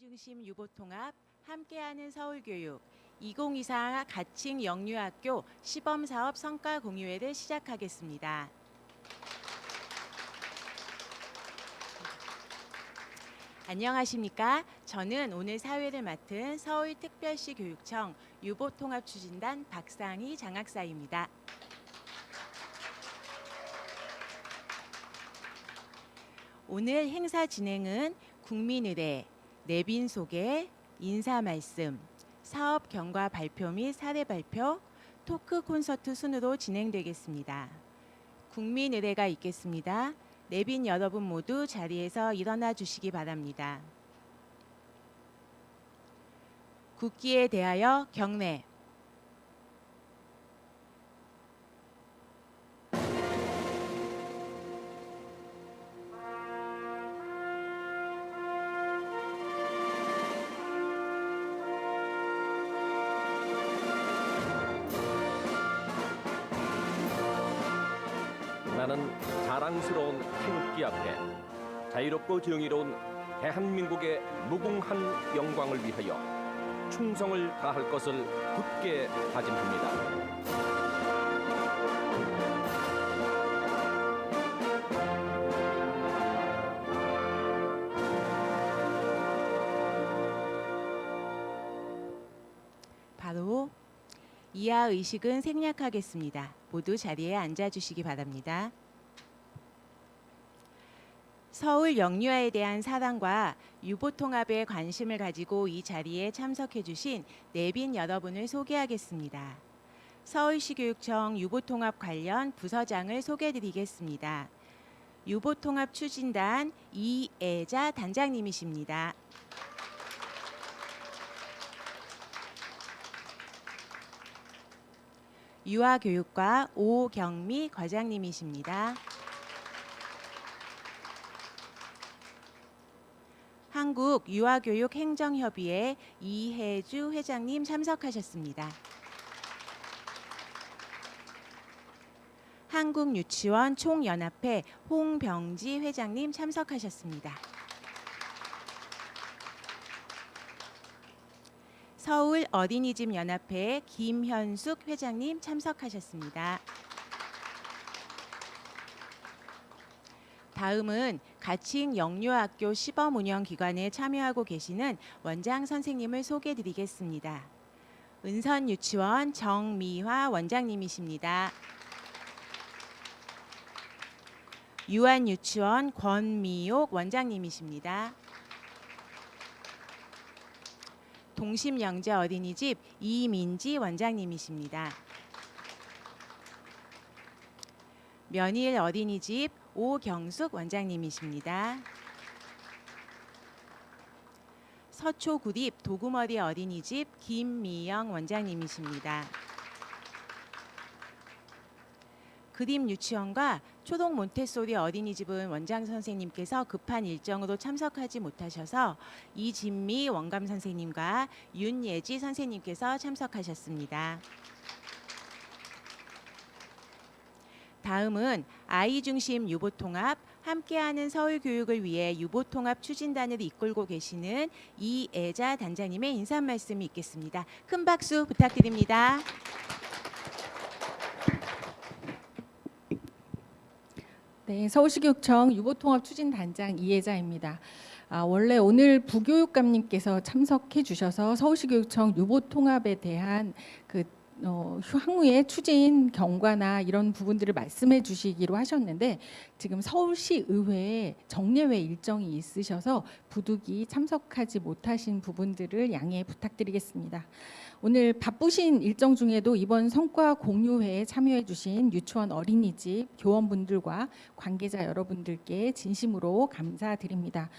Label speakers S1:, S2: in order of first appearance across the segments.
S1: 아이중심 유보통합 함께하는 서울교육 2024 가칭 영유아학교 시범사업 성과 공유회를 시작하겠습니다. 안녕하십니까? 저는 오늘 사회를 맡은 서울특별시 교육청 유보통합추진단 박상희 장학사입니다. 오늘 행사 진행은 국민의례, 내빈 소개, 인사 말씀, 사업 경과 발표 및 사례 발표, 토크 콘서트 순으로 진행되겠습니다. 국민의례가 있겠습니다. 내빈 여러분 모두 자리에서 일어나 주시기 바랍니다. 국기에 대하여 경례.
S2: 나는 자랑스러운 태극기 앞에 자유롭고 정의로운 대한민국의 무궁한 영광을 위하여 충성을 다할 것을 굳게 다짐합니다.
S1: 바로 이하 의식은 생략하겠습니다. 모두 자리에 앉아주시기 바랍니다. 서울 영유아에 대한 사랑과 유보통합에 관심을 가지고 이 자리에 참석해 주신 내빈 여러분을 소개하겠습니다. 서울시 교육청 유보통합 관련 부서장을 소개드리겠습니다. 유보통합 추진단 이애자 단장님이십니다. 유아교육과 오경미 과장님이십니다. 한국유아교육행정협의회 이혜주 회장님 참석하셨습니다. 한국유치원 총연합회 홍병지 회장님 참석하셨습니다. 서울 어린이집 연합회 김현숙 회장님 참석하셨습니다. 다음은 가칭 영유아학교 시범 운영 기관에 참여하고 계시는 원장 선생님을 소개드리겠습니다. 은선유치원 정미화 원장님이십니다. 유한유치원 권미옥 원장님이십니다. 동심영재 어린이집 이민지 원장님이십니다. 면일 어린이집 오경숙 원장님이십니다. 서초구립 도구머리 어린이집 김미영 원장님이십니다. 그림유치원과 초동 몬테소리 어린이집은 원장 선생님께서 급한 일정으로 참석하지 못하셔서 이진미 원감 선생님과 윤예지 선생님께서 참석하셨습니다. 다음은 아이중심 유보통합 함께하는 서울교육을 위해 유보통합 추진단을 이끌고 계시는 이애자 단장님의 인사 말씀이 있겠습니다. 큰 박수 부탁드립니다.
S3: 네, 서울시교육청 유보통합 추진단장 이혜자입니다. 원래 오늘 부교육감님께서 참석해 주셔서 서울시교육청 유보통합에 대한 향후의 추진 경과나 이런 부분들을 말씀해 주시기로 하셨는데 지금 서울시 의회에 정례회 일정이 있으셔서 부득이 참석하지 못하신 부분들을 양해 부탁드리겠습니다. 오늘 바쁘신 일정 중에도 이번 성과 공유회에 참여해 주신 유치원 어린이집 교원분들과 관계자 여러분들께 진심으로 감사드립니다.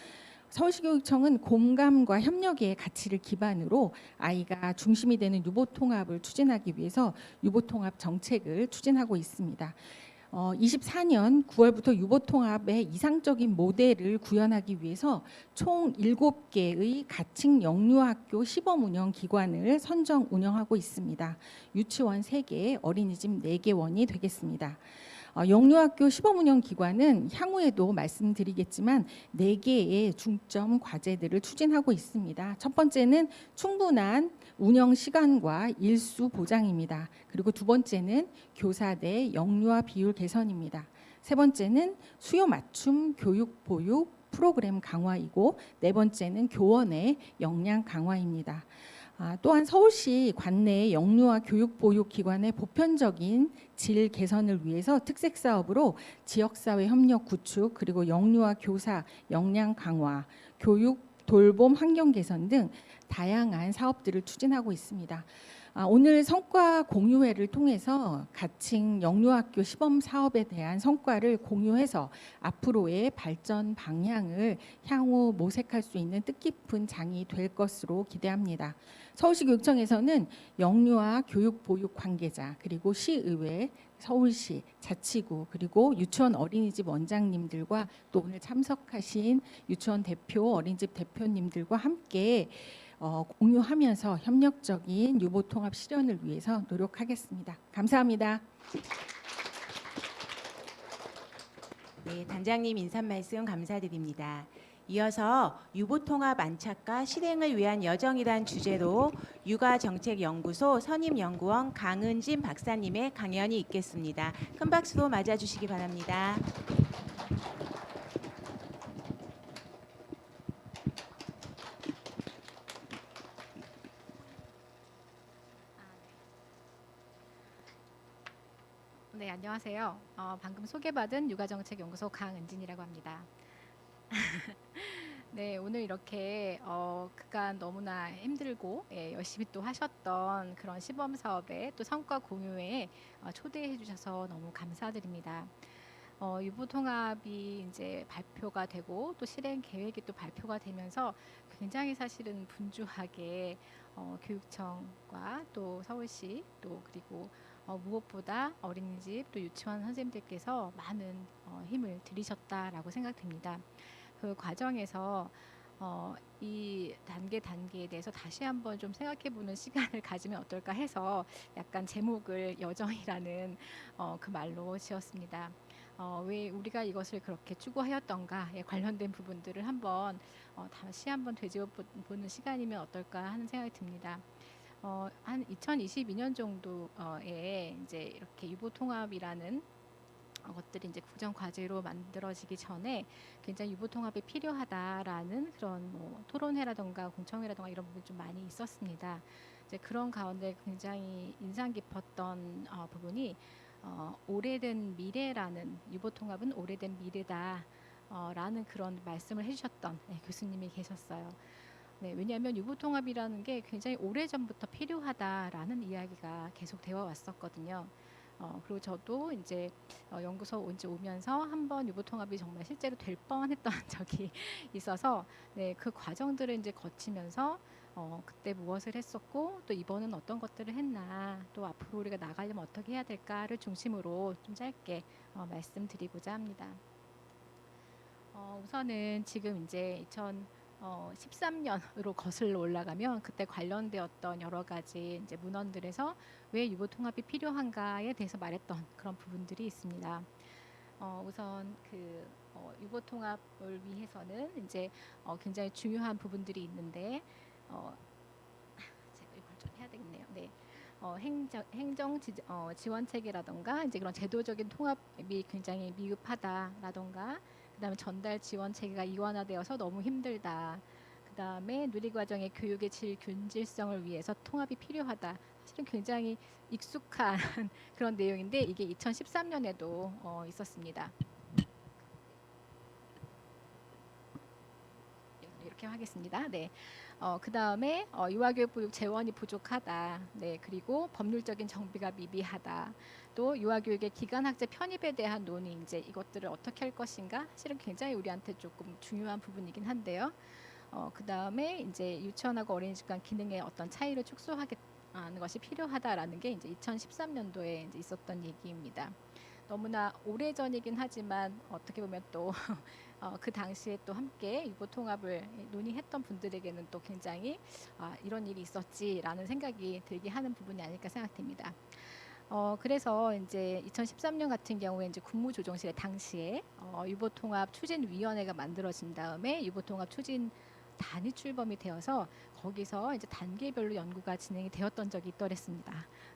S3: 서울시교육청은 공감과 협력의 가치를 기반으로 아이가 중심이 되는 유보통합을 추진하기 위해서 유보통합 정책을 추진하고 있습니다. 24년 9월부터 유보통합의 이상적인 모델을 구현하기 위해서 총 7개의 가칭 영유아학교 시범 운영 기관을 선정 운영하고 있습니다. 유치원 3개, 어린이집 4개원이 되겠습니다. 영유아학교 시범운영 기관은 향후에도 말씀드리겠지만 4개의 중점 과제들을 추진하고 있습니다. 첫 번째는 충분한 운영 시간과 일수 보장입니다. 그리고 두 번째는 교사 내 영유아 비율 개선입니다. 세 번째는 수요 맞춤 교육 보육 프로그램 강화이고 네 번째는 교원의 역량 강화입니다. 또한 서울시 관내 영유아 교육 보육 기관의 보편적인 질 개선을 위해서 특색 사업으로 지역사회 협력 구축 그리고 영유아 교사 역량 강화, 교육 돌봄 환경 개선 등 다양한 사업들을 추진하고 있습니다. 오늘 성과 공유회를 통해서 가칭 영유아학교 시범 사업에 대한 성과를 공유해서 앞으로의 발전 방향을 향후 모색할 수 있는 뜻깊은 장이 될 것으로 기대합니다. 서울시 교육청에서는 영유아 교육 보육 관계자 그리고 시의회, 서울시, 자치구 그리고 유치원 어린이집 원장님들과 또 오늘 참석하신 유치원 대표, 어린이집 대표님들과 함께 공유하면서 협력적인 유보 통합 실현을 위해서 노력하겠습니다. 감사합니다.
S1: 네, 단장님 인사 말씀 감사드립니다. 이어서 유보통합 안착과 실행을 위한 여정이란 주제로 육아정책연구소 선임연구원 강은진 박사님의 강연이 있겠습니다. 큰 박수로 맞아주시기 바랍니다.
S4: 네, 안녕하세요. 방금 소개받은 육아정책연구소 강은진이라고 합니다. 네, 오늘 이렇게 그간 너무나 힘들고 열심히 또 하셨던 그런 시범 사업에 또 성과 공유에 초대해 주셔서 너무 감사드립니다. 유보통합이 이제 발표가 되고 또 실행 계획이 또 발표가 되면서 굉장히 사실은 분주하게 교육청과 또 서울시 또 그리고 무엇보다 어린이집 또 유치원 선생님들께서 많은 힘을 들이셨다라고 생각됩니다. 그 과정에서 이 단계에 대해서 다시 한번 좀 생각해보는 시간을 가지면 어떨까 해서 약간 제목을 여정이라는 그 말로 지었습니다. 왜 우리가 이것을 그렇게 추구하였던가에 관련된 부분들을 한번 다시 한번 되짚어보는 시간이면 어떨까 하는 생각이 듭니다. 한 2022년 정도에 이제 이렇게 유보통합이라는 것들이 이제 국정 과제로 만들어지기 전에 굉장히 유보통합이 필요하다라는 그런 뭐 토론회라던가 공청회라던가 이런 부분이 좀 많이 있었습니다. 이제 그런 가운데 굉장히 인상 깊었던 부분이 오래된 미래라는 유보통합은 오래된 미래다. 라는 그런 말씀을 해주셨던 교수님이 계셨어요. 네, 왜냐하면 유보통합이라는 게 굉장히 오래전부터 필요하다라는 이야기가 계속 되어 왔었거든요. 그리고 저도 이제 연구소 오면서 한번 유보통합이 정말 실제로 될 뻔했던 적이 있어서 네, 그 과정들을 이제 거치면서 그때 무엇을 했었고 또 이번은 어떤 것들을 했나 또 앞으로 우리가 나가려면 어떻게 해야 될까를 중심으로 좀 짧게 말씀드리고자 합니다. 우선은 지금 이제 2013년으로 거슬러 올라가면 그때 관련되었던 여러 가지 이제 문헌들에서 왜 유보통합이 필요한가에 대해서 말했던 그런 부분들이 있습니다. 우선 그 유보통합을 위해서는 이제 굉장히 중요한 부분들이 있는데 제가 이걸 좀 해야 되겠네요. 네. 행정 지원 체계라던가 이제 그런 제도적인 통합이 굉장히 미흡하다라던가 그다음에 전달 지원 체계가 이원화되어서 너무 힘들다. 그다음에 누리과정의 교육의 질 균질성을 위해서 통합이 필요하다. 사실은 굉장히 익숙한 그런 내용인데 이게 2013년에도 있었습니다. 이렇게 하겠습니다. 네. 그다음에 유아교육 보육 재원이 부족하다. 네. 그리고 법률적인 정비가 미비하다. 또 유아교육의 기간학제 편입에 대한 논의 이제 이것들을 어떻게 할 것인가 실은 굉장히 우리한테 조금 중요한 부분이긴 한데요. 그다음에 이제 유치원하고 어린이집 간 기능의 어떤 차이를 축소하는 것이 필요하다라는 게 이제 2013년도에 이제 있었던 얘기입니다. 너무나 오래전이긴 하지만 어떻게 보면 또 그 당시에 또 함께 유보통합을 논의했던 분들에게는 또 굉장히 이런 일이 있었지라는 생각이 들게 하는 부분이 아닐까 생각됩니다. 그래서 이제 2013년 같은 경우에 이제 국무조정실에 당시에 유보통합 추진위원회가 만들어진 다음에 유보통합 추진 단위 출범이 되어서 거기서 이제 단계별로 연구가 진행이 되었던 적이 있더랬습니다.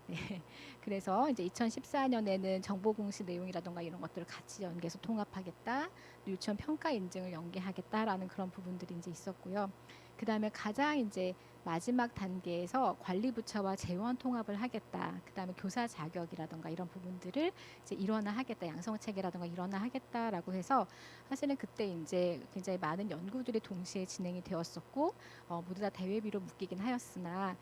S4: 네. 그래서 이제 2014년에는 정보 공시 내용이라던가 이런 것들을 같이 연계해서 통합하겠다, 유치원 평가 인증을 연계하겠다라는 그런 부분들이 이제 있었고요. 그 다음에 가장 이제 마지막 단계에서 관리부처와 재원 통합을 하겠다. 그다음에 교사 자격이라던가 이런 부분들을 이제 일원화하겠다. 양성 체계라던가 일원화하겠다라고 해서 사실은 그때 이제 굉장히 많은 연구들이 동시에 진행이 되었었고 모두 다 대외비로 묶이긴 하였으나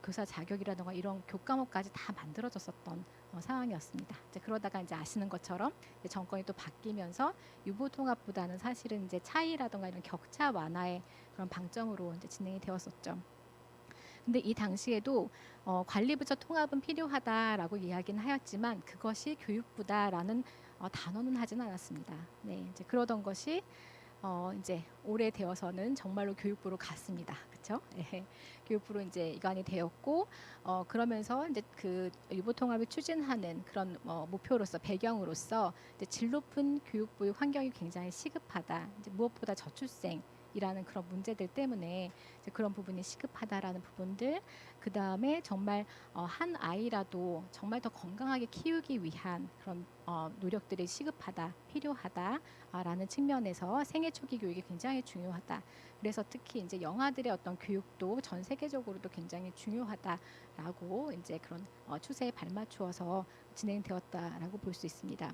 S4: 교사 자격이라던가 이런 교과목까지 다 만들어졌었던 상황이었습니다. 이제 그러다가 이제 아시는 것처럼 이제 정권이 또 바뀌면서 유보 통합보다는 사실은 이제 차이라던가 이런 격차 완화의 그런 방점으로 이제 진행이 되었었죠. 근데 이 당시에도 관리부처 통합은 필요하다라고 이야기는 하였지만 그것이 교육부다라는 단언은 하진 않았습니다. 네, 이제 그러던 것이 이제 올해 되어서는 정말로 교육부로 갔습니다. 그렇죠? 네, 교육부로 이제 이관이 되었고 그러면서 이제 그 유보 통합을 추진하는 그런 목표로서 배경으로서 이제 질 높은 교육부의 환경이 굉장히 시급하다. 이제 무엇보다 저출생 이라는 그런 문제들 때문에 이제 그런 부분이 시급하다라는 부분들, 그 다음에 정말 한 아이라도 정말 더 건강하게 키우기 위한 그런 노력들이 시급하다, 필요하다라는 측면에서 생애 초기 교육이 굉장히 중요하다. 그래서 특히 이제 영아들의 어떤 교육도 전 세계적으로도 굉장히 중요하다라고 이제 그런 추세에 발맞추어서 진행되었다라고 볼 수 있습니다.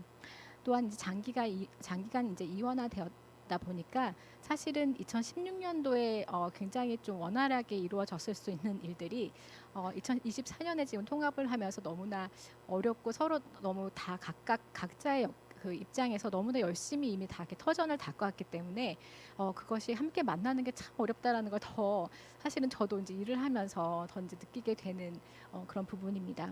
S4: 또한 이제 장기간 이제 이원화되었다 보니까 사실은 2016년도에 굉장히 좀 원활하게 이루어졌을 수 있는 일들이 2024년에 지금 통합을 하면서 너무나 어렵고 서로 너무 다 각자의 그 입장에서 너무나 열심히 이미 다 이렇게 터전을 닦아왔기 때문에 그것이 함께 만나는 게 참 어렵다라는 걸 더 사실은 저도 이제 일을 하면서 더 이제 느끼게 되는 그런 부분입니다.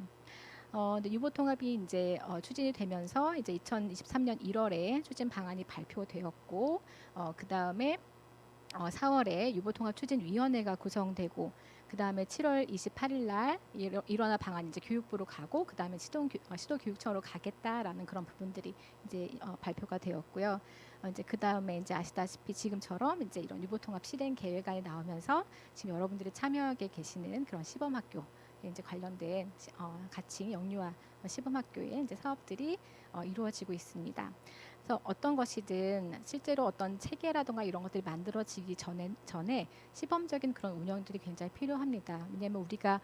S4: 근데 유보 통합이 이제 추진이 되면서 이제 2023년 1월에 추진 방안이 발표되었고 그 다음에 4월에 유보통합 추진위원회가 구성되고 그 다음에 7월 28일 날 일원화 방안이 이제 교육부로 가고 그 다음에 시도교육청으로 가겠다라는 그런 부분들이 이제 발표가 되었고요. 이제 그 다음에 이제 아시다시피 지금처럼 이제 이런 유보통합 실행 계획안이 나오면서 지금 여러분들이 참여하게 계시는 그런 시범학교 이제 관련된 가칭 영유아 시범학교의 이제 사업들이 이루어지고 있습니다. 그래서 어떤 것이든 실제로 어떤 체계라든가 이런 것들이 만들어지기 전에 시범적인 그런 운영들이 굉장히 필요합니다. 왜냐하면 우리가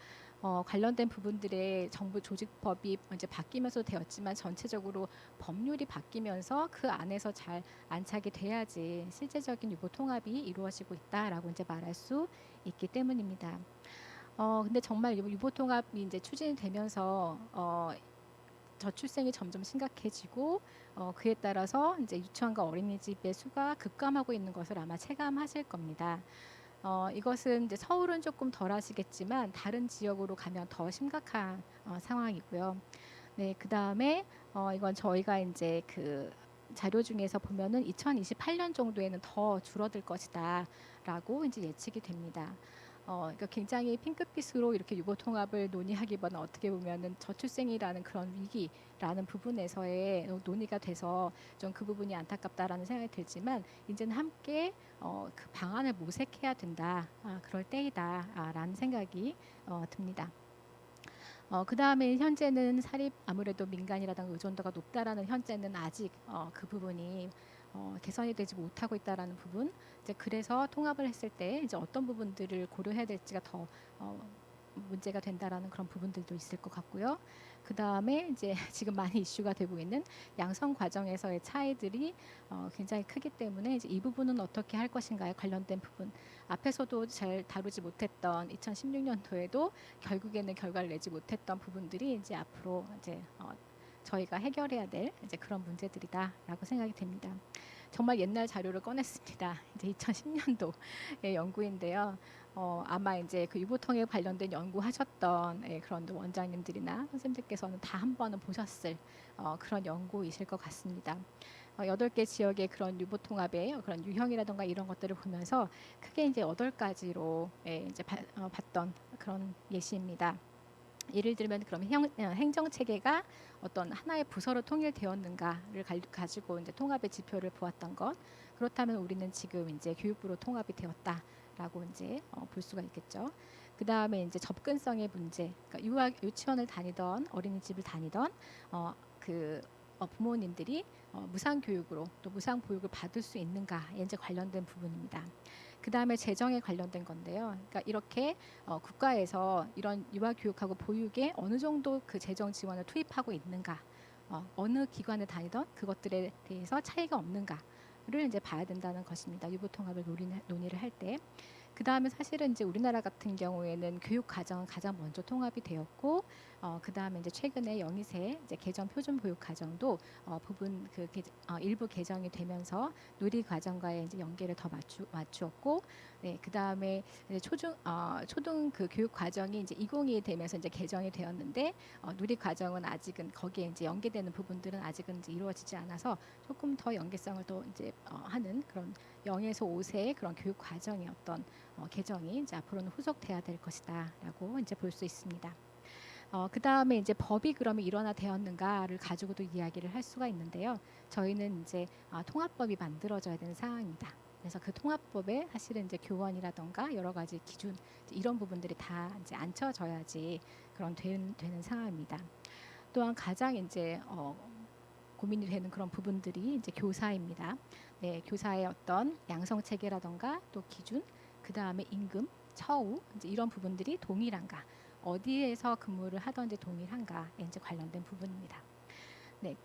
S4: 관련된 부분들의 정부 조직법이 이제 바뀌면서 되었지만 전체적으로 법률이 바뀌면서 그 안에서 잘 안착이 돼야지 실제적인 유보 통합이 이루어지고 있다라고 이제 말할 수 있기 때문입니다. 근데 정말 유보 통합이 이제 추진이 되면서 저출생이 점점 심각해지고 그에 따라서 이제 유치원과 어린이집의 수가 급감하고 있는 것을 아마 체감하실 겁니다. 이것은 이제 서울은 조금 덜하시겠지만 다른 지역으로 가면 더 심각한 상황이고요. 네, 그 다음에 이건 저희가 이제 그 자료 중에서 보면은 2028년 정도에는 더 줄어들 것이다라고 이제 예측이 됩니다. 그러니까 굉장히 핑크빛으로 이렇게 유보 통합을 논의하기보다는 어떻게 보면은 저출생이라는 그런 위기라는 부분에서의 논의가 돼서 좀 그 부분이 안타깝다라는 생각이 들지만 이제는 함께 그 방안을 모색해야 된다. 그럴 때이다라는 생각이 듭니다. 그 다음에 현재는 사립 아무래도 민간이라든가 의존도가 높다라는 현재는 아직 그 부분이 개선이 되지 못하고 있다라는 부분. 이제 그래서 통합을 했을 때 이제 어떤 부분들을 고려해야 될지가 더 문제가 된다라는 그런 부분들도 있을 것 같고요. 그 다음에 이제 지금 많이 이슈가 되고 있는 양성 과정에서의 차이들이 굉장히 크기 때문에 이제 이 부분은 어떻게 할 것인가에 관련된 부분. 앞에서도 잘 다루지 못했던 2016년도에도 결국에는 결과를 내지 못했던 부분들이 이제 앞으로 이제 저희가 해결해야 될 이제 그런 문제들이다라고 생각이 됩니다. 정말 옛날 자료를 꺼냈습니다. 이제 2010년도의 연구인데요. 아마 이제 그 유보통에 관련된 연구하셨던 그런 원장님들이나 선생님들께서는 다 한 번은 보셨을 그런 연구이실 것 같습니다. 8개 지역의 그런 유보통합의 그런 유형이라든가 이런 것들을 보면서 크게 이제 8가지로 이제 봤던 그런 예시입니다. 예를 들면 그럼 행정 체계가 어떤 하나의 부서로 통일되었는가를 가지고 이제 통합의 지표를 보았던 것. 그렇다면 우리는 지금 이제 교육부로 통합이 되었다라고 이제 볼 수가 있겠죠. 그 다음에 이제 접근성의 문제. 그러니까 유치원을 다니던 어린이집을 다니던 부모님들이 무상 교육으로 또 무상 보육을 받을 수 있는가에 이제 관련된 부분입니다. 그 다음에 재정에 관련된 건데요. 그러니까 이렇게 국가에서 이런 유아 교육하고 보육에 어느 정도 그 재정 지원을 투입하고 있는가, 어느 기관에 다니던 그것들에 대해서 차이가 없는가를 이제 봐야 된다는 것입니다. 유보 통합을 논의를 할 때. 그 다음에 사실은 이제 우리나라 같은 경우에는 교육 과정은 가장 먼저 통합이 되었고, 그 다음에 이제 최근에 영희세 이제 개정 표준 보육 과정도 부분 일부 개정이 되면서 누리 과정과의 이제 연계를 더 맞추었고, 네, 그 다음에 초등 그 교육 과정이 이제 2022 되면서 이제 개정이 되었는데 누리 과정은 아직은 거기에 이제 연계되는 부분들은 아직은 이제 이루어지지 않아서 조금 더 연계성을 또 이제 하는 그런 0에서 5세의 그런 교육 과정의 어떤 개정이 이제 앞으로는 후속돼야 될 것이다라고 이제 볼 수 있습니다. 그 다음에 이제 법이 그러면 일원화되었는가를 가지고도 이야기를 할 수가 있는데요. 저희는 이제 통합법이 만들어져야 되는 상황입니다. 그래서 그 통합법에 사실은 이제 교원이라던가 여러 가지 기준 이런 부분들이 다 이제 앉혀져야지 그런 되는 상황입니다. 또한 가장 이제 고민이 되는 그런 부분들이 이제 교사입니다. 네, 교사의 어떤 양성 체계라던가 또 기준, 그 다음에 임금, 처우 이제 이런 부분들이 동일한가, 어디에서 근무를 하던지 동일한가에 이제 관련된 부분입니다. 네,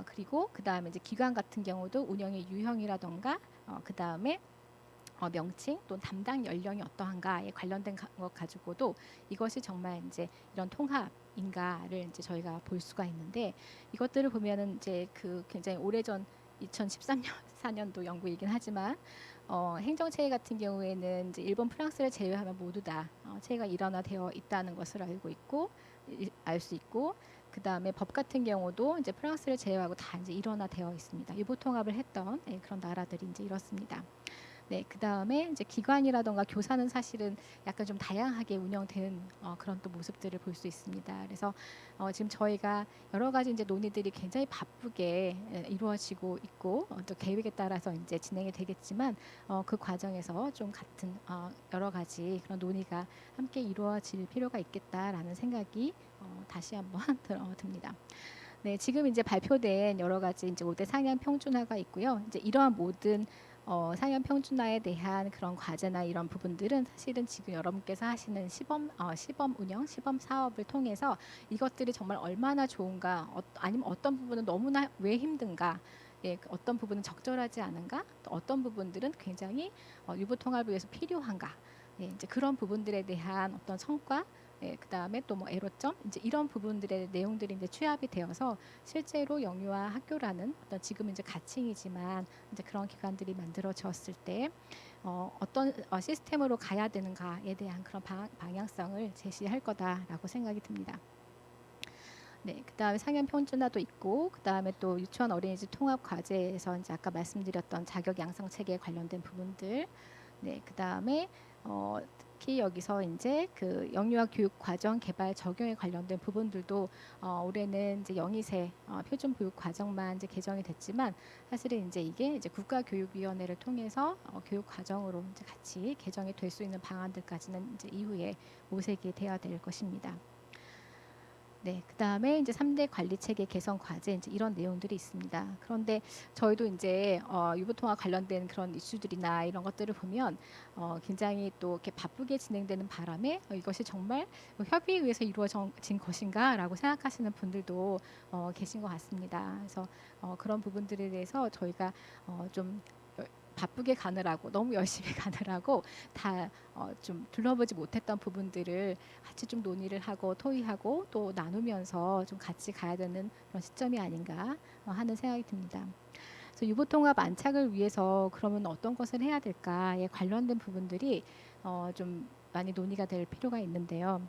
S4: 그리고 그 다음에 이제 기관 같은 경우도 운영의 유형이라던가 그 다음에 명칭 또는 담당 연령이 어떠한가에 관련된 것 가지고도 이것이 정말 이제 이런 통합인가를 이제 저희가 볼 수가 있는데, 이것들을 보면은 이제 그 굉장히 오래전 2013년 4년도 연구이긴 하지만 행정체계 같은 경우에는 이제 일본, 프랑스를 제외하면 모두 다 체계가 일원화되어 있다는 것을 알 수 있고, 그 다음에 법 같은 경우도 이제 프랑스를 제외하고 다 이제 일원화되어 있습니다. 유보 통합을 했던 그런 나라들이 이제 이렇습니다. 네, 그 다음에 이제 기관이라던가 교사는 사실은 약간 좀 다양하게 운영되는 그런 또 모습들을 볼 수 있습니다. 그래서 지금 저희가 여러 가지 이제 논의들이 굉장히 바쁘게 이루어지고 있고 또 계획에 따라서 이제 진행이 되겠지만 그 과정에서 좀 같은 여러 가지 그런 논의가 함께 이루어질 필요가 있겠다라는 생각이 다시 한번 듭니다. 네, 지금 이제 발표된 여러 가지 이제 5대 상향 평준화가 있고요. 이제 이러한 모든 상향 평준화에 대한 그런 과제나 이런 부분들은 사실은 지금 여러분께서 하시는 시범 운영, 시범 사업을 통해서 이것들이 정말 얼마나 좋은가, 아니면 어떤 부분은 너무나 왜 힘든가, 예, 어떤 부분은 적절하지 않은가, 또 어떤 부분들은 굉장히 유보 통합을 위해서 필요한가, 예, 이제 그런 부분들에 대한 어떤 성과, 예, 그 다음에 또 뭐 애로점, 이제 이런 부분들의 내용들이 이제 취합이 되어서 실제로 영유아 학교라는 어떤 지금은 이제 가칭이지만 이제 그런 기관들이 만들어졌을 때 어떤 시스템으로 가야 되는가에 대한 그런 방향성을 제시할 거다라고 생각이 듭니다. 네, 그 다음에 상향 평준화도 있고, 그 다음에 또 유치원 어린이집 통합 과제에서 이제 아까 말씀드렸던 자격 양성 체계에 관련된 부분들, 네, 그 다음에 특히 여기서 이제 그 영유아 교육 과정 개발 적용에 관련된 부분들도 올해는 이제 영희세 표준 보육 과정만 이제 개정이 됐지만 사실은 이제 이게 이제 국가교육위원회를 통해서 교육 과정으로 이제 같이 개정이 될 수 있는 방안들까지는 이제 이후에 모색이 돼야 될 것입니다. 네, 그 다음에 이제 3대 관리 체계 개선 과제 이제 이런 내용들이 있습니다. 그런데 저희도 이제 유보통합 관련된 그런 이슈들이나 이런 것들을 보면 굉장히 또 이렇게 바쁘게 진행되는 바람에 이것이 정말 협의에 의해서 이루어진 것인가라고 생각하시는 분들도 계신 것 같습니다. 그래서 그런 부분들에 대해서 저희가 좀 바쁘게 가느라고 너무 열심히 가느라고 다 좀 둘러보지 못했던 부분들을 같이 좀 논의를 하고 토의하고 또 나누면서 좀 같이 가야 되는 그런 시점이 아닌가 하는 생각이 듭니다. 그래서 유보통합 안착을 위해서 그러면 어떤 것을 해야 될까에 관련된 부분들이 좀 많이 논의가 될 필요가 있는데요.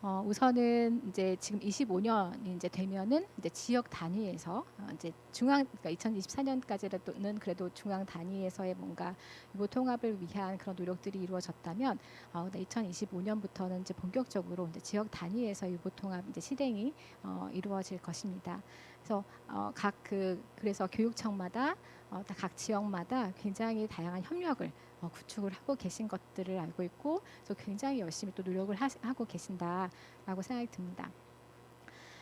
S4: 우선은 이제 지금 25년이 이제 되면은 이제 지역 단위에서 이제 그러니까 2024년까지는 그래도 중앙 단위에서의 뭔가 유보 통합을 위한 그런 노력들이 이루어졌다면 2025년부터는 이제 본격적으로 이제 지역 단위에서 유보 통합 이제 실행이 이루어질 것입니다. 그래서 그래서 교육청마다 각 지역마다 굉장히 다양한 협력을 구축을 하고 계신 것들을 알고 있고 또 굉장히 열심히 또 노력을 하고 계신다라고 생각이 듭니다.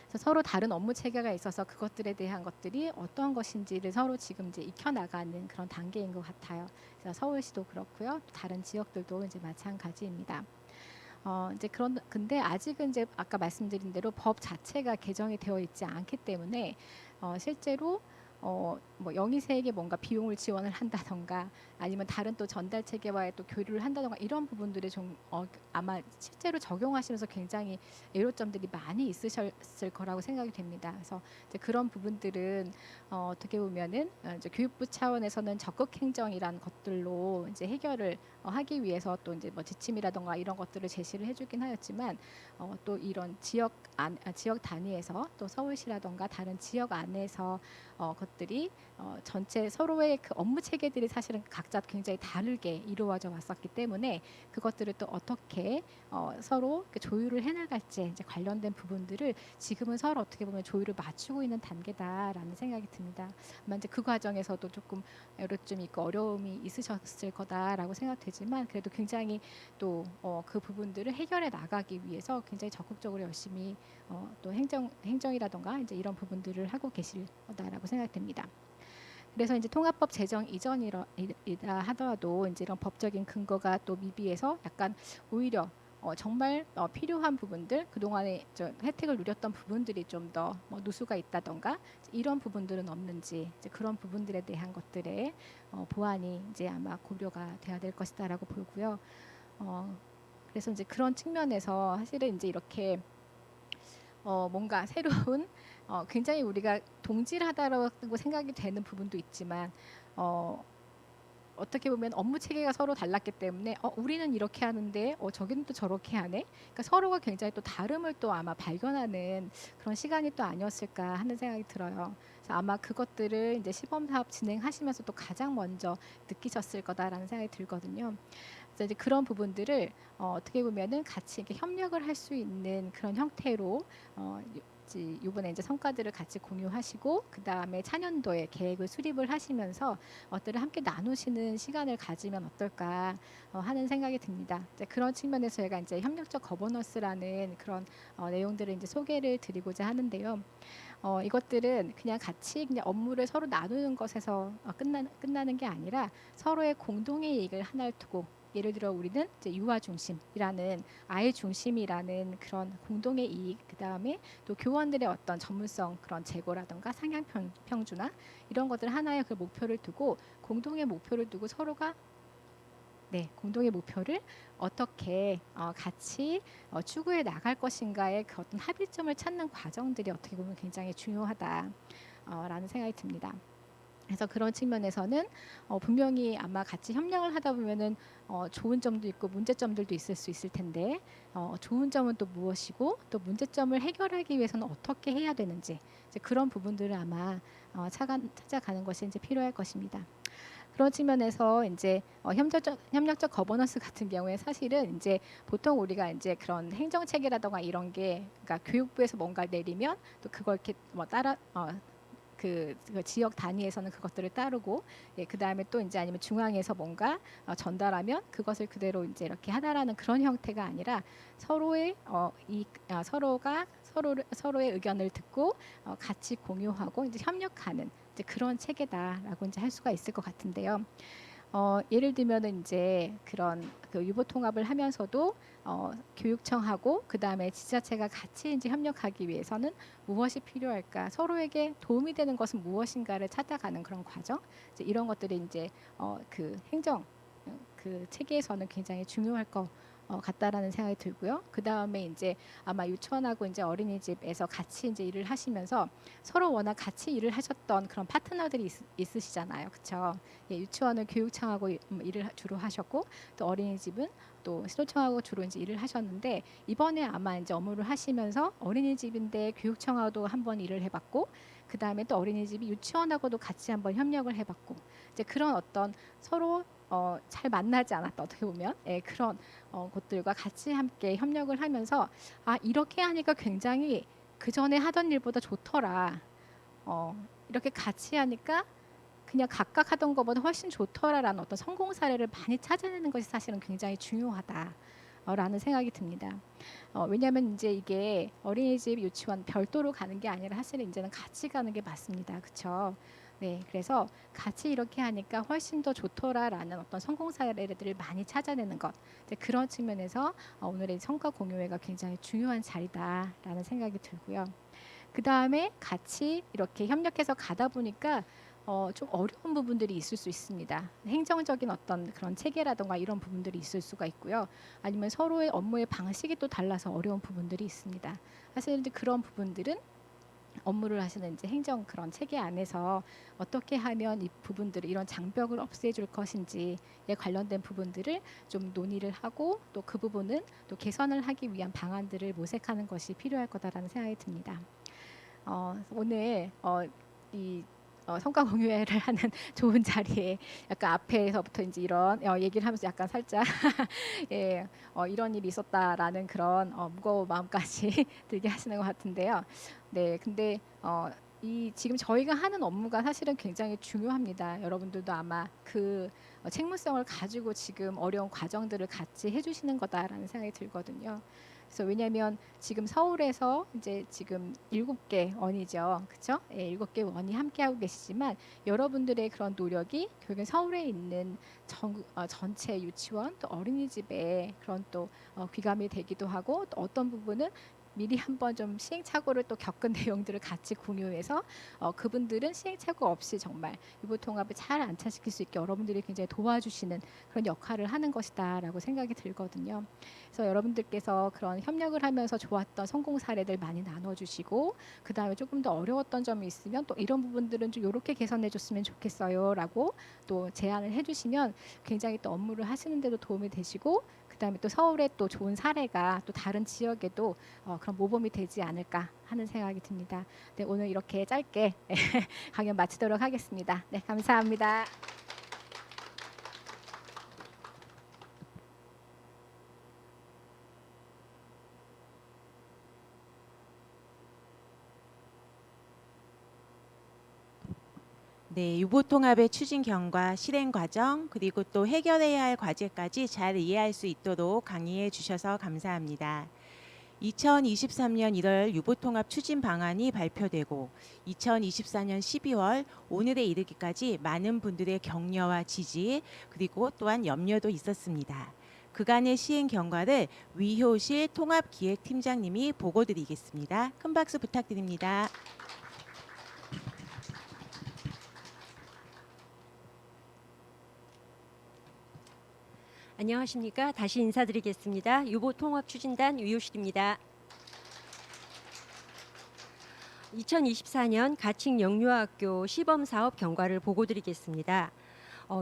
S4: 그래서 서로 다른 업무 체계가 있어서 그것들에 대한 것들이 어떤 것인지를 서로 지금 이제 익혀나가는 그런 단계인 것 같아요. 그래서 서울시도 그렇고요, 또 다른 지역들도 이제 마찬가지입니다. 이제 근데 아직은 이제 아까 말씀드린 대로 법 자체가 개정이 되어 있지 않기 때문에 실제로 뭐 영희세에게 뭔가 비용을 지원을 한다던가 아니면 다른 또 전달 체계와의 또 교류를 한다던가 이런 부분들이 좀 아마 실제로 적용하시면서 굉장히 애로점들이 많이 있으셨을 거라고 생각이 됩니다. 그래서 이제 그런 부분들은 어떻게 보면은 이제 교육부 차원에서는 적극 행정이란 것들로 이제 해결을 하기 위해서 또 이제 뭐 지침이라던가 이런 것들을 제시를 해주긴 하였지만 또 이런 지역 단위에서 또 서울시라던가 다른 지역 안에서 것들이 전체 서로의 그 업무 체계들이 사실은 각자 굉장히 다르게 이루어져 왔었기 때문에 그것들을 또 어떻게 서로 이렇게 조율을 해나갈지 이제 관련된 부분들을 지금은 서로 어떻게 보면 조율을 맞추고 있는 단계다라는 생각이 듭니다. 아마 이제 그 과정에서도 조금 애로점이 있고 어려움이 있으셨을 거다라고 생각되지만 그래도 굉장히 또 그 부분들을 해결해 나가기 위해서 굉장히 적극적으로 열심히 또 행정이라던가 이제 이런 부분들을 하고 계실 거다라고 생각됩니다. 그래서 이제 통합법 제정 이전이라 하더라도 이제 이런 법적인 근거가 또 미비해서 약간 오히려 정말 필요한 부분들 그동안에 혜택을 누렸던 부분들이 좀 더 누수가 있다던가 이런 부분들은 없는지 이제 그런 부분들에 대한 것들의 보완이 이제 아마 고려가 돼야 될 것이다라고 보고요. 그래서 이제 그런 측면에서 사실은 이제 이렇게 뭔가 새로운 굉장히 우리가 동질하다라고 생각이 되는 부분도 있지만 어떻게 보면 업무 체계가 서로 달랐기 때문에 우리는 이렇게 하는데 저기는 또 저렇게 하네. 그러니까 서로가 굉장히 또 다름을 또 아마 발견하는 그런 시간이 또 아니었을까 하는 생각이 들어요. 그래서 아마 그것들을 이제 시범 사업 진행하시면서 또 가장 먼저 느끼셨을 거다라는 생각이 들거든요. 그래서 이제 그런 부분들을 어떻게 보면은 같이 이렇게 협력을 할 수 있는 그런 형태로 이번에 이제 성과들을 같이 공유하시고 그 다음에 차년도에 계획을 수립을 하시면서 것들을 함께 나누시는 시간을 가지면 어떨까 하는 생각이 듭니다. 이제 그런 측면에서 저희가 이제 협력적 거버넌스라는 그런 내용들을 이제 소개를 드리고자 하는데요. 이것들은 그냥 같이 그냥 업무를 서로 나누는 것에서 끝나는 게 아니라 서로의 공동의 이익을 하나를 두고 예를 들어 우리는 이제 유아 중심이라는 아이 중심이라는 그런 공동의 이익 그다음에 또 교원들의 어떤 전문성 그런 제고라든가 상향 평준화 이런 것들 하나의 그 목표를 두고 공동의 목표를 두고 서로가 공동의 목표를 어떻게 같이 추구해 나갈 것인가의 그 어떤 합의점을 찾는 과정들이 어떻게 보면 굉장히 중요하다라는 생각이 듭니다. 그래서 그런 측면에서는 분명히 아마 같이 협력을 하다 보면은 좋은 점도 있고 문제점들도 있을 수 있을 텐데 좋은 점은 또 무엇이고 또 문제점을 해결하기 위해서는 어떻게 해야 되는지 이제 그런 부분들을 아마 찾아가는 것이 이제 필요할 것입니다. 그런 측면에서 이제 협력적 거버넌스 같은 경우에 사실은 이제 보통 우리가 이제 그런 행정 체계라던가 이런 게 그러니까 교육부에서 뭔가 내리면 또 그걸 이렇게 따라 그 지역 단위에서는 그것들을 따르고 그 다음에 또 이제 아니면 중앙에서 뭔가 전달하면 그것을 그대로 이제 이렇게 하다라는 그런 형태가 아니라 서로의 서로의 의견을 듣고 같이 공유하고 이제 협력하는 이제 그런 체계다라고 이제 할 수가 있을 것 같은데요. 예를 들면은 이제 그런 그 유보 통합을 하면서도 교육청하고 그 다음에 지자체가 같이 이제 협력하기 위해서는 무엇이 필요할까, 서로에게 도움이 되는 것은 무엇인가를 찾아가는 그런 과정, 이제 이런 것들이 이제 그 행정 그 체계에서는 굉장히 중요할 같다라는 생각이 들고요. 그 다음에 이제 아마 유치원하고 이제 어린이집에서 같이 이제 일을 하시면서 서로 워낙 같이 일을 하셨던 그런 파트너들이 있으시잖아요, 그렇죠? 예, 유치원은 교육청하고 일을 주로 하셨고 또 어린이집은 또 시도청하고 주로 이제 일을 하셨는데 이번에 아마 이제 업무를 하시면서 어린이집인데 교육청하고도 한번 일을 해봤고 그 다음에 또 어린이집이 유치원하고도 같이 한번 협력을 해봤고 이제 그런 어떤 서로 잘 만나지 않았다 어떻게 보면 예, 그런 곳들과 같이 함께 협력을 하면서 아 이렇게 하니까 굉장히 그 전에 하던 일보다 좋더라. 이렇게 같이 하니까 그냥 각각 하던 것보다 훨씬 좋더라라는 어떤 성공 사례를 많이 찾아내는 것이 사실은 굉장히 중요하다라는 생각이 듭니다. 왜냐하면 이제 이게 어린이집, 유치원 별도로 가는 게 아니라 사실은 이제는 같이 가는 게 맞습니다. 그렇죠? 네, 그래서 같이 이렇게 하니까 훨씬 더 좋더라라는 어떤 성공 사례들을 많이 찾아내는 것. 이제 그런 측면에서 오늘의 성과 공유회가 굉장히 중요한 자리다라는 생각이 들고요. 그 다음에 같이 이렇게 협력해서 가다 보니까 좀 어려운 부분들이 있을 수 있습니다. 행정적인 어떤 그런 체계라든가 이런 부분들이 있을 수가 있고요. 아니면 서로의 업무의 방식이 또 달라서 어려운 부분들이 있습니다. 사실 이제 그런 부분들은 업무를 하시는 이제 행정 그런 체계 안에서 어떻게 하면 이 부분들을 이런 장벽을 없애줄 것인지에 관련된 부분들을 좀 논의를 하고 또 그 부분은 또 개선을 하기 위한 방안들을 모색하는 것이 필요할 거다라는 생각이 듭니다. 오늘 이 성과 공유회를 하는 좋은 자리에 약간 앞에서부터 이제 이런 얘기를 하면서 약간 살짝 예, 이런 일이 있었다라는 그런 무거운 마음까지 들게 하시는 것 같은데요. 네, 근데 이 지금 저희가 하는 업무가 사실은 굉장히 중요합니다. 여러분들도 아마 그 책무성을 가지고 지금 어려운 과정들을 같이 해주시는 거다라는 생각이 들거든요. 그래서 왜냐하면 지금 서울에서 이제 지금 7개 원이죠, 그렇죠? 예, 7개 원이 함께 하고 계시지만 여러분들의 그런 노력이 결국엔 서울에 있는 전체 유치원 또 어린이집에 그런 또 귀감이 되기도 하고 또 어떤 부분은 미리 한번 좀 시행착오를 또 겪은 내용들을 같이 공유해서 그분들은 시행착오 없이 정말 유보통합을 잘 안착시킬 수 있게 여러분들이 굉장히 도와주시는 그런 역할을 하는 것이다라고 생각이 들거든요. 그래서 여러분들께서 그런 협력을 하면서 좋았던 성공 사례들 많이 나눠주시고 그 다음에 조금 더 어려웠던 점이 있으면 또 이런 부분들은 좀 이렇게 개선해줬으면 좋겠어요라고 또 제안을 해주시면 굉장히 또 업무를 하시는데도 도움이 되시고 그 다음에 또 서울의 또 좋은 사례가 또 다른 지역에도 그런 모범이 되지 않을까 하는 생각이 듭니다. 네, 오늘 이렇게 짧게 강연 마치도록 하겠습니다. 네, 감사합니다.
S1: 네, 유보통합의 추진 경과, 실행 과정, 그리고 또 해결해야 할 과제까지 잘 이해할 수 있도록 강의해 주셔서 감사합니다. 2023년 1월 유보통합 추진 방안이 발표되고 2024년 12월 오늘에 이르기까지 많은 분들의 격려와 지지 그리고 또한 염려도 있었습니다. 그간의 시행 경과를 위효실 통합기획팀장님이 보고드리겠습니다. 큰 박수 부탁드립니다.
S5: 안녕하십니까. 다시 인사드리겠습니다. 유보통합추진단 유효실입니다. 2024년 가칭 영유아학교 시범사업 경과를 보고드리겠습니다.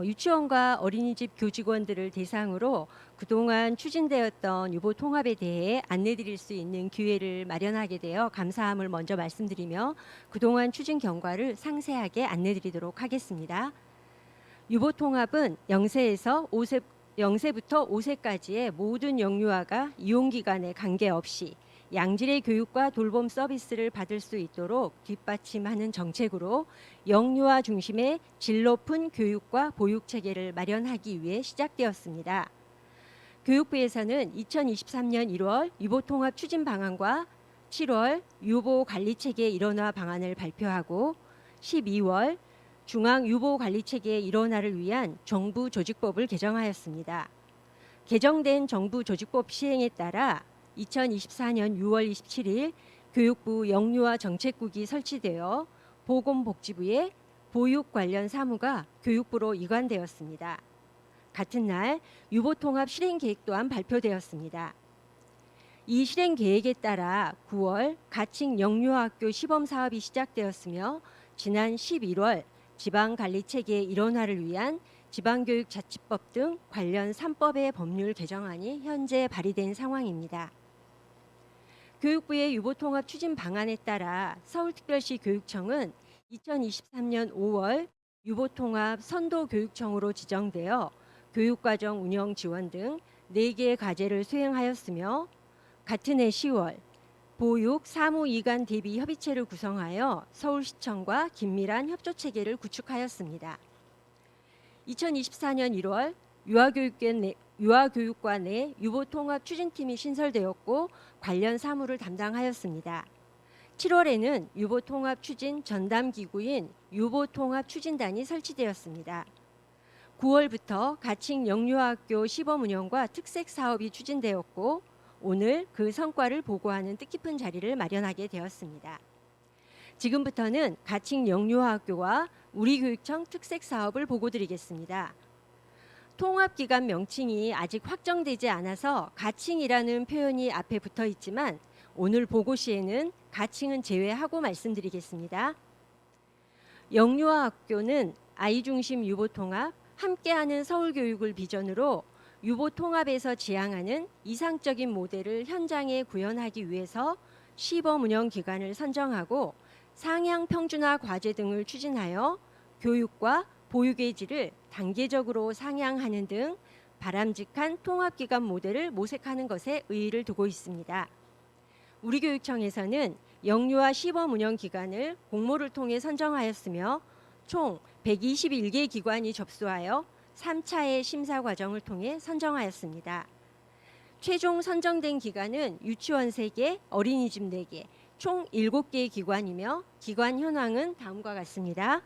S5: 유치원과 어린이집 교직원들을 대상으로 그동안 추진되었던 유보통합에 대해 안내드릴 수 있는 기회를 마련하게 되어 감사함을 먼저 말씀드리며 그동안 추진 경과를 상세하게 안내드리도록 하겠습니다. 유보통합은 0세부터 5세까지의 모든 영유아가 이용기간에 관계없이 양질의 교육과 돌봄 서비스를 받을 수 있도록 뒷받침하는 정책으로 영유아 중심의 질 높은 교육과 보육 체계를 마련하기 위해 시작되었습니다. 교육부에서는 2023년 1월 유보통합 추진 방안과 7월 유보관리체계 일원화 방안을 발표하고 12월 중앙유보관리체계 일원화를 위한 정부 조직법을 개정하였습니다. 개정된 정부 조직법 시행에 따라 2024년 6월 27일 교육부 영유아 정책국이 설치되어 보건복지부의 보육 관련 사무가 교육부로 이관되었습니다. 같은 날 유보통합 실행계획 또한 발표되었습니다. 이 실행계획에 따라 9월 가칭 영유아학교 시범사업이 시작되었으며 지난 11월 지방관리체계 일원화를 위한 지방교육자치법 등 관련 3법의 법률 개정안이 현재 발의된 상황입니다. 교육부의 유보통합 추진 방안에 따라 서울특별시 교육청은 2023년 5월 유보통합 선도교육청으로 지정되어 교육과정 운영 지원 등 4개의 과제를 수행하였으며 같은 해 10월 보육 사무 이관 대비 협의체를 구성하여 서울시청과 긴밀한 협조체계를 구축하였습니다. 2024년 1월 유아교육과 내 유보통합 추진팀이 신설되었고 관련 사무를 담당하였습니다. 7월에는 유보통합 추진 전담기구인 유보통합 추진단이 설치되었습니다. 9월부터 가칭 영유아학교 시범 운영과 특색 사업이 추진되었고 오늘 그 성과를 보고하는 뜻깊은 자리를 마련하게 되었습니다. 지금부터는 가칭 영유아학교와 우리교육청 특색 사업을 보고드리겠습니다. 통합기관 명칭이 아직 확정되지 않아서 가칭이라는 표현이 앞에 붙어 있지만 오늘 보고 시에는 가칭은 제외하고 말씀드리겠습니다. 영유아학교는 아이 중심 유보통합, 함께하는 서울교육을 비전으로 유보통합에서 지향하는 이상적인 모델을 현장에 구현하기 위해서 시범 운영 기관을 선정하고 상향 평준화 과제 등을 추진하여 교육과 보육의 질을 단계적으로 상향하는 등 바람직한 통합기관 모델을 모색하는 것에 의의를 두고 있습니다. 우리교육청에서는 영유아 시범 운영 기관을 공모를 통해 선정하였으며 총 121개 기관이 접수하여 3차의 심사 과정을 통해 선정하였습니다. 최종 선정된 기관은 유치원 3개, 어린이집 4개, 총 7개의 기관이며 기관 현황은 다음과 같습니다.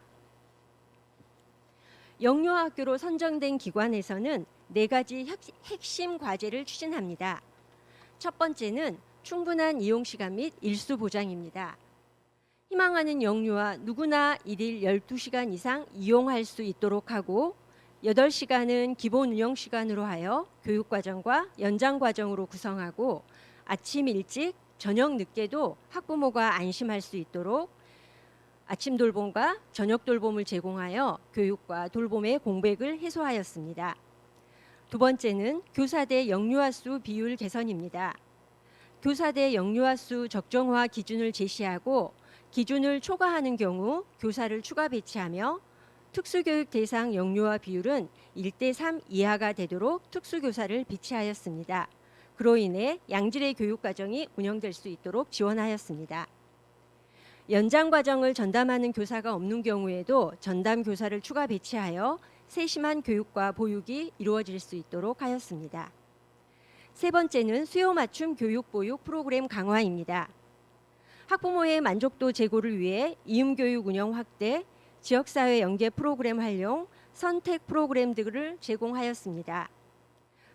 S5: 영유아학교로 선정된 기관에서는 4가지 핵심 과제를 추진합니다. 첫 번째는 충분한 이용시간 및 일수 보장입니다. 희망하는 영유아 누구나 일일 12시간 이상 이용할 수 있도록 하고 8시간은 기본 운영 시간으로 하여 교육과정과 연장과정으로 구성하고 아침 일찍, 저녁 늦게도 학부모가 안심할 수 있도록 아침 돌봄과 저녁 돌봄을 제공하여 교육과 돌봄의 공백을 해소하였습니다. 두 번째는 교사대 영유아 수 비율 개선입니다. 교사대 영유아 수 적정화 기준을 제시하고 기준을 초과하는 경우 교사를 추가 배치하며 특수교육 대상 영유아 비율은 1대3 이하가 되도록 특수교사를 배치하였습니다. 그로 인해 양질의 교육과정이 운영될 수 있도록 지원하였습니다. 연장과정을 전담하는 교사가 없는 경우에도 전담 교사를 추가 배치하여 세심한 교육과 보육이 이루어질 수 있도록 하였습니다. 세 번째는 수요 맞춤 교육 보육 프로그램 강화입니다. 학부모의 만족도 제고를 위해 이음교육 운영 확대, 지역사회 연계 프로그램 활용, 선택 프로그램 등을 제공하였습니다.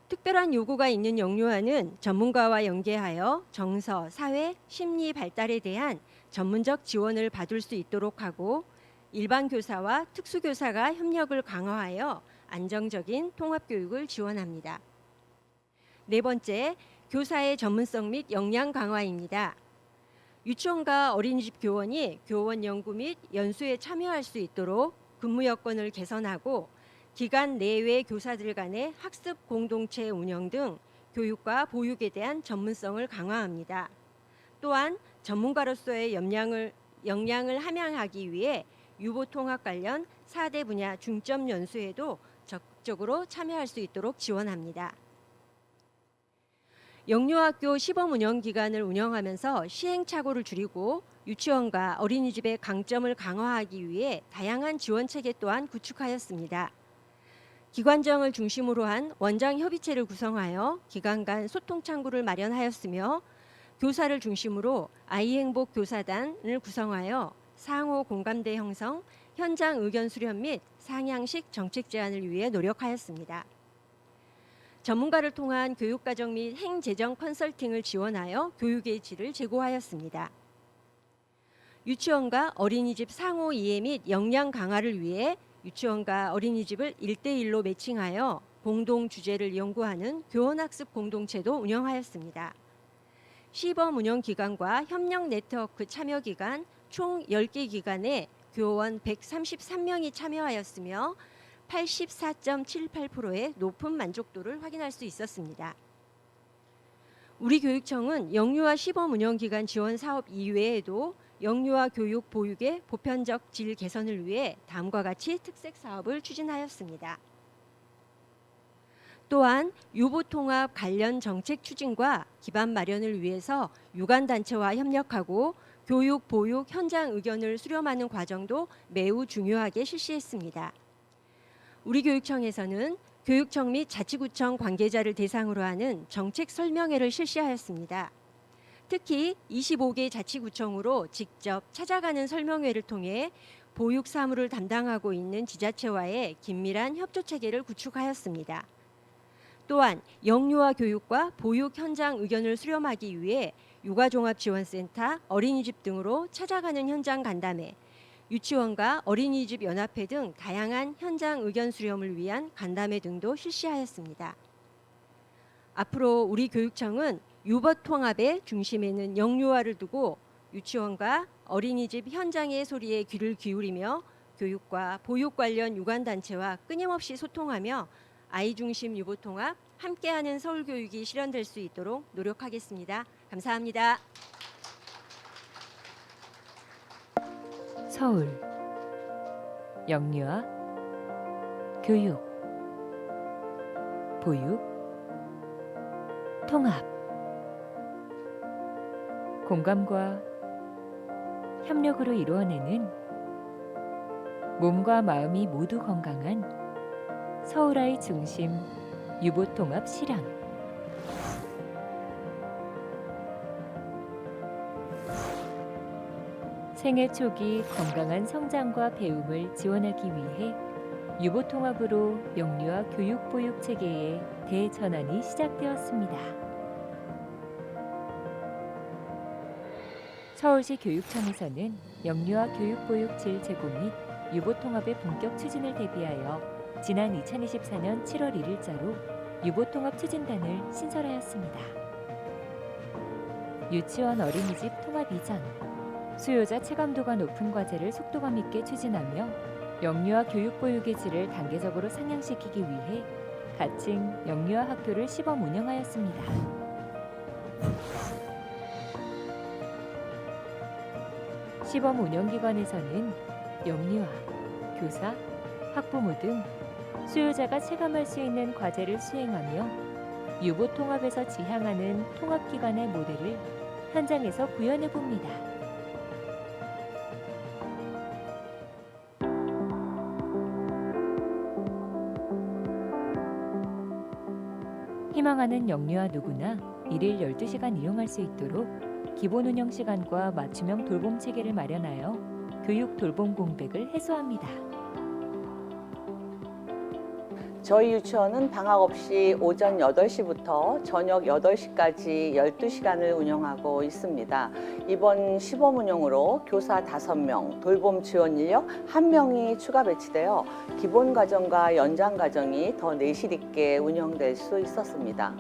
S5: 특별한 요구가 있는 영유아는 전문가와 연계하여 정서, 사회, 심리 발달에 대한 전문적 지원을 받을 수 있도록 하고 일반 교사와 특수교사가 협력을 강화하여 안정적인 통합교육을 지원합니다. 네 번째, 교사의 전문성 및 역량 강화입니다. 유치원과 어린이집 교원이 교원 연구 및 연수에 참여할 수 있도록 근무 여건을 개선하고 기관 내외 교사들 간의 학습 공동체 운영 등 교육과 보육에 대한 전문성을 강화합니다. 또한 전문가로서의 역량을 함양하기 위해 유보통합 관련 4대 분야 중점 연수에도 적극적으로 참여할 수 있도록 지원합니다. 영유아학교 시범 운영 기간을 운영하면서 시행착오를 줄이고 유치원과 어린이집의 강점을 강화하기 위해 다양한 지원 체계 또한 구축하였습니다. 기관장을 중심으로 한 원장 협의체를 구성하여 기관 간 소통 창구를 마련하였으며 교사를 중심으로 아이행복 교사단을 구성하여 상호 공감대 형성, 현장 의견 수렴 및 상향식 정책 제안을 위해 노력하였습니다. 전문가를 통한 교육과정 및 행재정 컨설팅을 지원하여 교육의 질을 제고하였습니다. 유치원과 어린이집 상호 이해 및 역량 강화를 위해 유치원과 어린이집을 1대1로 매칭하여 공동 주제를 연구하는 교원학습 공동체도 운영하였습니다. 시범 운영 기관과 협력 네트워크 참여 기관 총 10개 기관에 교원 133명이 참여하였으며 84.78%의 높은 만족도를 확인할 수 있었습니다. 우리 교육청은 영유아 시범 운영 기관 지원 사업 이외에도 영유아 교육 보육의 보편적 질 개선을 위해 다음과 같이 특색 사업을 추진하였습니다. 또한 유보통합 관련 정책 추진과 기반 마련을 위해서 유관단체와 협력하고 교육, 보육, 현장 의견을 수렴하는 과정도 매우 중요하게 실시했습니다. 우리 교육청에서는 교육청 및 자치구청 관계자를 대상으로 하는 정책 설명회를 실시하였습니다. 특히 25개 자치구청으로 직접 찾아가는 설명회를 통해 보육 사무를 담당하고 있는 지자체와의 긴밀한 협조 체계를 구축하였습니다. 또한 영유아 교육과 보육 현장 의견을 수렴하기 위해 육아종합지원센터, 어린이집 등으로 찾아가는 현장 간담회, 유치원과 어린이집 연합회 등 다양한 현장 의견 수렴을 위한 간담회 등도 실시하였습니다. 앞으로 우리 교육청은 유보 통합의 중심에는 영유아를 두고 유치원과 어린이집 현장의 소리에 귀를 기울이며 교육과 보육 관련 유관단체와 끊임없이 소통하며 아이 중심 유보 통합, 함께하는 서울 교육이 실현될 수 있도록 노력하겠습니다. 감사합니다.
S6: 서울 영유아 교육 보육 통합 공감과 협력으로 이루어내는 몸과 마음이 모두 건강한 서울아이 중심 유보통합 실현 생애 초기 건강한 성장과 배움을 지원하기 위해 유보통합으로 영유아 교육보육 체계의 대전환이 시작되었습니다. 서울시 교육청에서는 영유아 교육보육 질 제고 및 유보통합의 본격 추진을 대비하여 지난 2024년 7월 1일자로 유보통합 추진단을 신설하였습니다. 유치원 어린이집 통합 이전, 수요자 체감도가 높은 과제를 속도감 있게 추진하며 영유아 교육보육의 질을 단계적으로 상향시키기 위해 가칭 영유아 학교를 시범 운영하였습니다. 시범 운영기관에서는 영유아, 교사, 학부모 등 수요자가 체감할 수 있는 과제를 수행하며 유보통합에서 지향하는 통합기관의 모델을 현장에서 구현해 봅니다. 희망하는 영유아 누구나 일일 12시간 이용할 수 있도록 기본 운영 시간과 맞춤형 돌봄 체계를 마련하여 교육 돌봄 공백을 해소합니다.
S7: 저희 유치원은 방학 없이 오전 8시부터 저녁 8시까지 12시간을 운영하고 있습니다. 이번 시범 운영으로 교사 5명, 돌봄 지원 인력 1명이 추가 배치되어 기본 과정과 연장 과정이 더 내실 있게 운영될 수 있었습니다.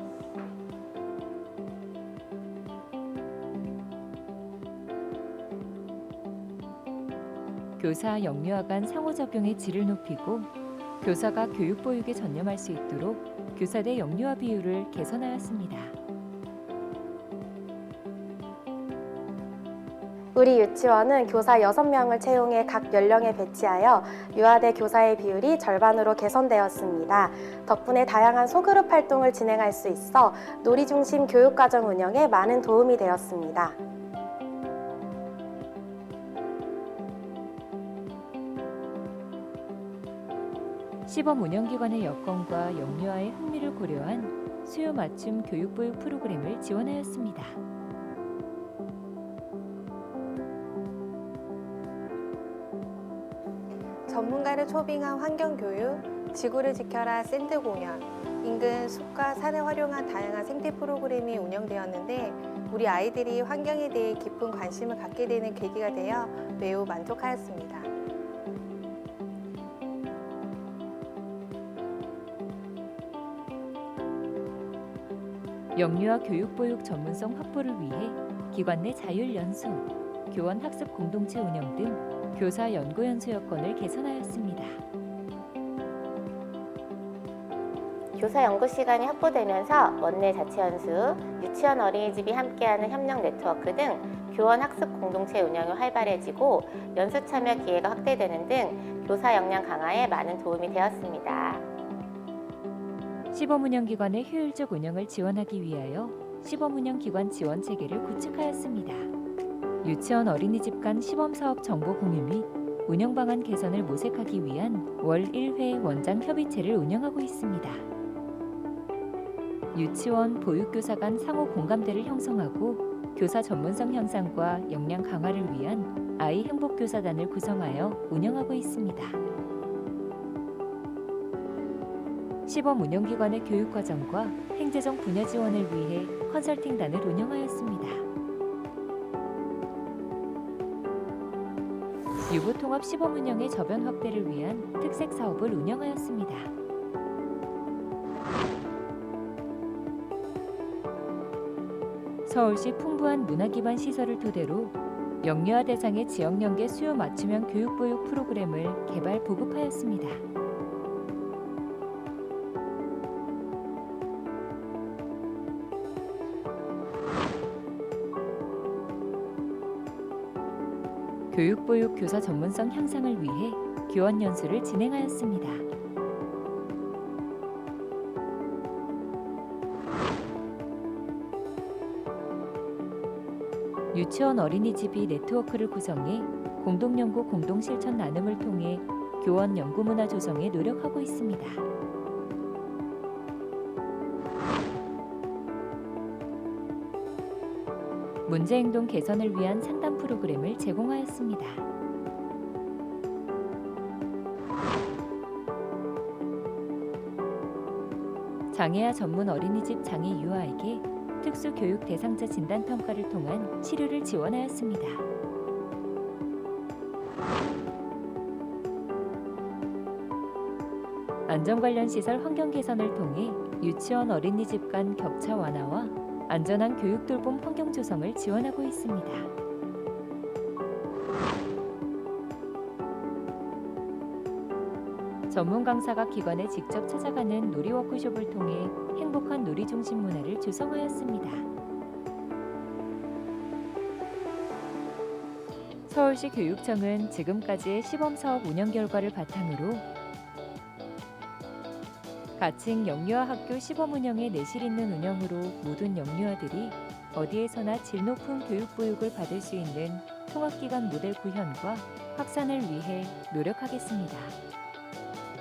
S6: 교사 영유아 간 상호작용의 질을 높이고 교사가 교육보육에 전념할 수 있도록 교사 대 영유아 비율을 개선하였습니다.
S8: 우리 유치원은 교사 6명을 채용해 각 연령에 배치하여 유아대 교사의 비율이 절반으로 개선되었습니다. 덕분에 다양한 소그룹 활동을 진행할 수 있어 놀이 중심 교육과정 운영에 많은 도움이 되었습니다.
S6: 시범 운영기관의 여건과 영유아의 흥미를 고려한 수요 맞춤 교육보육 프로그램을 지원하였습니다.
S8: 전문가를 초빙한 환경교육, 지구를 지켜라 샌드 공연, 인근 숲과 산을 활용한 다양한 생태 프로그램이 운영되었는데 우리 아이들이 환경에 대해 깊은 관심을 갖게 되는 계기가 되어 매우 만족하였습니다.
S6: 영유아 교육보육 전문성 확보를 위해 기관 내 자율 연수, 교원 학습 공동체 운영 등 교사 연구 연수 여건을 개선하였습니다.
S9: 교사 연구 시간이 확보되면서 원내 자체 연수, 유치원 어린이집이 함께하는 협력 네트워크 등 교원 학습 공동체 운영이 활발해지고 연수 참여 기회가 확대되는 등 교사 역량 강화에 많은 도움이 되었습니다.
S6: 시범운영기관의 효율적 운영을 지원하기 위하여 시범운영기관 지원 체계를 구축하였습니다. 유치원 어린이집 간 시범사업 정보 공유 및 운영 방안 개선을 모색하기 위한 월 1회 원장 협의체를 운영하고 있습니다. 유치원 보육교사 간 상호 공감대를 형성하고 교사 전문성 향상과 역량 강화를 위한 아이 행복교사단을 구성하여 운영하고 있습니다. 시범 운영기관의 교육과정과 행재정 분야 지원을 위해 컨설팅단을 운영하였습니다. 유보통합 시범 운영의 저변 확대를 위한 특색 사업을 운영하였습니다. 서울시 풍부한 문화 기반 시설을 토대로 영유아 대상의 지역 연계 수요 맞춤형 교육보육 프로그램을 개발 보급하였습니다. 교육보육 교사 전문성 향상을 위해 교원 연수를 진행하였습니다. 유치원 어린이집이 네트워크를 구성해 공동연구 공동실천 나눔을 통해 교원 연구문화 조성에 노력하고 있습니다. 문제행동 개선을 위한 상담 프로그램을 제공하였습니다. 장애아 전문 어린이집 장애 유아에게 특수교육 대상자 진단 평가를 통한 치료를 지원하였습니다. 안전 관련 시설 환경 개선을 통해 유치원 어린이집 간 격차 완화와 안전한 교육 돌봄 환경 조성을 지원하고 있습니다. 전문 강사가 기관에 직접 찾아가는 놀이 워크숍을 통해 행복한 놀이 중심 문화를 조성하였습니다. 서울시 교육청은 지금까지의 시범사업 운영 결과를 바탕으로 가칭 영유아 학교 시범 운영의 내실 있는 운영으로 모든 영유아들이 어디에서나 질 높은 교육 보육을 받을 수 있는 통합기관 모델 구현과 확산을 위해 노력하겠습니다.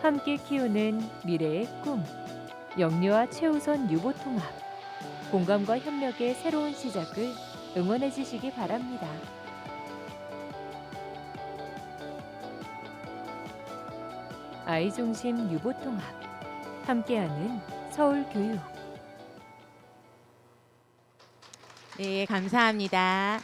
S6: 함께 키우는 미래의 꿈, 영유아 최우선 유보통합, 공감과 협력의 새로운 시작을 응원해 주시기 바랍니다. 아이 중심 유보통합, 함께하는 서울교육.
S1: 네, 감사합니다.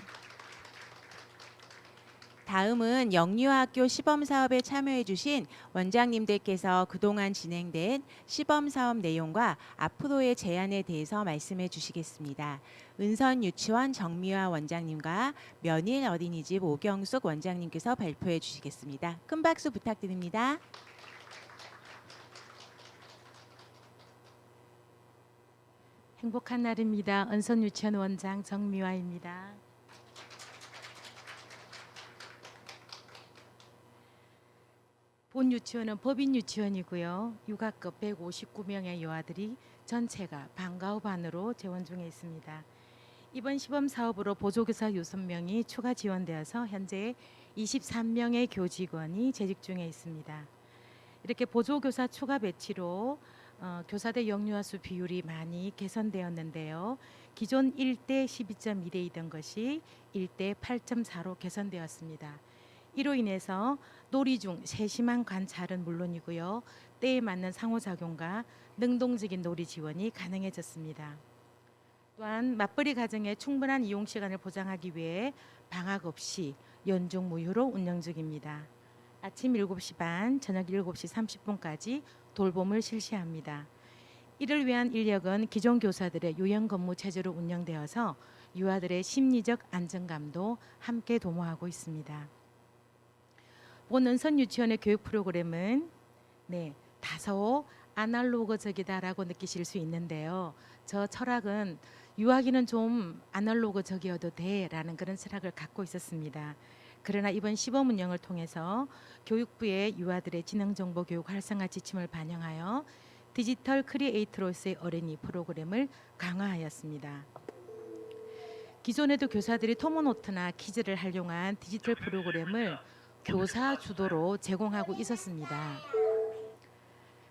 S1: 다음은 영유아학교 시범사업에 참여해주신 원장님들께서 그동안 진행된 시범사업 내용과 앞으로의 제안에 대해서 말씀해 주시겠습니다. 은선 유치원 정미화 원장님과 면일 어린이집 오경숙 원장님께서 발표해 주시겠습니다. 큰 박수 부탁드립니다.
S10: 행복한 날입니다. 은선 유치원 원장 정미화입니다. 본 유치원은 법인 유치원이고요. 육아급 159명의 유아들이 전체가 방과후 반으로 재원 중에 있습니다. 이번 시범 사업으로 보조교사 6명이 추가 지원되어서 현재 23명의 교직원이 재직 중에 있습니다. 이렇게 보조교사 추가 배치로 교사대 영유아 수 비율이 많이 개선되었는데요. 기존 1대 12.2대이던 것이 1대 8.4로 개선되었습니다. 이로 인해서 놀이 중 세심한 관찰은 물론이고요. 때에 맞는 상호작용과 능동적인 놀이 지원이 가능해졌습니다. 또한 맞벌이 가정의 충분한 이용 시간을 보장하기 위해 방학 없이 연중 무휴로 운영 중입니다. 아침 7시 반, 저녁 7시 30분까지 돌봄을 실시합니다. 이를 위한 인력은 기존 교사들의 요양 근무 체제로 운영되어서 유아들의 심리적 안정감도 함께 도모하고 있습니다. 본 은선 유치원의 교육 프로그램은 다소 아날로그적이다라고 느끼실 수 있는데요. 저 철학은 유아기는 좀 아날로그적이어도 돼라는 그런 철학을 갖고 있었습니다. 그러나 이번 시범 운영을 통해서 교육부의 유아들의 지능정보 교육 활성화 지침을 반영하여 디지털 크리에이터로서의 어린이 프로그램을 강화하였습니다. 기존에도 교사들이 토모노트나 퀴즈를 활용한 디지털 프로그램을 교사 주도로 제공하고 있었습니다.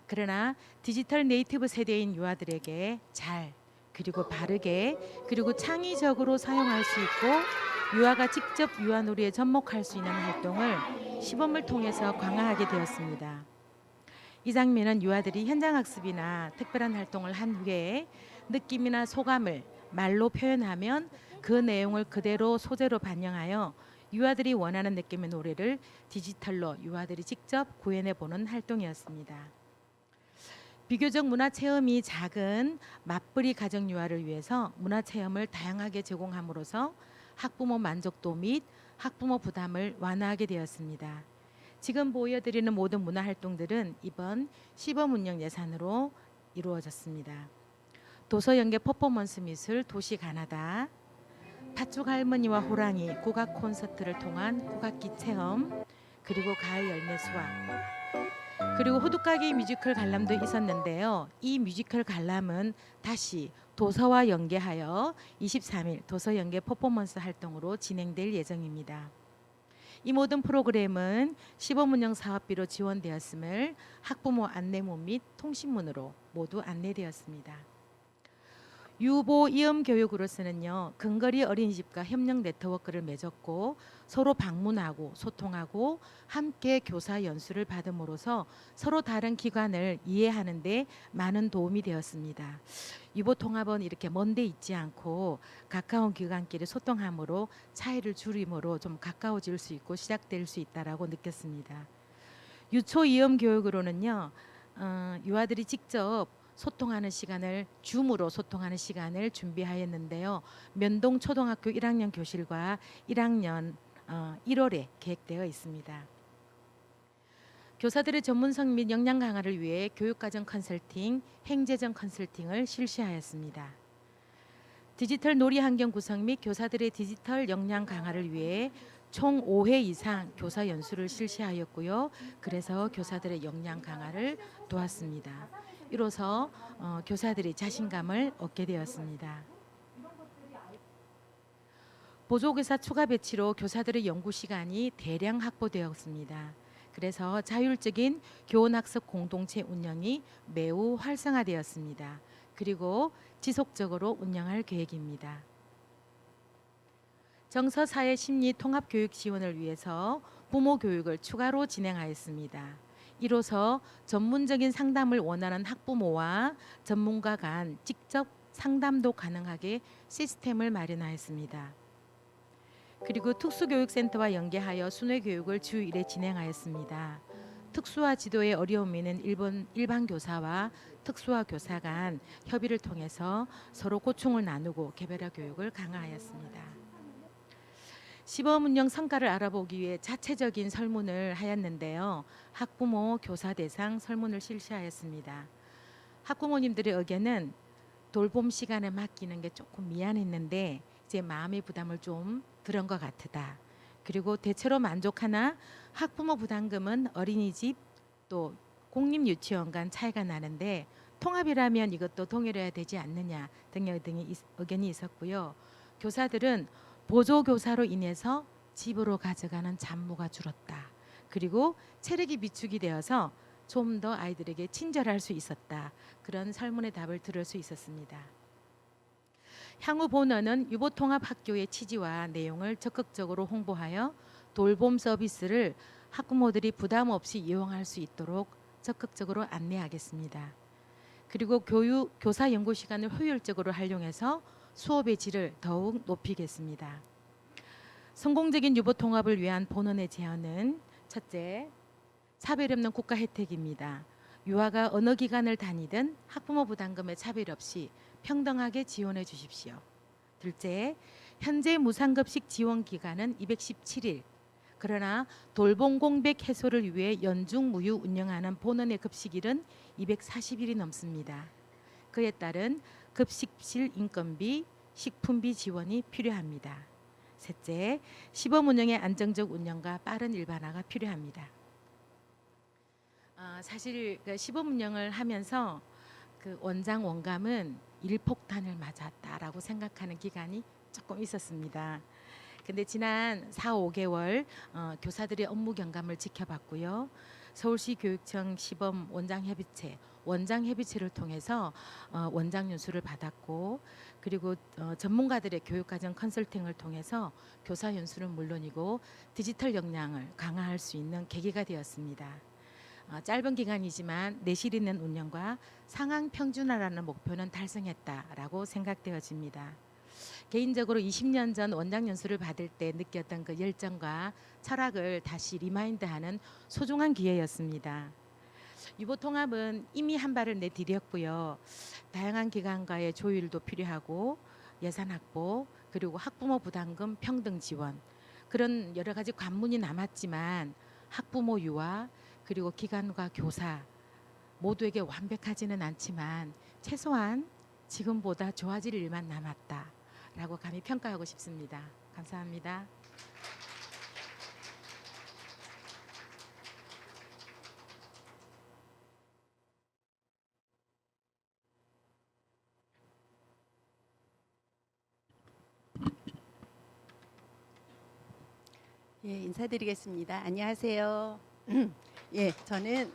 S10: 그러나 디지털 네이티브 세대인 유아들에게 잘 그리고 바르게 그리고 창의적으로 사용할 수 있고 유아가 직접 유아놀이에 접목할 수 있는 활동을 시범을 통해서 강화하게 되었습니다. 이 장면은 유아들이 현장학습이나 특별한 활동을 한 후에 느낌이나 소감을 말로 표현하면 그 내용을 그대로 소재로 반영하여 유아들이 원하는 느낌의 노래를 디지털로 유아들이 직접 구현해보는 활동이었습니다. 비교적 문화체험이 작은 맞벌이 가정 유아를 위해서 문화체험을 다양하게 제공함으로써 학부모 만족도 및 학부모 부담을 완화하게 되었습니다. 지금 보여드리는 모든 문화활동들은 이번 시범 운영 예산으로 이루어졌습니다. 도서연계 퍼포먼스 미술 도시 가나다, 팥죽 할머니와 호랑이 국악 콘서트를 통한 국악기 체험, 그리고 가을 열매 수확, 그리고 호두까기 뮤지컬 관람도 있었는데요. 이 뮤지컬 관람은 다시 도서와 연계하여 23일 도서연계 퍼포먼스 활동으로 진행될 예정입니다. 이 모든 프로그램은 시범운영 사업비로 지원되었음을 학부모 안내문 및 통신문으로 모두 안내되었습니다. 유보 이음 교육으로서는요, 근거리 어린이집과 협력 네트워크를 맺었고 서로 방문하고 소통하고 함께 교사 연수를 받음으로써 서로 다른 기관을 이해하는 데 많은 도움이 되었습니다. 유보 통합은 이렇게 먼데 있지 않고 가까운 기관끼리 소통함으로 차이를 줄임으로 좀 가까워질 수 있고 시작될 수 있다라고 느꼈습니다. 유초 이음 교육으로는요, 유아들이 직접 소통하는 시간을 줌으로 소통하는 시간을 준비하였는데요. 면동 초등학교 1학년 교실과 1학년 1월에 계획되어 있습니다. 교사들의 전문성 및 역량 강화를 위해 교육과정 컨설팅, 행재정 컨설팅을 실시하였습니다. 디지털 놀이 환경 구성 및 교사들의 디지털 역량 강화를 위해 총 5회 이상 교사 연수를 실시하였고요. 그래서 교사들의 역량 강화를 도왔습니다. 이로써 교사들이 자신감을 얻게 되었습니다. 보조교사 추가 배치로 교사들의 연구 시간이 대량 확보되었습니다. 그래서 자율적인 교원학습 공동체 운영이 매우 활성화되었습니다. 그리고 지속적으로 운영할 계획입니다. 정서, 사회, 심리 통합 교육 지원을 위해서 부모 교육을 추가로 진행하였습니다. 이로써 전문적인 상담을 원하는 학부모와 전문가 간 직접 상담도 가능하게 시스템을 마련하였습니다. 그리고 특수교육센터와 연계하여 순회교육을 주 1회 진행하였습니다. 특수화 지도에 어려움이 있는 일반 교사와 특수화 교사 간 협의를 통해서 서로 고충을 나누고 개별화 교육을 강화하였습니다. 시범 운영 성과를 알아보기 위해 자체적인 설문을 하였는데요. 학부모, 교사 대상 설문을 실시하였습니다. 학부모님들의 의견은 돌봄 시간에 맡기는 게 조금 미안했는데 제 마음의 부담을 좀 덜은 것 같다. 그리고 대체로 만족하나 학부모 부담금은 어린이집 또 공립유치원 간 차이가 나는데 통합이라면 이것도 동일해야 되지 않느냐 등의 의견이 있었고요. 교사들은 보조교사로 인해서 집으로 가져가는 잡무가 줄었다. 그리고 체력이 비축이 되어서 좀 더 아이들에게 친절할 수 있었다. 그런 설문의 답을 들을 수 있었습니다. 향후 본원은 유보통합학교의 취지와 내용을 적극적으로 홍보하여 돌봄 서비스를 학부모들이 부담 없이 이용할 수 있도록 적극적으로 안내하겠습니다. 그리고 교사 연구 시간을 효율적으로 활용해서 수업의 질을 더욱 높이겠습니다. 성공적인 유보 통합을 위한 본원의 제안은 첫째, 차별 없는 국가 혜택입니다. 유아가 어느 기관을 다니든 학부모 부담금에 차별 없이 평등하게 지원해 주십시오. 둘째, 현재 무상급식 지원 기간은 217일. 그러나 돌봄 공백 해소를 위해 연중무휴 운영하는 본원의 급식일은 240일이 넘습니다. 그에 따른 급식실 인건비, 식품비 지원이 필요합니다. 셋째, 시범 운영의 안정적 운영과 빠른 일반화가 필요합니다. 사실 그 시범 운영을 하면서 그 원장 원감은 일폭탄을 맞았다라고 생각하는 기간이 조금 있었습니다. 근데 지난 4, 5개월 교사들의 업무 경감을 지켜봤고요. 서울시 교육청 시범 원장 협의체를 통해서 원장 연수를 받았고, 그리고 전문가들의 교육과정 컨설팅을 통해서 교사 연수는 물론이고 디지털 역량을 강화할 수 있는 계기가 되었습니다. 짧은 기간이지만 내실 있는 운영과 상황 평준화라는 목표는 달성했다라고 생각되어집니다. 개인적으로 20년 전 원장 연수를 받을 때 느꼈던 그 열정과 철학을 다시 리마인드하는 소중한 기회였습니다. 유보통합은 이미 한 발을 내디뎠고요. 다양한 기관과의 조율도 필요하고 예산 확보, 그리고 학부모 부담금 평등 지원, 그런 여러 가지 관문이 남았지만 학부모 유아, 그리고 기관과 교사 모두에게 완벽하지는 않지만 최소한 지금보다 좋아질 일만 남았다라고 감히 평가하고 싶습니다. 감사합니다.
S11: 예, 인사드리겠습니다. 안녕하세요. 예, 저는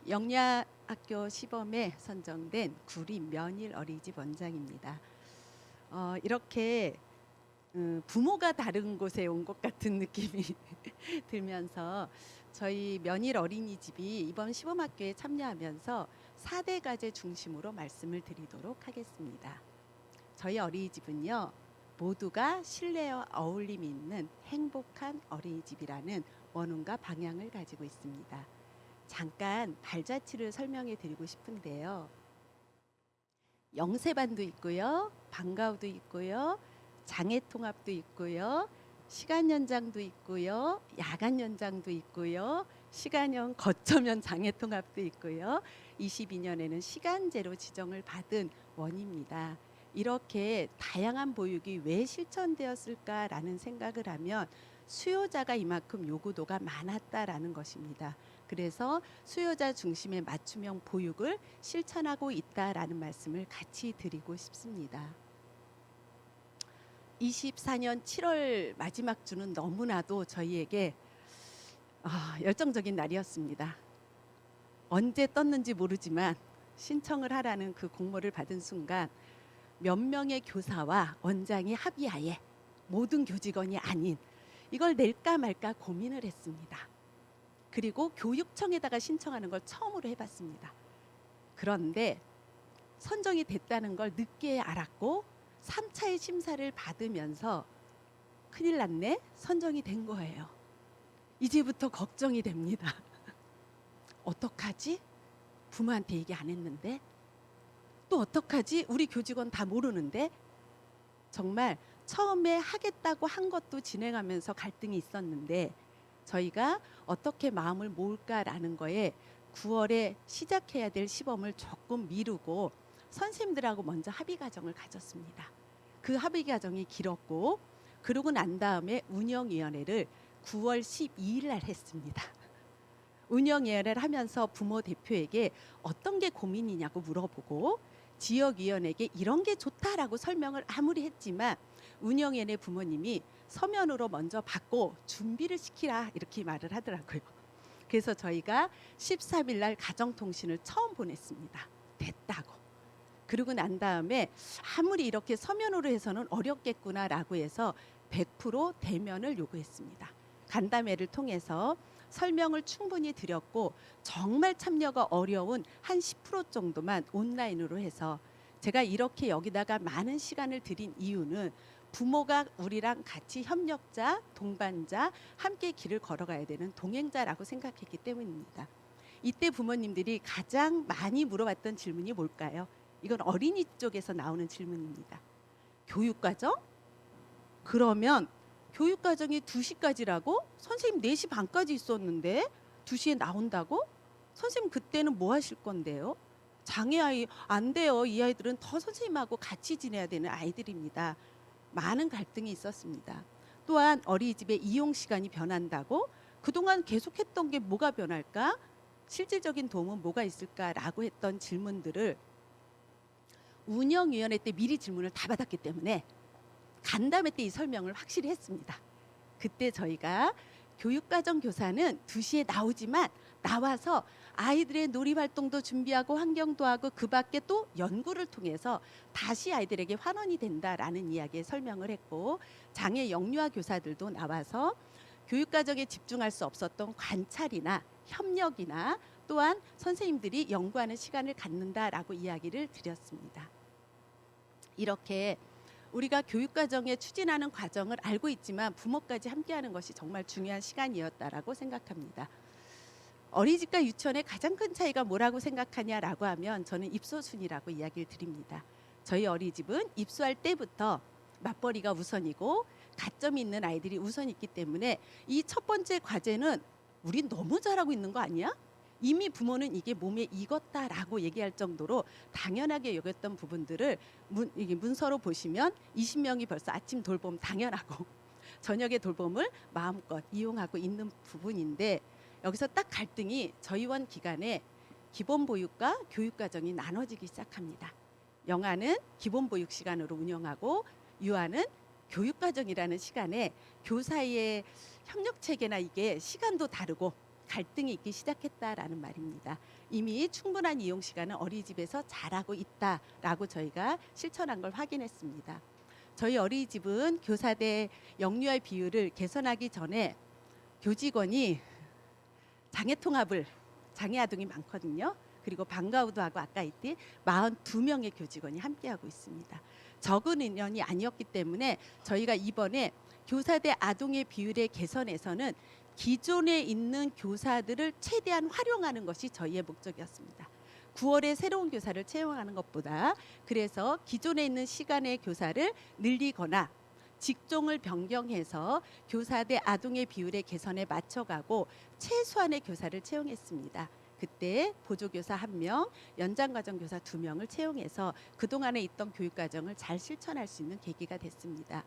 S11: 영야학교 시범에 선정된 구림 면일 어린이집 원장입니다. 이렇게 부모가 다른 곳에 온 것 같은 느낌이 들면서 저희 면일 어린이집이 이번 시범학교에 참여하면서 4대 과제 중심으로 말씀을 드리도록 하겠습니다. 저희 어린이집은요, 모두가 신뢰와 어울림이 있는 행복한 어린이집이라는 원훈과 방향을 가지고 있습니다. 잠깐 발자취를 설명해 드리고 싶은데요. 영세반도 있고요, 방과후도 있고요, 장애통합도 있고요, 시간연장도 있고요, 야간연장도 있고요, 시간형 거점형 장애통합도 있고요. 22년에는 시간제로 지정을 받은 원입니다. 이렇게 다양한 보육이 왜 실천되었을까라는 생각을 하면 수요자가 이만큼 요구도가 많았다라는 것입니다. 그래서 수요자 중심의 맞춤형 보육을 실천하고 있다라는 말씀을 같이 드리고 싶습니다. 24년 7월 마지막 주는 너무나도 저희에게 열정적인 날이었습니다. 언제 떴는지 모르지만 신청을 하라는 그 공모를 받은 순간 몇 명의 교사와 원장이 합의하에 모든 교직원이 아닌 이걸 낼까 말까 고민을 했습니다. 그리고 교육청에다가 신청하는 걸 처음으로 해봤습니다. 그런데 선정이 됐다는 걸 늦게 알았고 3차의 심사를 받으면서 큰일 났네, 선정이 된 거예요. 이제부터 걱정이 됩니다. 어떡하지? 부모한테 얘기 안 했는데? 또 어떡하지? 우리 교직원 다 모르는데? 정말 처음에 하겠다고 한 것도 진행하면서 갈등이 있었는데 저희가 어떻게 마음을 모을까라는 거에 9월에 시작해야 될 시범을 조금 미루고 선생님들하고 먼저 합의 과정을 가졌습니다. 그 합의 과정이 길었고 그러고 난 다음에 운영위원회를 9월 12일 날 했습니다. 운영위원회를 하면서 부모 대표에게 어떤 게 고민이냐고 물어보고 지역위원에게 이런 게 좋다라고 설명을 아무리 했지만 운영위원회 부모님이 서면으로 먼저 받고 준비를 시키라 이렇게 말을 하더라고요. 그래서 저희가 13일 날 가정통신을 처음 보냈습니다. 됐다고. 그러고 난 다음에 아무리 이렇게 서면으로 해서는 어렵겠구나라고 해서 100% 대면을 요구했습니다. 간담회를 통해서 설명을 충분히 드렸고 정말 참여가 어려운 한 10% 정도만 온라인으로 해서 제가 이렇게 여기다가 많은 시간을 들인 이유는 부모가 우리랑 같이 협력자, 동반자, 함께 길을 걸어가야 되는 동행자라고 생각했기 때문입니다. 이때 부모님들이 가장 많이 물어봤던 질문이 뭘까요? 이건 어린이 쪽에서 나오는 질문입니다. 교육과정? 그러면 교육과정이 2시까지라고? 선생님 4시 반까지 있었는데 2시에 나온다고? 선생님 그때는 뭐 하실 건데요? 장애아이 안 돼요. 이 아이들은 더 선생님하고 같이 지내야 되는 아이들입니다. 많은 갈등이 있었습니다. 또한 어린이집의 이용 시간이 변한다고? 그동안 계속했던 게 뭐가 변할까? 실질적인 도움은 뭐가 있을까라고 했던 질문들을 운영위원회 때 미리 질문을 다 받았기 때문에 간담회 때 이 설명을 확실히 했습니다. 그때 저희가 교육과정 교사는 2시에 나오지만 나와서 아이들의 놀이활동도 준비하고 환경도 하고 그 밖에 또 연구를 통해서 다시 아이들에게 환원이 된다라는 이야기에 설명을 했고, 장애 영유아 교사들도 나와서 교육과정에 집중할 수 없었던 관찰이나 협력이나 또한 선생님들이 연구하는 시간을 갖는다라고 이야기를 드렸습니다. 이렇게 우리가 교육과정에 추진하는 과정을 알고 있지만 부모까지 함께하는 것이 정말 중요한 시간이었다라고 생각합니다. 어린이집과 유치원의 가장 큰 차이가 뭐라고 생각하냐라고 하면 저는 입소순이라고 이야기를 드립니다. 저희 어린이집은 입소할 때부터 맞벌이가 우선이고 가점이 있는 아이들이 우선 있기 때문에 이 첫 번째 과제는 우린 너무 잘하고 있는 거 아니야? 이미 부모는 이게 몸에 익었다라고 얘기할 정도로 당연하게 여겼던 부분들을 이게 문서로 보시면 20명이 벌써 아침 돌봄 당연하고 저녁에 돌봄을 마음껏 이용하고 있는 부분인데, 여기서 딱 갈등이 저희원 기간에 기본보육과 교육과정이 나눠지기 시작합니다. 영아는 기본보육 시간으로 운영하고 유아는 교육과정이라는 시간에 교사의 협력체계나 이게 시간도 다르고 갈등이 있기 시작했다라는 말입니다. 이미 충분한 이용 시간은 어린이집에서 잘하고 있다라고 저희가 실천한 걸 확인했습니다. 저희 어린이집은 교사 대 영유아 비율을 개선하기 전에 교직원이 장애 아동이 많거든요. 그리고 방과후도 하고 아까 이때 42명의 교직원이 함께하고 있습니다. 적은 인원이 아니었기 때문에 저희가 이번에 교사 대 아동의 비율의 개선에서는 기존에 있는 교사들을 최대한 활용하는 것이 저희의 목적이었습니다. 9월에 새로운 교사를 채용하는 것보다 그래서 기존에 있는 시간의 교사를 늘리거나 직종을 변경해서 교사 대 아동의 비율의 개선에 맞춰가고 최소한의 교사를 채용했습니다. 그때 보조교사 1명, 연장과정 교사 2명을 채용해서 그동안에 있던 교육과정을 잘 실천할 수 있는 계기가 됐습니다.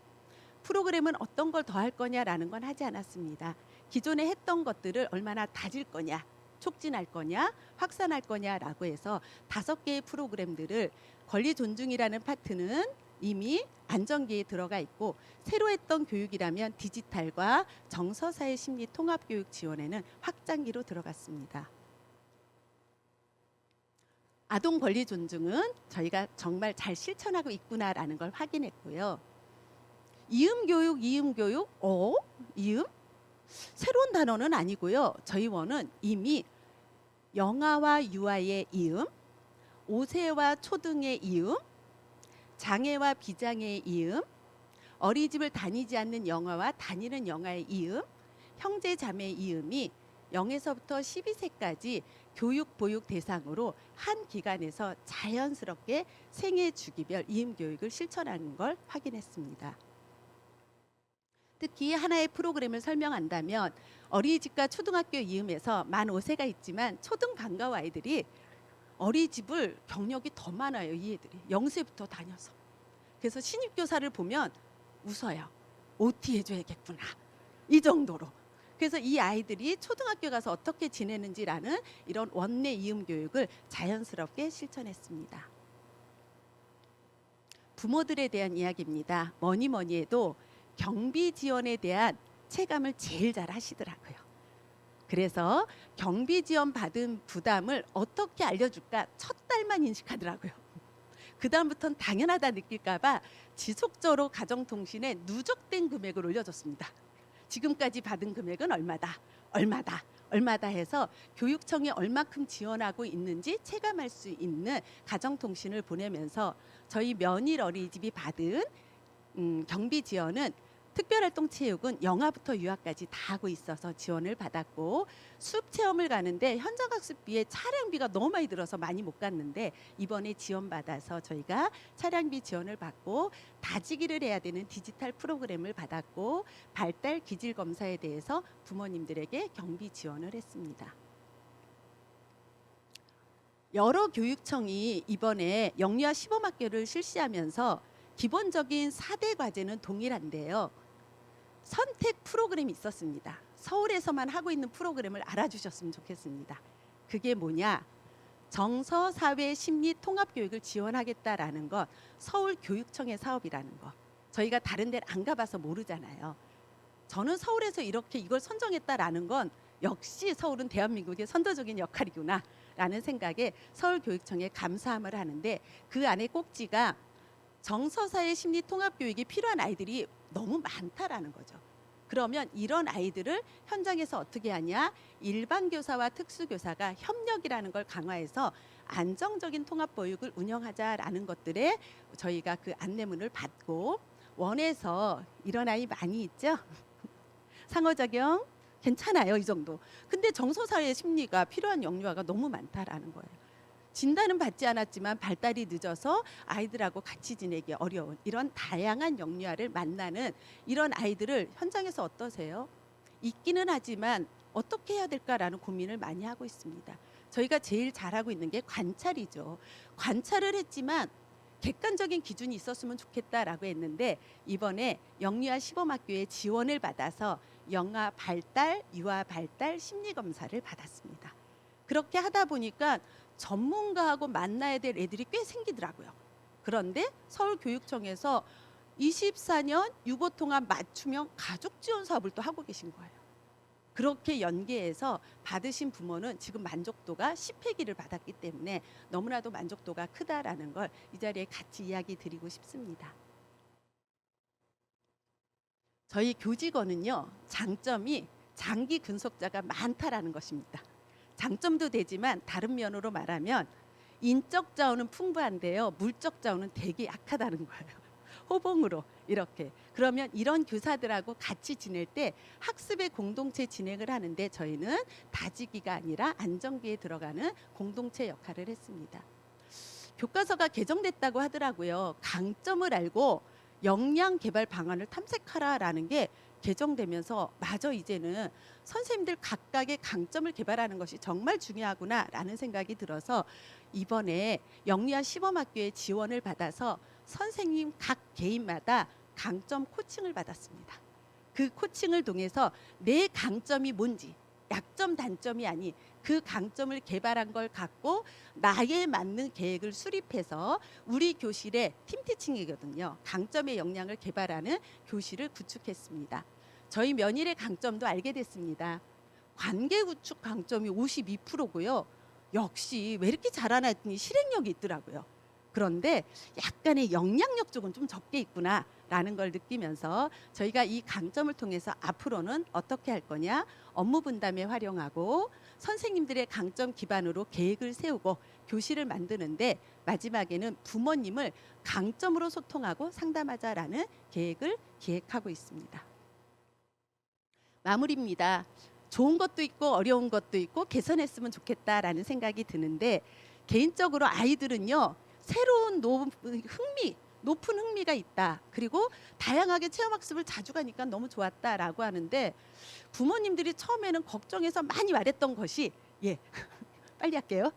S11: 프로그램은 어떤 걸 더 할 거냐라는 건 하지 않았습니다. 기존에 했던 것들을 얼마나 다질 거냐, 촉진할 거냐, 확산할 거냐라고 해서 5개의 프로그램들을 권리 존중이라는 파트는 이미 안전기에 들어가 있고, 새로 했던 교육이라면 디지털과 정서사회 심리 통합교육 지원에는 확장기로 들어갔습니다. 아동 권리 존중은 저희가 정말 잘 실천하고 있구나라는 걸 확인했고요. 이음 교육, 이음? 새로운 단어는 아니고요. 저희 원은 이미 영아와 유아의 이음, 5세와 초등의 이음, 장애와 비장애의 이음, 어린이집을 다니지 않는 영아와 다니는 영아의 이음, 형제 자매의 이음이 0에서부터 12세까지 교육 보육 대상으로 한 기관에서 자연스럽게 생애 주기별 이음 교육을 실천하는 걸 확인했습니다. 특히 하나의 프로그램을 설명한다면 어린이집과 초등학교 이음에서 만 5세가 있지만 초등 방과후 아이들이 어린이집을 경력이 더 많아요. 이 애들이 0세부터 다녀서. 그래서 신입교사를 보면 웃어요. OT 해줘야겠구나. 이 정도로. 그래서 이 아이들이 초등학교 가서 어떻게 지내는지라는 이런 원내 이음 교육을 자연스럽게 실천했습니다. 부모들에 대한 이야기입니다. 뭐니 해도 경비 지원에 대한 체감을 제일 잘 하시더라고요. 그래서 경비 지원 받은 부담을 어떻게 알려줄까 첫 달만 인식하더라고요. 그 다음부터는 당연하다 느낄까 봐 지속적으로 가정통신에 누적된 금액을 올려줬습니다. 지금까지 받은 금액은 얼마다 해서 교육청이 얼마큼 지원하고 있는지 체감할 수 있는 가정통신을 보내면서 저희 면일 어린이집이 받은 경비 지원은 특별활동체육은 영아부터 유아까지 다 하고 있어서 지원을 받았고, 숲 체험을 가는데 현장학습비에 차량비가 너무 많이 들어서 많이 못 갔는데 이번에 지원받아서 저희가 차량비 지원을 받고, 다지기를 해야 되는 디지털 프로그램을 받았고, 발달 기질 검사에 대해서 부모님들에게 경비 지원을 했습니다. 여러 교육청이 이번에 영유아 시범학교를 실시하면서 기본적인 4대 과제는 동일한데요. 선택 프로그램이 있었습니다. 서울에서만 하고 있는 프로그램을 알아주셨으면 좋겠습니다. 그게 뭐냐? 정서, 사회, 심리 통합 교육을 지원하겠다라는 것, 서울교육청의 사업이라는 것. 저희가 다른 데를 안 가봐서 모르잖아요. 저는 서울에서 이렇게 이걸 선정했다라는 건 역시 서울은 대한민국의 선도적인 역할이구나 라는 생각에 서울교육청에 감사함을 하는데, 그 안에 꼭지가 정서사회 심리 통합 교육이 필요한 아이들이 너무 많다라는 거죠. 그러면 이런 아이들을 현장에서 어떻게 하냐? 일반 교사와 특수교사가 협력이라는 걸 강화해서 안정적인 통합 보육을 운영하자라는 것들에 저희가 그 안내문을 받고, 원에서 이런 아이 많이 있죠? 상호작용 괜찮아요, 이 정도. 근데 정서사회 심리가 필요한 영유아가 너무 많다라는 거예요. 진단은 받지 않았지만 발달이 늦어서 아이들하고 같이 지내기 어려운 이런 다양한 영유아를 만나는 이런 아이들을 현장에서 어떠세요? 있기는 하지만 어떻게 해야 될까라는 고민을 많이 하고 있습니다. 저희가 제일 잘하고 있는 게 관찰이죠. 관찰을 했지만 객관적인 기준이 있었으면 좋겠다라고 했는데, 이번에 영유아 시범학교에 지원을 받아서 영아 발달, 유아 발달 심리 검사를 받았습니다. 그렇게 하다 보니까 전문가하고 만나야 될 애들이 꽤 생기더라고요. 그런데 서울교육청에서 24년 유보통합 맞춤형 가족 지원 사업을 또 하고 계신 거예요. 그렇게 연계해서 받으신 부모는 지금 만족도가 10회기를 받았기 때문에 너무나도 만족도가 크다라는 걸 이 자리에 같이 이야기 드리고 싶습니다. 저희 교직원은요, 장점이 장기 근속자가 많다라는 것입니다. 장점도 되지만 다른 면으로 말하면 인적 자원은 풍부한데요, 물적 자원은 되게 약하다는 거예요. 호봉으로 이렇게. 그러면 이런 교사들하고 같이 지낼 때 학습의 공동체 진행을 하는데 저희는 다지기가 아니라 안정기에 들어가는 공동체 역할을 했습니다. 교과서가 개정됐다고 하더라고요. 강점을 알고 역량 개발 방안을 탐색하라라는 게 개정되면서 마저 이제는 선생님들 각각의 강점을 개발하는 것이 정말 중요하구나라는 생각이 들어서 이번에 영유아 시범학교에 지원을 받아서 선생님 각 개인마다 강점 코칭을 받았습니다. 그 코칭을 통해서 내 강점이 뭔지, 약점 단점이 아닌 그 강점을 개발한 걸 갖고 나에 맞는 계획을 수립해서 우리 교실의 팀티칭이거든요. 강점의 역량을 개발하는 교실을 구축했습니다. 저희 면일의 강점도 알게 됐습니다. 관계 구축 강점이 52%고요. 역시 왜 이렇게 잘하나 했더니 실행력이 있더라고요. 그런데 약간의 영향력 쪽은 좀 적게 있구나라는 걸 느끼면서 저희가 이 강점을 통해서 앞으로는 어떻게 할 거냐, 업무 분담에 활용하고 선생님들의 강점 기반으로 계획을 세우고 교실을 만드는데, 마지막에는 부모님을 강점으로 소통하고 상담하자라는 계획을 기획하고 있습니다. 마무리입니다. 좋은 것도 있고 어려운 것도 있고 개선했으면 좋겠다라는 생각이 드는데, 개인적으로 아이들은요, 새로운 높은 흥미가 있다. 그리고 다양하게 체험학습을 자주 가니까 너무 좋았다라고 하는데, 부모님들이 처음에는 걱정해서 많이 말했던 것이 빨리 할게요.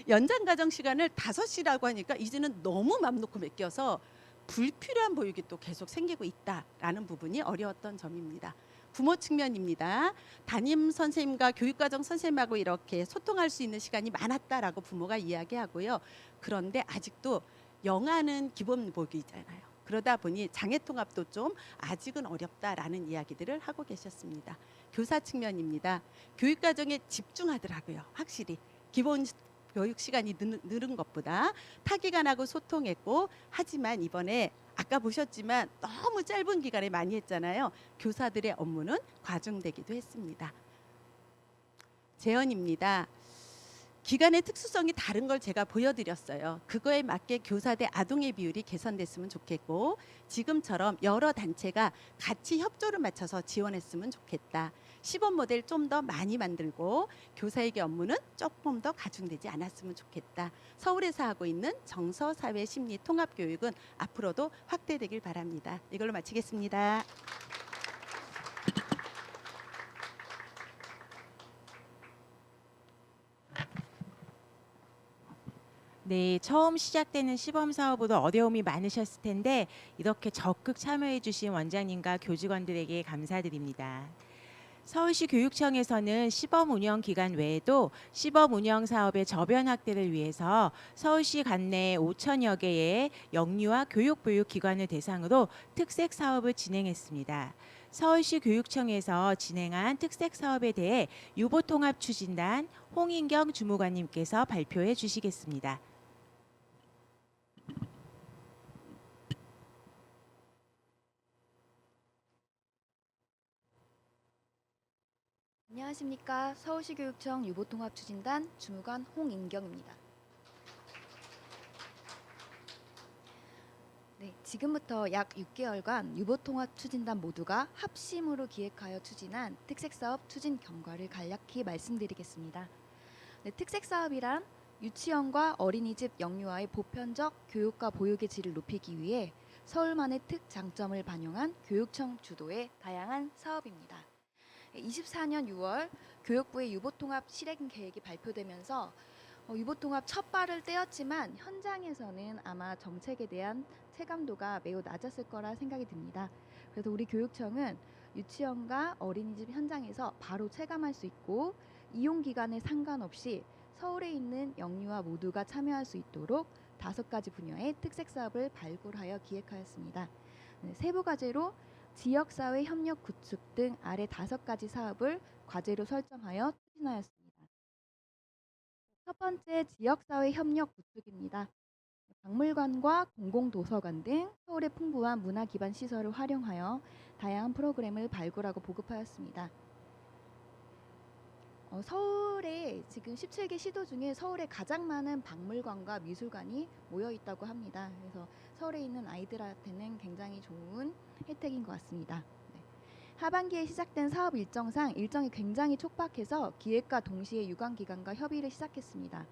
S11: 연장가정 시간을 5시라고 하니까 이제는 너무 맘 놓고 맡겨서 불필요한 보육이 또 계속 생기고 있다라는 부분이 어려웠던 점입니다. 부모 측면입니다. 담임 선생님과 교육과정 선생님하고 이렇게 소통할 수 있는 시간이 많았다라고 부모가 이야기하고요. 그런데 아직도 영아는 기본 보기잖아요. 그러다 보니 장애 통합도 좀 아직은 어렵다라는 이야기들을 하고 계셨습니다. 교사 측면입니다. 교육과정에 집중하더라고요. 확실히 기본 교육 시간이 늘은 것보다 타기간하고 소통했고, 하지만 이번에 아까 보셨지만 너무 짧은 기간에 많이 했잖아요. 교사들의 업무는 과중되기도 했습니다. 재연입니다. 기간의 특수성이 다른 걸 제가 보여드렸어요. 그거에 맞게 교사 대 아동의 비율이 개선됐으면 좋겠고 지금처럼 여러 단체가 같이 협조를 맞춰서 지원했으면 좋겠다. 시범 모델 좀 더 많이 만들고 교사에게 업무는 조금 더 가중되지 않았으면 좋겠다. 서울에서 하고 있는 정서사회 심리 통합교육은 앞으로도 확대되길 바랍니다. 이걸로 마치겠습니다.
S1: 네, 처음 시작되는 시범 사업으로 어려움이 많으셨을 텐데 이렇게 적극 참여해 주신 원장님과 교직원들에게 감사드립니다. 서울시 교육청에서는 시범 운영 기간 외에도 시범 운영 사업의 저변 확대를 위해서 서울시 관내 5천여 개의 영유아 교육 보육 기관을 대상으로 특색 사업을 진행했습니다. 서울시 교육청에서 진행한 특색 사업에 대해 유보통합추진단 홍인경 주무관님께서 발표해 주시겠습니다.
S12: 안녕하십니까. 서울시 교육청 유보통합추진단 주무관 홍인경입니다. 네, 지금부터 약 6개월간 유보통합추진단 모두가 합심으로 기획하여 추진한 특색사업 추진 경과를 간략히 말씀드리겠습니다. 네, 특색사업이란 유치원과 어린이집 영유아의 보편적 교육과 보육의 질을 높이기 위해 서울만의 특장점을 반영한 교육청 주도의 다양한 사업입니다. 24년 6월 교육부의 유보통합 실행 계획이 발표되면서 유보통합 첫 발을 떼었지만 현장에서는 아마 정책에 대한 체감도가 매우 낮았을 거라 생각이 듭니다. 그래서 우리 교육청은 유치원과 어린이집 현장에서 바로 체감할 수 있고 이용 기간에 상관없이 서울에 있는 영유아 모두가 참여할 수 있도록 5가지 분야의 특색 사업을 발굴하여 기획하였습니다. 세부 과제로 지역사회 협력 구축 등 아래 5가지 사업을 과제로 설정하여 추진하였습니다. 첫 번째 지역사회 협력 구축입니다. 박물관과 공공도서관 등 서울의 풍부한 문화 기반 시설을 활용하여 다양한 프로그램을 발굴하고 보급하였습니다. 서울에 지금 17개 시도 중에 서울에 가장 많은 박물관과 미술관이 모여 있다고 합니다. 그래서 서울에 있는 아이들한테는 굉장히 좋은 혜택인 것 같습니다. 네. 하반기에 시작된 사업 일정상 일정이 굉장히 촉박해서 기획과 동시에 유관기관과 협의를 시작했습니다.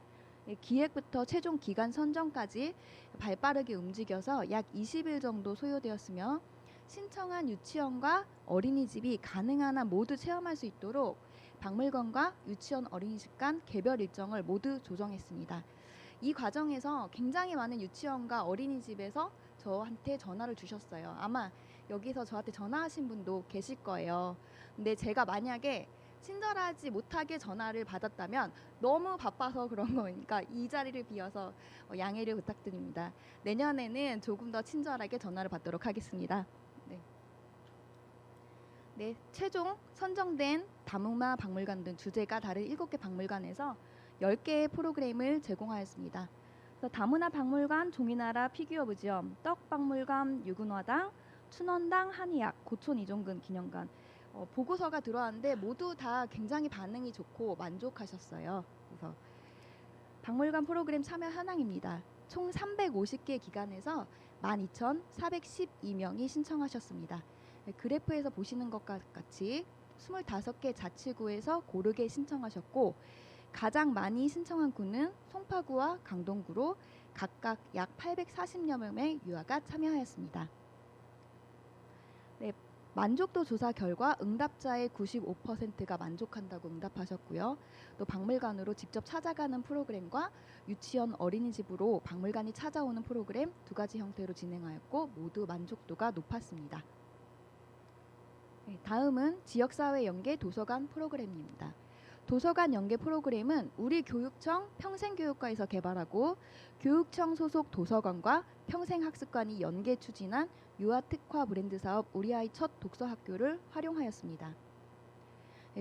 S12: 네, 기획부터 최종 기간 선정까지 발빠르게 움직여서 약 20일 정도 소요되었으며 신청한 유치원과 어린이집이 가능한 한 모두 체험할 수 있도록 박물관과 유치원 어린이집 간 개별 일정을 모두 조정했습니다. 이 과정에서 굉장히 많은 유치원과 어린이집에서 저한테 전화를 주셨어요. 아마 여기서 저한테 전화하신 분도 계실 거예요. 근데 제가 만약에 친절하지 못하게 전화를 받았다면 너무 바빠서 그런 거니까 이 자리를 비워서 양해를 부탁드립니다. 내년에는 조금 더 친절하게 전화를 받도록 하겠습니다. 네, 최종 선정된 다문화 박물관 등 주제가 다른 7개 박물관에서 10개의 프로그램을 제공하였습니다. 그래서 다문화 박물관, 종이나라 피규어 뮤지엄, 떡박물관, 유근화당, 춘원당, 한의학, 고촌 이종근 기념관 보고서가 들어왔는데 모두 다 굉장히 반응이 좋고 만족하셨어요. 그래서 박물관 프로그램 참여 현황입니다. 총 350개 기관에서 12,412명이 신청하셨습니다. 그래프에서 보시는 것과 같이 25개 자치구에서 고르게 신청하셨고 가장 많이 신청한 구는 송파구와 강동구로 각각 약 840여 명의 유아가 참여하였습니다. 네, 만족도 조사 결과 응답자의 95%가 만족한다고 응답하셨고요. 또 박물관으로 직접 찾아가는 프로그램과 유치원 어린이집으로 박물관이 찾아오는 프로그램 2가지 형태로 진행하였고 모두 만족도가 높았습니다. 다음은 지역사회 연계 도서관 프로그램입니다. 도서관 연계 프로그램은 우리 교육청 평생교육과에서 개발하고 교육청 소속 도서관과 평생학습관이 연계 추진한 유아 특화 브랜드 사업 우리 아이 첫 독서학교를 활용하였습니다.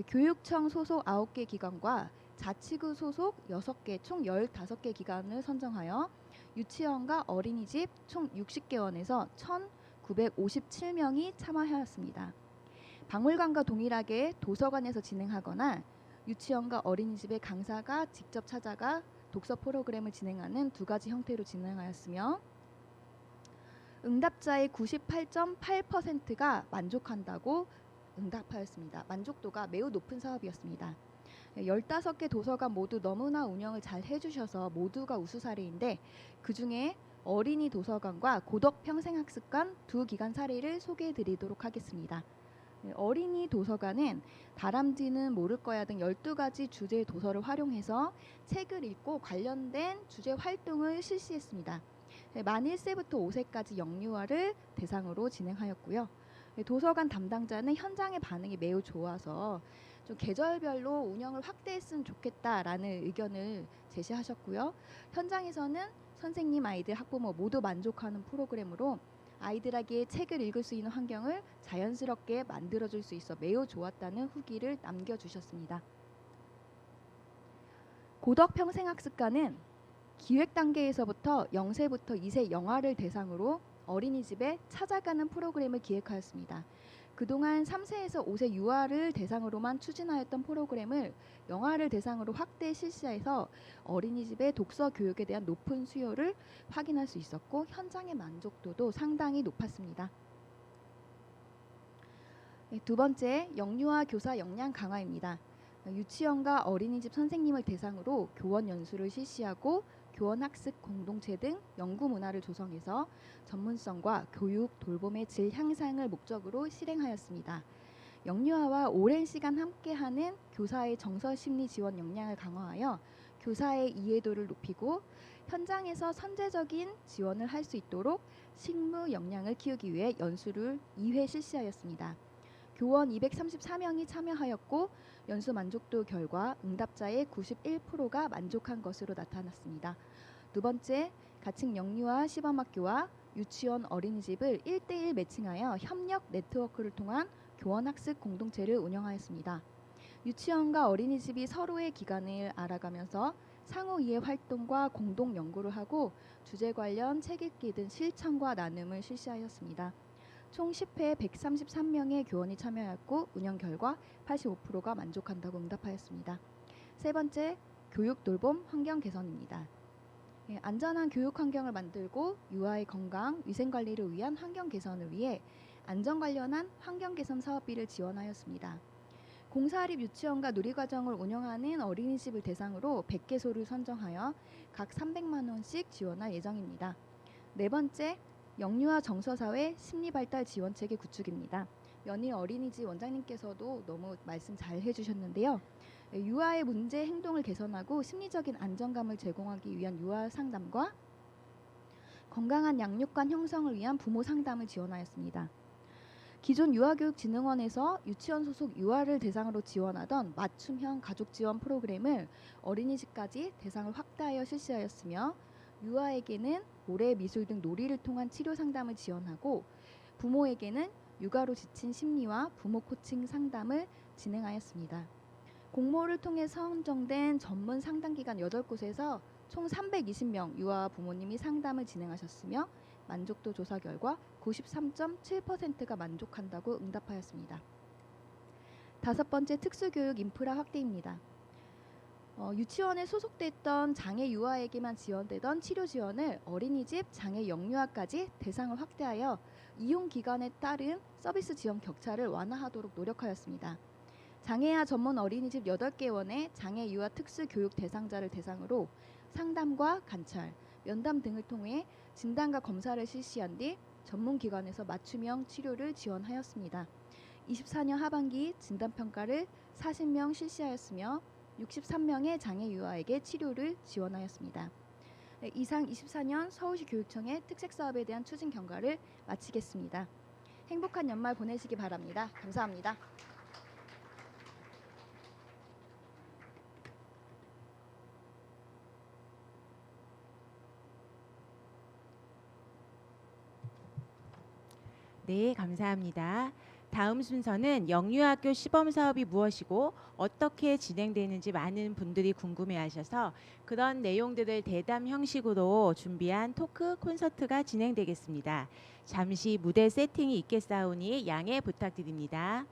S12: 교육청 소속 9개 기관과 자치구 소속 6개 총 15개 기관을 선정하여 유치원과 어린이집 총 60개원에서 1,957명이 참여하였습니다. 박물관과 동일하게 도서관에서 진행하거나 유치원과 어린이집의 강사가 직접 찾아가 독서 프로그램을 진행하는 두 가지 형태로 진행하였으며 응답자의 98.8%가 만족한다고 응답하였습니다. 만족도가 매우 높은 사업이었습니다. 15개 도서관 모두 너무나 운영을 잘 해주셔서 모두가 우수 사례인데 그중에 어린이 도서관과 고덕 평생학습관 두 기관 사례를 소개해 드리도록 하겠습니다. 어린이 도서관은 다람쥐는 모를 거야 등 12가지 주제의 도서를 활용해서 책을 읽고 관련된 주제 활동을 실시했습니다. 만 1세부터 5세까지 영유아를 대상으로 진행하였고요. 도서관 담당자는 현장의 반응이 매우 좋아서 좀 계절별로 운영을 확대했으면 좋겠다라는 의견을 제시하셨고요. 현장에서는 선생님, 아이들, 학부모 모두 만족하는 프로그램으로 아이들에게 책을 읽을 수 있는 환경을 자연스럽게 만들어줄 수 있어 매우 좋았다는 후기를 남겨주셨습니다. 고덕 평생학습관은 기획 단계에서부터 0세부터 2세 영아를 대상으로 어린이집에 찾아가는 프로그램을 기획하였습니다. 그동안 3세에서 5세 유아를 대상으로만 추진하였던 프로그램을 영아를 대상으로 확대 실시해서 어린이집의 독서 교육에 대한 높은 수요를 확인할 수 있었고 현장의 만족도도 상당히 높았습니다. 두 번째, 영유아 교사 역량 강화입니다. 유치원과 어린이집 선생님을 대상으로 교원 연수를 실시하고 교원 학습 공동체 등 연구 문화를 조성해서 전문성과 교육 돌봄의 질 향상을 목적으로 실행하였습니다. 영유아와 오랜 시간 함께하는 교사의 정서 심리 지원 역량을 강화하여 교사의 이해도를 높이고 현장에서 선제적인 지원을 할 수 있도록 실무 역량을 키우기 위해 연수를 2회 실시하였습니다. 교원 234명이 참여하였고 연수 만족도 결과 응답자의 91%가 만족한 것으로 나타났습니다. 두 번째, 가칭 영유아 시범학교와 유치원 어린이집을 1대1 매칭하여 협력 네트워크를 통한 교원학습 공동체를 운영하였습니다. 유치원과 어린이집이 서로의 기간을 알아가면서 상호 이해 활동과 공동 연구를 하고 주제 관련 책 읽기 등 실천과 나눔을 실시하였습니다. 총 10회 133명의 교원이 참여하였고 운영 결과 85%가 만족한다고 응답하였습니다. 세 번째, 교육 돌봄 환경 개선입니다. 안전한 교육 환경을 만들고 유아의 건강, 위생 관리를 위한 환경 개선을 위해 안전 관련한 환경 개선 사업비를 지원하였습니다. 공사립 유치원과 누리과정을 운영하는 어린이집을 대상으로 100개소를 선정하여 각 300만 원씩 지원할 예정입니다. 네 번째, 영유아 정서사회 심리발달 지원체계 구축입니다. 연희 어린이집 원장님께서도 너무 말씀 잘 해주셨는데요. 유아의 문제 행동을 개선하고 심리적인 안정감을 제공하기 위한 유아 상담과 건강한 양육관 형성을 위한 부모 상담을 지원하였습니다. 기존 유아교육진흥원에서 유치원 소속 유아를 대상으로 지원하던 맞춤형 가족 지원 프로그램을 어린이집까지 대상을 확대하여 실시하였으며 유아에게는 모래, 미술 등 놀이를 통한 치료 상담을 지원하고 부모에게는 육아로 지친 심리와 부모 코칭 상담을 진행하였습니다. 공모를 통해 선정된 전문 상담기관 8곳에서 총 320명 유아 부모님이 상담을 진행하셨으며 만족도 조사 결과 93.7%가 만족한다고 응답하였습니다. 다섯 번째, 특수교육 인프라 확대입니다. 유치원에 소속됐던 장애 유아에게만 지원되던 치료 지원을 어린이집, 장애 영유아까지 대상을 확대하여 이용 기간에 따른 서비스 지원 격차를 완화하도록 노력하였습니다. 장애아 전문 어린이집 8개원의 장애 유아 특수교육 대상자를 대상으로 상담과 관찰, 면담 등을 통해 진단과 검사를 실시한 뒤 전문기관에서 맞춤형 치료를 지원하였습니다. 24년 하반기 진단평가를 40명 실시하였으며 63명의 장애 유아에게 치료를 지원하였습니다. 이상 24년 서울시 교육청의 특색 사업에 대한 추진 경과를 마치겠습니다. 행복한 연말 보내시기 바랍니다. 감사합니다.
S1: 네, 감사합니다. 다음 순서는 영유아학교 시범 사업이 무엇이고 어떻게 진행되는지 많은 분들이 궁금해하셔서 그런 내용들을 대담 형식으로 준비한 토크 콘서트가 진행되겠습니다. 잠시 무대 세팅이 있겠사오니 양해 부탁드립니다.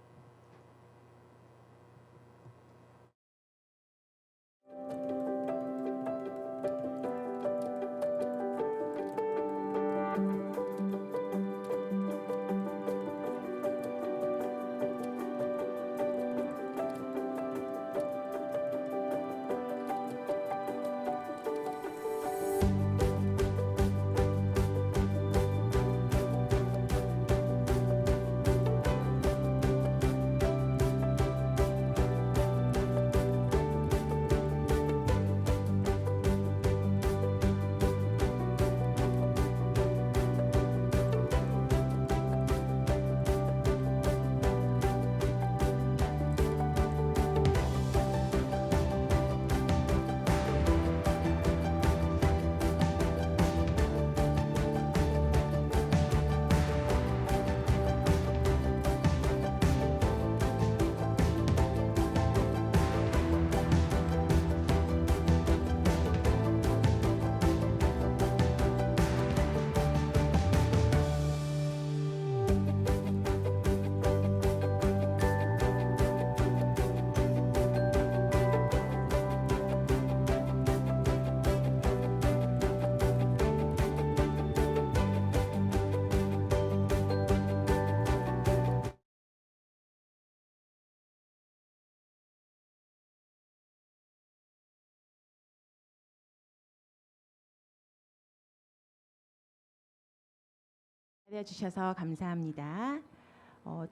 S1: 기다려주셔서 감사합니다.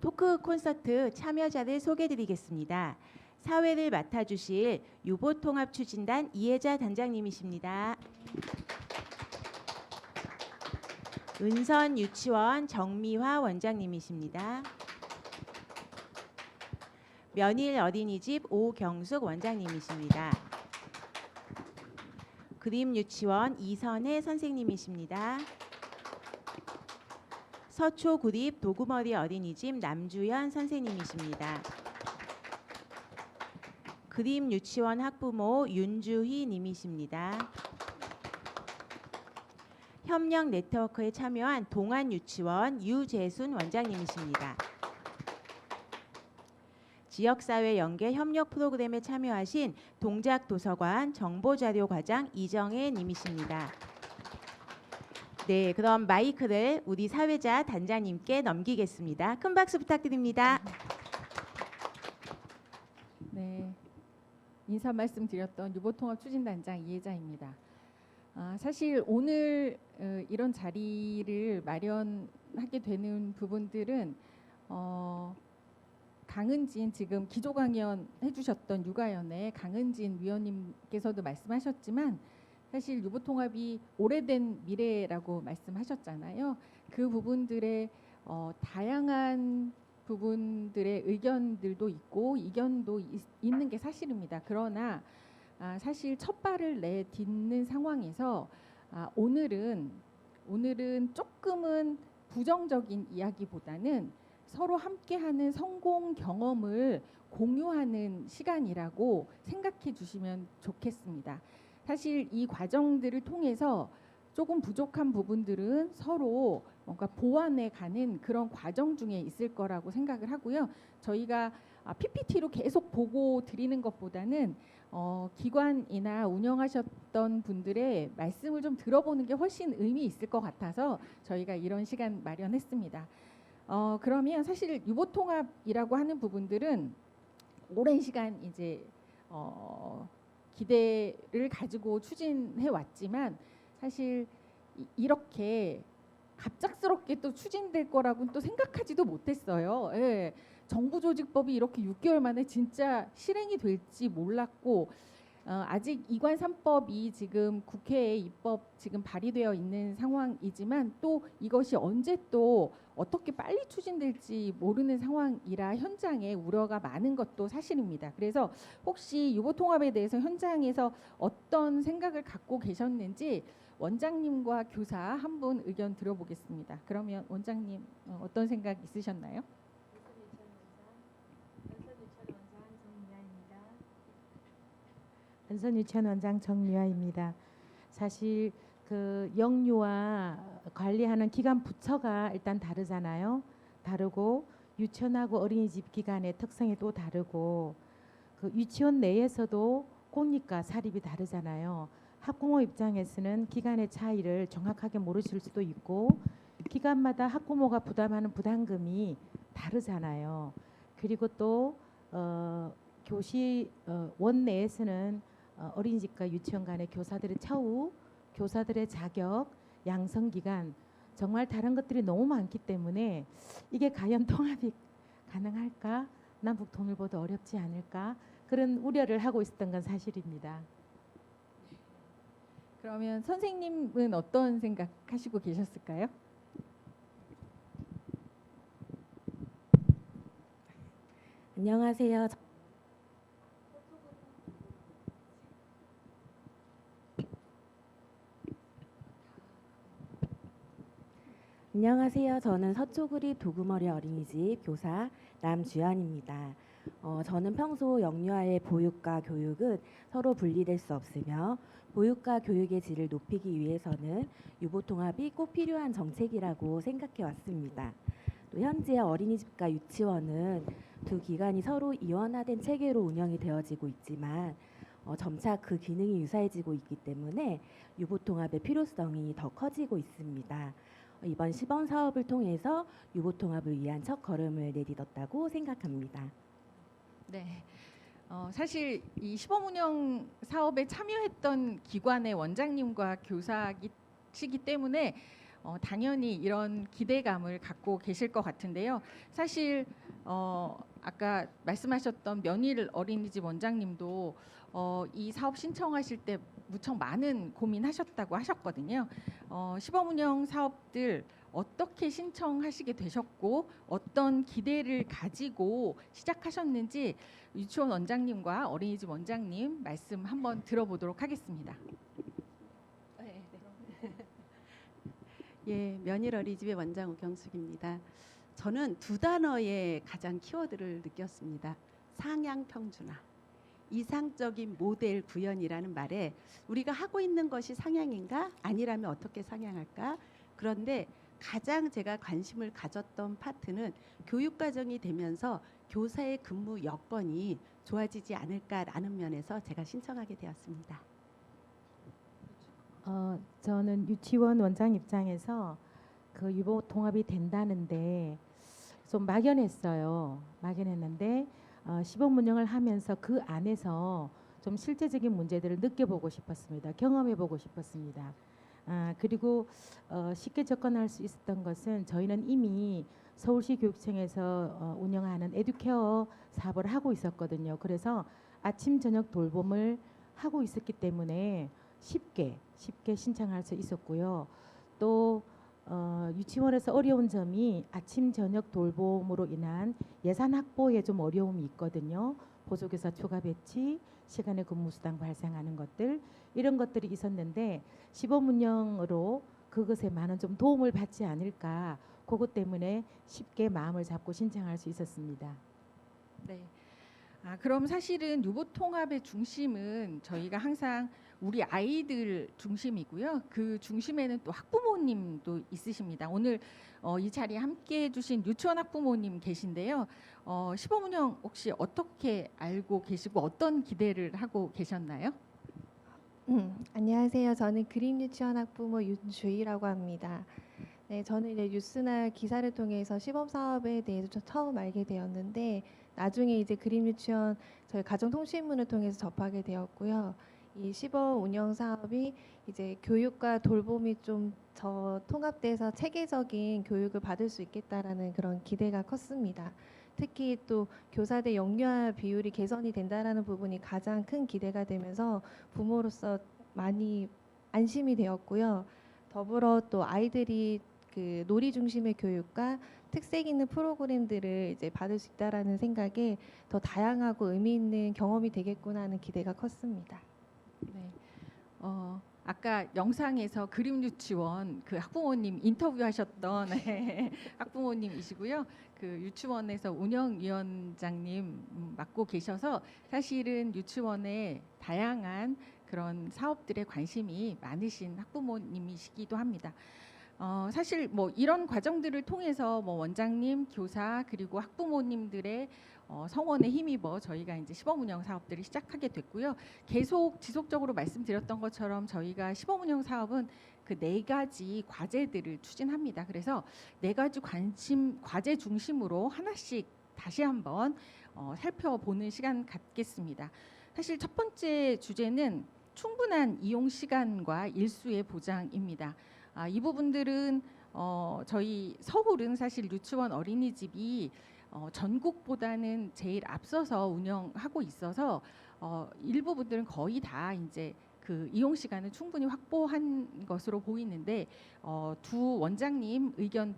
S1: 토크 콘서트 참여자를 소개드리겠습니다. 사회를 맡아주실 유보통합추진단 이혜자 단장님이십니다. 은선 유치원 정미화 원장님이십니다. 면일 어린이집 오경숙 원장님이십니다. 그림 유치원 이선혜 선생님이십니다. 서초구립 도구머리 어린이집 남주연 선생님이십니다. 그림 유치원 학부모 윤주희 님이십니다. 협력 네트워크에 참여한 동안 유치원 유재순 원장님이십니다. 지역사회 연계 협력 프로그램에 참여하신 동작도서관 정보자료과장 이정혜 님이십니다. 네, 그럼 마이크를 우리 사회자 단장님께 넘기겠습니다. 큰 박수 부탁드립니다.
S3: 네, 인사 말씀드렸던 유보통합추진단장 이혜자입니다. 사실 오늘 이런 자리를 마련하게 되는 부분들은 강은진 지금 기조 강연 해주셨던 육아연의 강은진 위원님께서도 말씀하셨지만 사실 유보통합이 오래된 미래라고 말씀하셨잖아요. 그 부분들의 다양한 부분들의 의견들도 있고 이견도 있는 게 사실입니다. 그러나 사실 첫 발을 내딛는 상황에서 오늘은 조금은 부정적인 이야기보다는 서로 함께하는 성공 경험을 공유하는 시간이라고 생각해 주시면 좋겠습니다. 사실 이 과정들을 통해서 조금 부족한 부분들은 서로 뭔가 보완해 가는 그런 과정 중에 있을 거라고 생각을 하고요. 저희가 PPT로 계속 보고 드리는 것보다는 기관이나 운영하셨던 분들의 말씀을 좀 들어보는 게 훨씬 의미 있을 것 같아서 저희가 이런 시간 마련했습니다. 그러면 사실 유보통합이라고 하는 부분들은 오랜 시간 이제 기대를 가지고 추진해 왔지만 사실 이렇게 갑작스럽게 또 추진될 거라고는 또 생각하지도 못했어요. 예. 정부조직법이 이렇게 6개월 만에 진짜 실행이 될지 몰랐고 아직 이관 3법이 지금 국회에 입법 지금 발의되어 있는 상황이지만 또 이것이 언제 또 어떻게 빨리 추진될지 모르는 상황이라 현장에 우려가 많은 것도 사실입니다. 그래서 혹시 유보통합에 대해서 현장에서 어떤 생각을 갖고 계셨는지 원장님과 교사 한 분 의견 들어보겠습니다. 그러면 원장님 어떤 생각 있으셨나요?
S10: 은선 원장 정미화입니다. 사실 그 영유아 관리하는 기관 부처가 일단 다르잖아요. 다르고 유치원하고 어린이집 기관의 특성이 또 다르고 그 유치원 내에서도
S13: 공립과 사립이 다르잖아요. 학부모 입장에서는 기간의 차이를 정확하게 모르실 수도 있고 기간마다 학부모가 부담하는 부담금이 다르잖아요. 그리고 또 교시 원내에서는 어린이집과 유치원 간의 교사들의 처우, 교사들의 자격, 양성 기간 정말 다른 것들이 너무 많기 때문에 이게 과연 통합이 가능할까? 남북 통일보다 어렵지 않을까? 그런 우려를 하고 있었던 건 사실입니다.
S3: 그러면 선생님은 어떤 생각하시고 계셨을까요?
S14: 안녕하세요. 안녕하세요. 저는 서초구립 도구머리 어린이집 교사 남주연입니다. 저는 평소 영유아의 보육과 교육은 서로 분리될 수 없으며 보육과 교육의 질을 높이기 위해서는 유보통합이 꼭 필요한 정책이라고 생각해 왔습니다. 또 현재 어린이집과 유치원은 두 기관이 서로 이원화된 체계로 운영이 되어지고 있지만 점차 그 기능이 유사해지고 있기 때문에 유보통합의 필요성이 더 커지고 있습니다. 이번 시범 사업을 통해서 유보통합을 위한 첫 걸음을 내딛었다고 생각합니다.
S3: 네. 사실 이 시범 운영 사업에 참여했던 기관의 원장님과 교사시기 때문에 당연히 이런 기대감을 갖고 계실 것 같은데요. 사실 아까 말씀하셨던 면일 어린이집 원장님도 이 사업 신청하실 때 무척 많은 고민하셨다고 하셨거든요. 시범 운영 사업들 어떻게 신청하시게 되셨고 어떤 기대를 가지고 시작하셨는지 유치원 원장님과 어린이집 원장님 말씀 한번 들어보도록 하겠습니다.
S11: 예, 면일 어린이집의 원장 우경숙입니다. 저는 두 단어의 가장 키워드를 느꼈습니다. 상향 평준화. 이상적인 모델 구현이라는 말에 우리가 하고 있는 것이 상향인가? 아니라면 어떻게 상향할까? 그런데 가장 제가 관심을 가졌던 파트는 교육과정이 되면서 교사의 근무 여건이 좋아지지 않을까라는 면에서 제가 신청하게 되었습니다.
S13: 저는 유치원 원장 입장에서 그 유보 통합이 된다는데 좀 막연했어요. 막연했는데 시범 운영을 하면서 그 안에서 좀 실제적인 문제들을 느껴보고 싶었습니다. 경험해보고 싶었습니다. 그리고 쉽게 접근할 수 있었던 것은 저희는 이미 서울시 교육청에서 운영하는 에듀케어 사업을 하고 있었거든요. 그래서 아침 저녁 돌봄을 하고 있었기 때문에 쉽게 신청할 수 있었고요. 또 유치원에서 어려운 점이 아침 저녁 돌봄으로 인한 예산 확보에 좀 어려움이 있거든요. 보조교사 추가 배치, 시간의 근무 수당 발생하는 것들 이런 것들이 있었는데 시범 운영으로 그것에 많은 좀 도움을 받지 않을까 그것 때문에 쉽게 마음을 잡고 신청할 수 있었습니다.
S3: 네. 그럼 사실은 유보통합의 중심은 저희가 항상 우리 아이들 중심이고요. 그 중심에는 또 학부모님도 있으십니다. 오늘 이 자리에 함께해 주신 유치원 학부모님 계신데요. 시범 운영 혹시 어떻게 알고 계시고 어떤 기대를 하고 계셨나요?
S8: 안녕하세요. 저는 그림 유치원 학부모 윤주희라고 합니다. 네, 저는 이제 뉴스나 기사를 통해서 시범 사업에 대해서 처음 알게 되었는데 나중에 이제 그림 유치원 저희 가정통신문을 통해서 접하게 되었고요. 이 시범 운영 사업이 이제 교육과 돌봄이 좀 더 통합돼서 체계적인 교육을 받을 수 있겠다라는 그런 기대가 컸습니다. 특히 또 교사대 영유아 비율이 개선이 된다라는 부분이 가장 큰 기대가 되면서 부모로서 많이 안심이 되었고요. 더불어 또 아이들이 그 놀이 중심의 교육과 특색 있는 프로그램들을 이제 받을 수 있다라는 생각에 더 다양하고 의미 있는 경험이 되겠구나 하는 기대가 컸습니다.
S3: 네. 아까 영상에서 그림 유치원 그 학부모님 인터뷰하셨던 학부모님이시고요. 그 유치원에서 운영위원장님 맡고 계셔서 사실은 유치원에 다양한 그런 사업들에 관심이 많으신 학부모님이시기도 합니다. 사실 뭐 이런 과정들을 통해서 뭐 원장님, 교사 그리고 학부모님들의 성원에 힘입어 저희가 이제 시범 운영 사업들을 시작하게 됐고요. 계속 지속적으로 말씀드렸던 것처럼 저희가 시범 운영 사업은 그 4가지 과제들을 추진합니다. 그래서 4가지 과제 중심으로 하나씩 다시 한번 살펴보는 시간 갖겠습니다. 사실 첫 번째 주제는 충분한 이용 시간과 일수의 보장입니다. 이 부분들은 저희 서울은 사실 유치원 어린이집이 전국보다는 제일 앞서서 운영하고 있어서 일부분들은 거의 다 이제 그 이용 시간을 충분히 확보한 것으로 보이는데 두 원장님 의견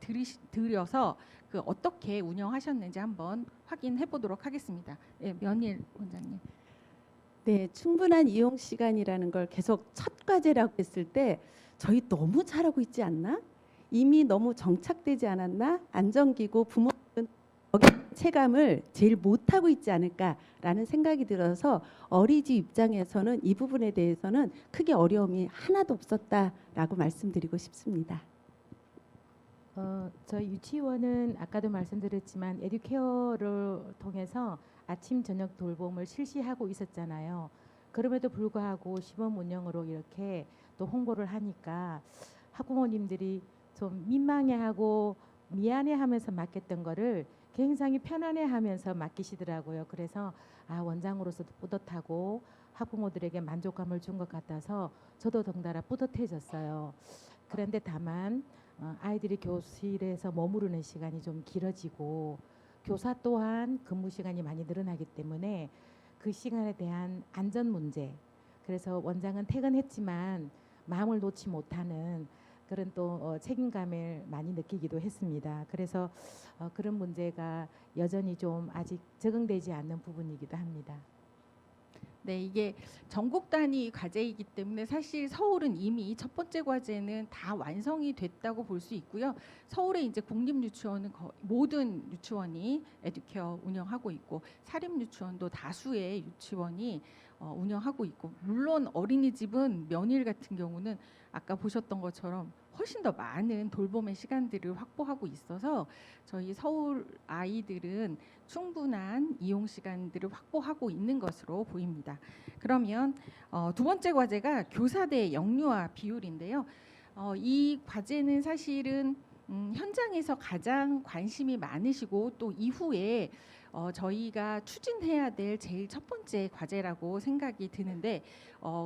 S3: 들여서 그 어떻게 운영하셨는지 한번 확인해 보도록 하겠습니다. 네, 면일 원장님.
S11: 네, 충분한 이용 시간이라는 걸 계속 첫 과제라고 했을 때 저희 너무 잘하고 있지 않나? 이미 너무 정착되지 않았나? 안전기구 부모들은 여기 체감을 제일 못하고 있지 않을까라는 생각이 들어서 어린이집 입장에서는 이 부분에 대해서는 크게 어려움이 하나도 없었다라고 말씀드리고 싶습니다.
S13: 저희 유치원은 아까도 말씀드렸지만 에듀케어를 통해서 아침 저녁 돌봄을 실시하고 있었잖아요. 그럼에도 불구하고 시범 운영으로 이렇게 또 홍보를 하니까 학부모님들이 좀 민망해하고 미안해하면서 맡겼던 거를 굉장히 편안해하면서 맡기시더라고요. 그래서 원장으로서도 뿌듯하고 학부모들에게 만족감을 준 것 같아서 저도 덩달아 뿌듯해졌어요. 그런데 다만 아이들이 교실에서 머무르는 시간이 좀 길어지고 교사 또한 근무 시간이 많이 늘어나기 때문에 그 시간에 대한 안전 문제, 그래서 원장은 퇴근했지만 마음을 놓지 못하는 그런 또 책임감을 많이 느끼기도 했습니다. 그래서 그런 문제가 여전히 좀 아직 적응되지 않는 부분이기도 합니다.
S3: 네, 이게 전국 단위 과제이기 때문에 사실 서울은 이미 첫 번째 과제는 다 완성이 됐다고 볼 수 있고요. 서울의 이제 공립 유치원은 모든 유치원이 에듀케어 운영하고 있고 사립 유치원도 다수의 유치원이 운영하고 있고, 물론 어린이집은 면일 같은 경우는 아까 보셨던 것처럼 훨씬 더 많은 돌봄의 시간들을 확보하고 있어서 저희 서울 아이들은 충분한 이용 시간들을 확보하고 있는 것으로 보입니다. 그러면 두 번째 과제가 교사대 영유아 비율인데요. 이 과제는 사실은 현장에서 가장 관심이 많으시고 또 이후에 저희가 추진해야 될 제일 첫 번째 과제라고 생각이 드는데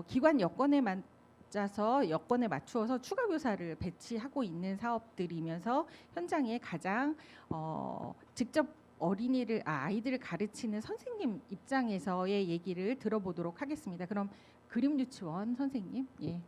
S3: 기관 여건에 여건에 맞추어서 추가 교사를 배치하고 있는 사업들이면서 현장에 가장 직접 아이들을 가르치는 선생님 입장에서의 얘기를 들어보도록 하겠습니다. 그럼 그림 유치원 선생님. 예.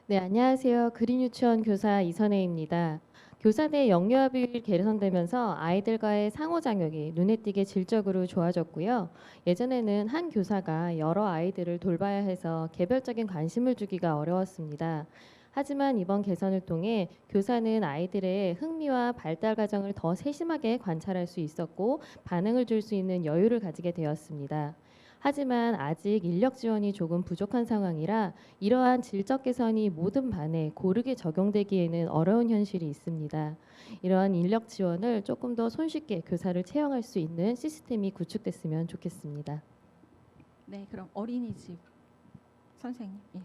S15: 네, 안녕하세요. 그린 유치원 교사 이선혜입니다. 교사대 영유아 비율이 개선되면서 아이들과의 상호작용이 눈에 띄게 질적으로 좋아졌고요. 예전에는 한 교사가 여러 아이들을 돌봐야 해서 개별적인 관심을 주기가 어려웠습니다. 하지만 이번 개선을 통해 교사는 아이들의 흥미와 발달 과정을 더 세심하게 관찰할 수 있었고 반응을 줄 수 있는 여유를 가지게 되었습니다. 하지만 아직 인력 지원이 조금 부족한 상황이라 이러한 질적 개선이 모든 반에 고르게 적용되기에는 어려운 현실이 있습니다. 이러한 인력 지원을 조금 더 손쉽게 교사를 채용할 수 있는 시스템이 구축됐으면 좋겠습니다.
S3: 네, 그럼 어린이집 선생님. 예.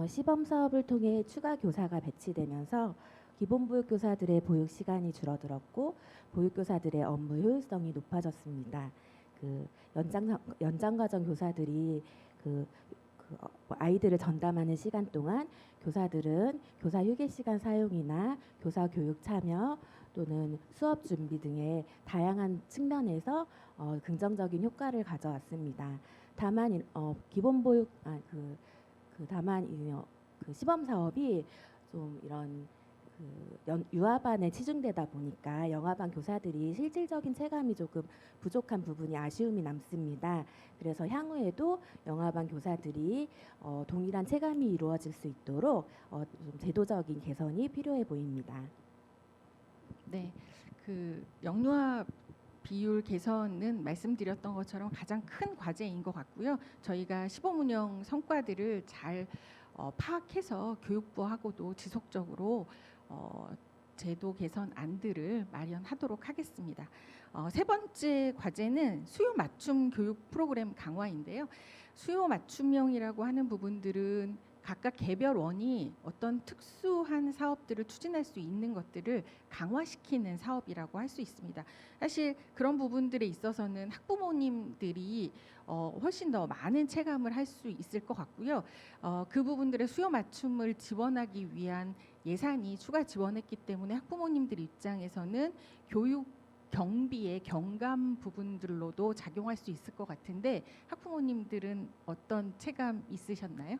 S14: 시범 사업을 통해 추가 교사가 배치되면서 기본보육교사들의 보육 시간이 줄어들었고 보육교사들의 업무 효율성이 높아졌습니다. 그 연장과정 교사들이 아이들을 전담하는 시간 동안 교사들은 교사 휴게 시간 사용이나 교사 교육 참여 또는 수업 준비 등의 다양한 측면에서 긍정적인 효과를 가져왔습니다. 다만 기본보육 다만 그 시범 사업이 좀 이런 유아반에 치중되다 보니까 영아반 교사들이 실질적인 체감이 조금 부족한 부분이 아쉬움이 남습니다. 그래서 향후에도 영아반 교사들이 동일한 체감이 이루어질 수 있도록 좀 제도적인 개선이 필요해 보입니다.
S3: 네, 그 영유아 비율 개선은 말씀드렸던 것처럼 가장 큰 과제인 것 같고요. 저희가 시범 운영 성과들을 잘 파악해서 교육부하고도 지속적으로 제도 개선 안들을 마련하도록 하겠습니다. 세 번째 과제는 수요 맞춤 교육 프로그램 강화인데요. 수요 맞춤형이라고 하는 부분들은 각각 개별원이 어떤 특수한 사업들을 추진할 수 있는 것들을 강화시키는 사업이라고 할 수 있습니다. 사실 그런 부분들에 있어서는 학부모님들이 훨씬 더 많은 체감을 할 수 있을 것 같고요. 그 부분들의 수요 맞춤을 지원하기 위한 예산이 추가 지원했기 때문에 학부모님들 입장에서는 교육 경비의 경감 부분들로도 작용할 수 있을 것 같은데 학부모님들은 어떤 체감 있으셨나요?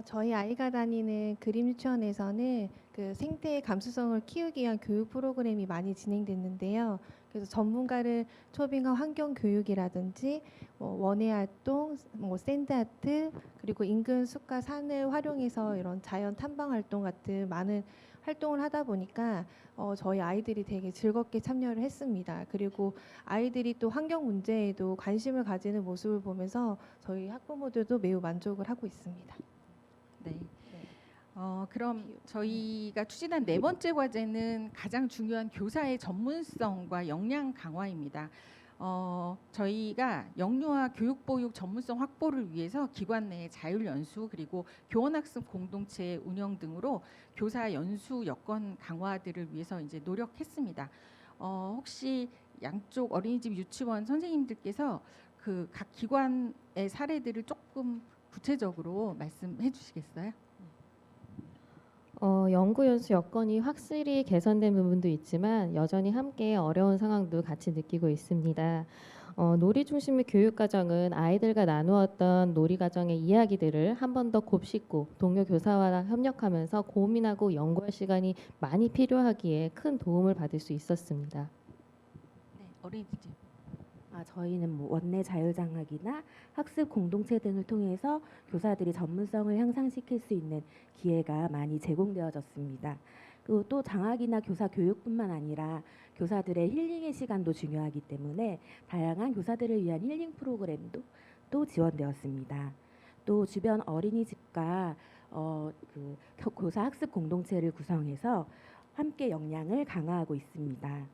S8: 저희 아이가 다니는 그림 유치원에서는 그 생태의 감수성을 키우기 위한 교육 프로그램이 많이 진행됐는데요. 그래서 전문가를 초빙한 환경 교육이라든지 원예 활동, 샌드 아트, 그리고 인근 숲과 산을 활용해서 이런 자연 탐방 활동 같은 많은 활동을 하다 보니까 저희 아이들이 되게 즐겁게 참여를 했습니다. 그리고 아이들이 또 환경 문제에도 관심을 가지는 모습을 보면서 저희 학부모들도 매우 만족을 하고 있습니다.
S3: 네. 그럼 저희가 추진한 네 번째 과제는 가장 중요한 교사의 전문성과 역량 강화입니다. 저희가 영유아 교육보육 전문성 확보를 위해서 기관 내 자율 연수 그리고 교원학습 공동체 운영 등으로 교사 연수 여건 강화들을 위해서 이제 노력했습니다. 혹시 양쪽 어린이집 유치원 선생님들께서 그 각 기관의 사례들을 조금 구체적으로 말씀해 주시겠어요?
S15: 연구 연수 여건이 확실히 개선된 부분도 있지만 여전히 함께 어려운 상황도 같이 느끼고 있습니다. 놀이 중심의 교육 과정은 아이들과 나누었던 놀이 과정의 이야기들을 한 번 더 곱씹고 동료 교사와 협력하면서 고민하고 연구할 시간이 많이 필요하기에 큰 도움을 받을 수 있었습니다.
S3: 네, 어린이집.
S14: 저희는 원내 자율장학이나 학습 공동체 등을 통해서 교사들이 전문성을 향상시킬 수 있는 기회가 많이 제공되어졌습니다. 그리고 또 장학이나 교사 교육뿐만 아니라 교사들의 힐링의 시간도 중요하기 때문에 다양한 교사들을 위한 힐링 프로그램도 또 지원되었습니다. 또 주변 어린이집과 그 교사 학습 공동체를 구성해서 함께 역량을 강화하고 있습니다.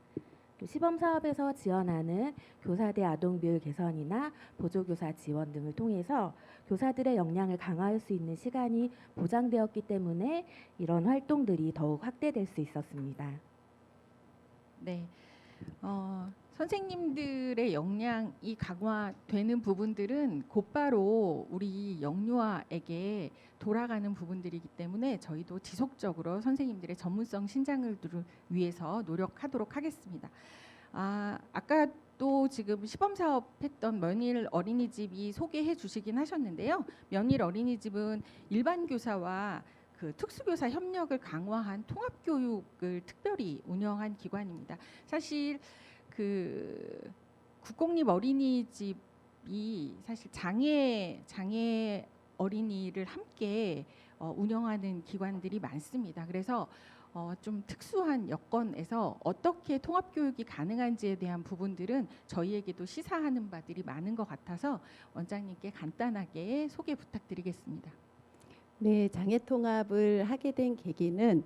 S14: 시범 사업에서 지원하는 교사대 아동 비율 개선이나 보조교사 지원 등을 통해서 교사들의 역량을 강화할 수 있는 시간이 보장되었기 때문에 이런 활동들이 더욱 확대될 수 있었습니다.
S3: 네, 선생님들의 역량이 강화되는 부분들은 곧바로 우리 영유아에게 돌아가는 부분들이기 때문에 저희도 지속적으로 선생님들의 전문성 신장을 위해서 노력하도록 하겠습니다. 아까 또 지금 시범 사업했던 면일 어린이집이 소개해 주시긴 하셨는데요. 면일 어린이집은 일반 교사와 그 특수교사 협력을 강화한 통합교육을 특별히 운영한 기관입니다. 사실 그 국공립 어린이집이 사실 장애 어린이를 함께 운영하는 기관들이 많습니다. 그래서 좀 특수한 여건에서 어떻게 통합교육이 가능한지에 대한 부분들은 저희에게도 시사하는 바들이 많은 것 같아서 원장님께 간단하게 소개 부탁드리겠습니다.
S11: 네, 장애 통합을 하게 된 계기는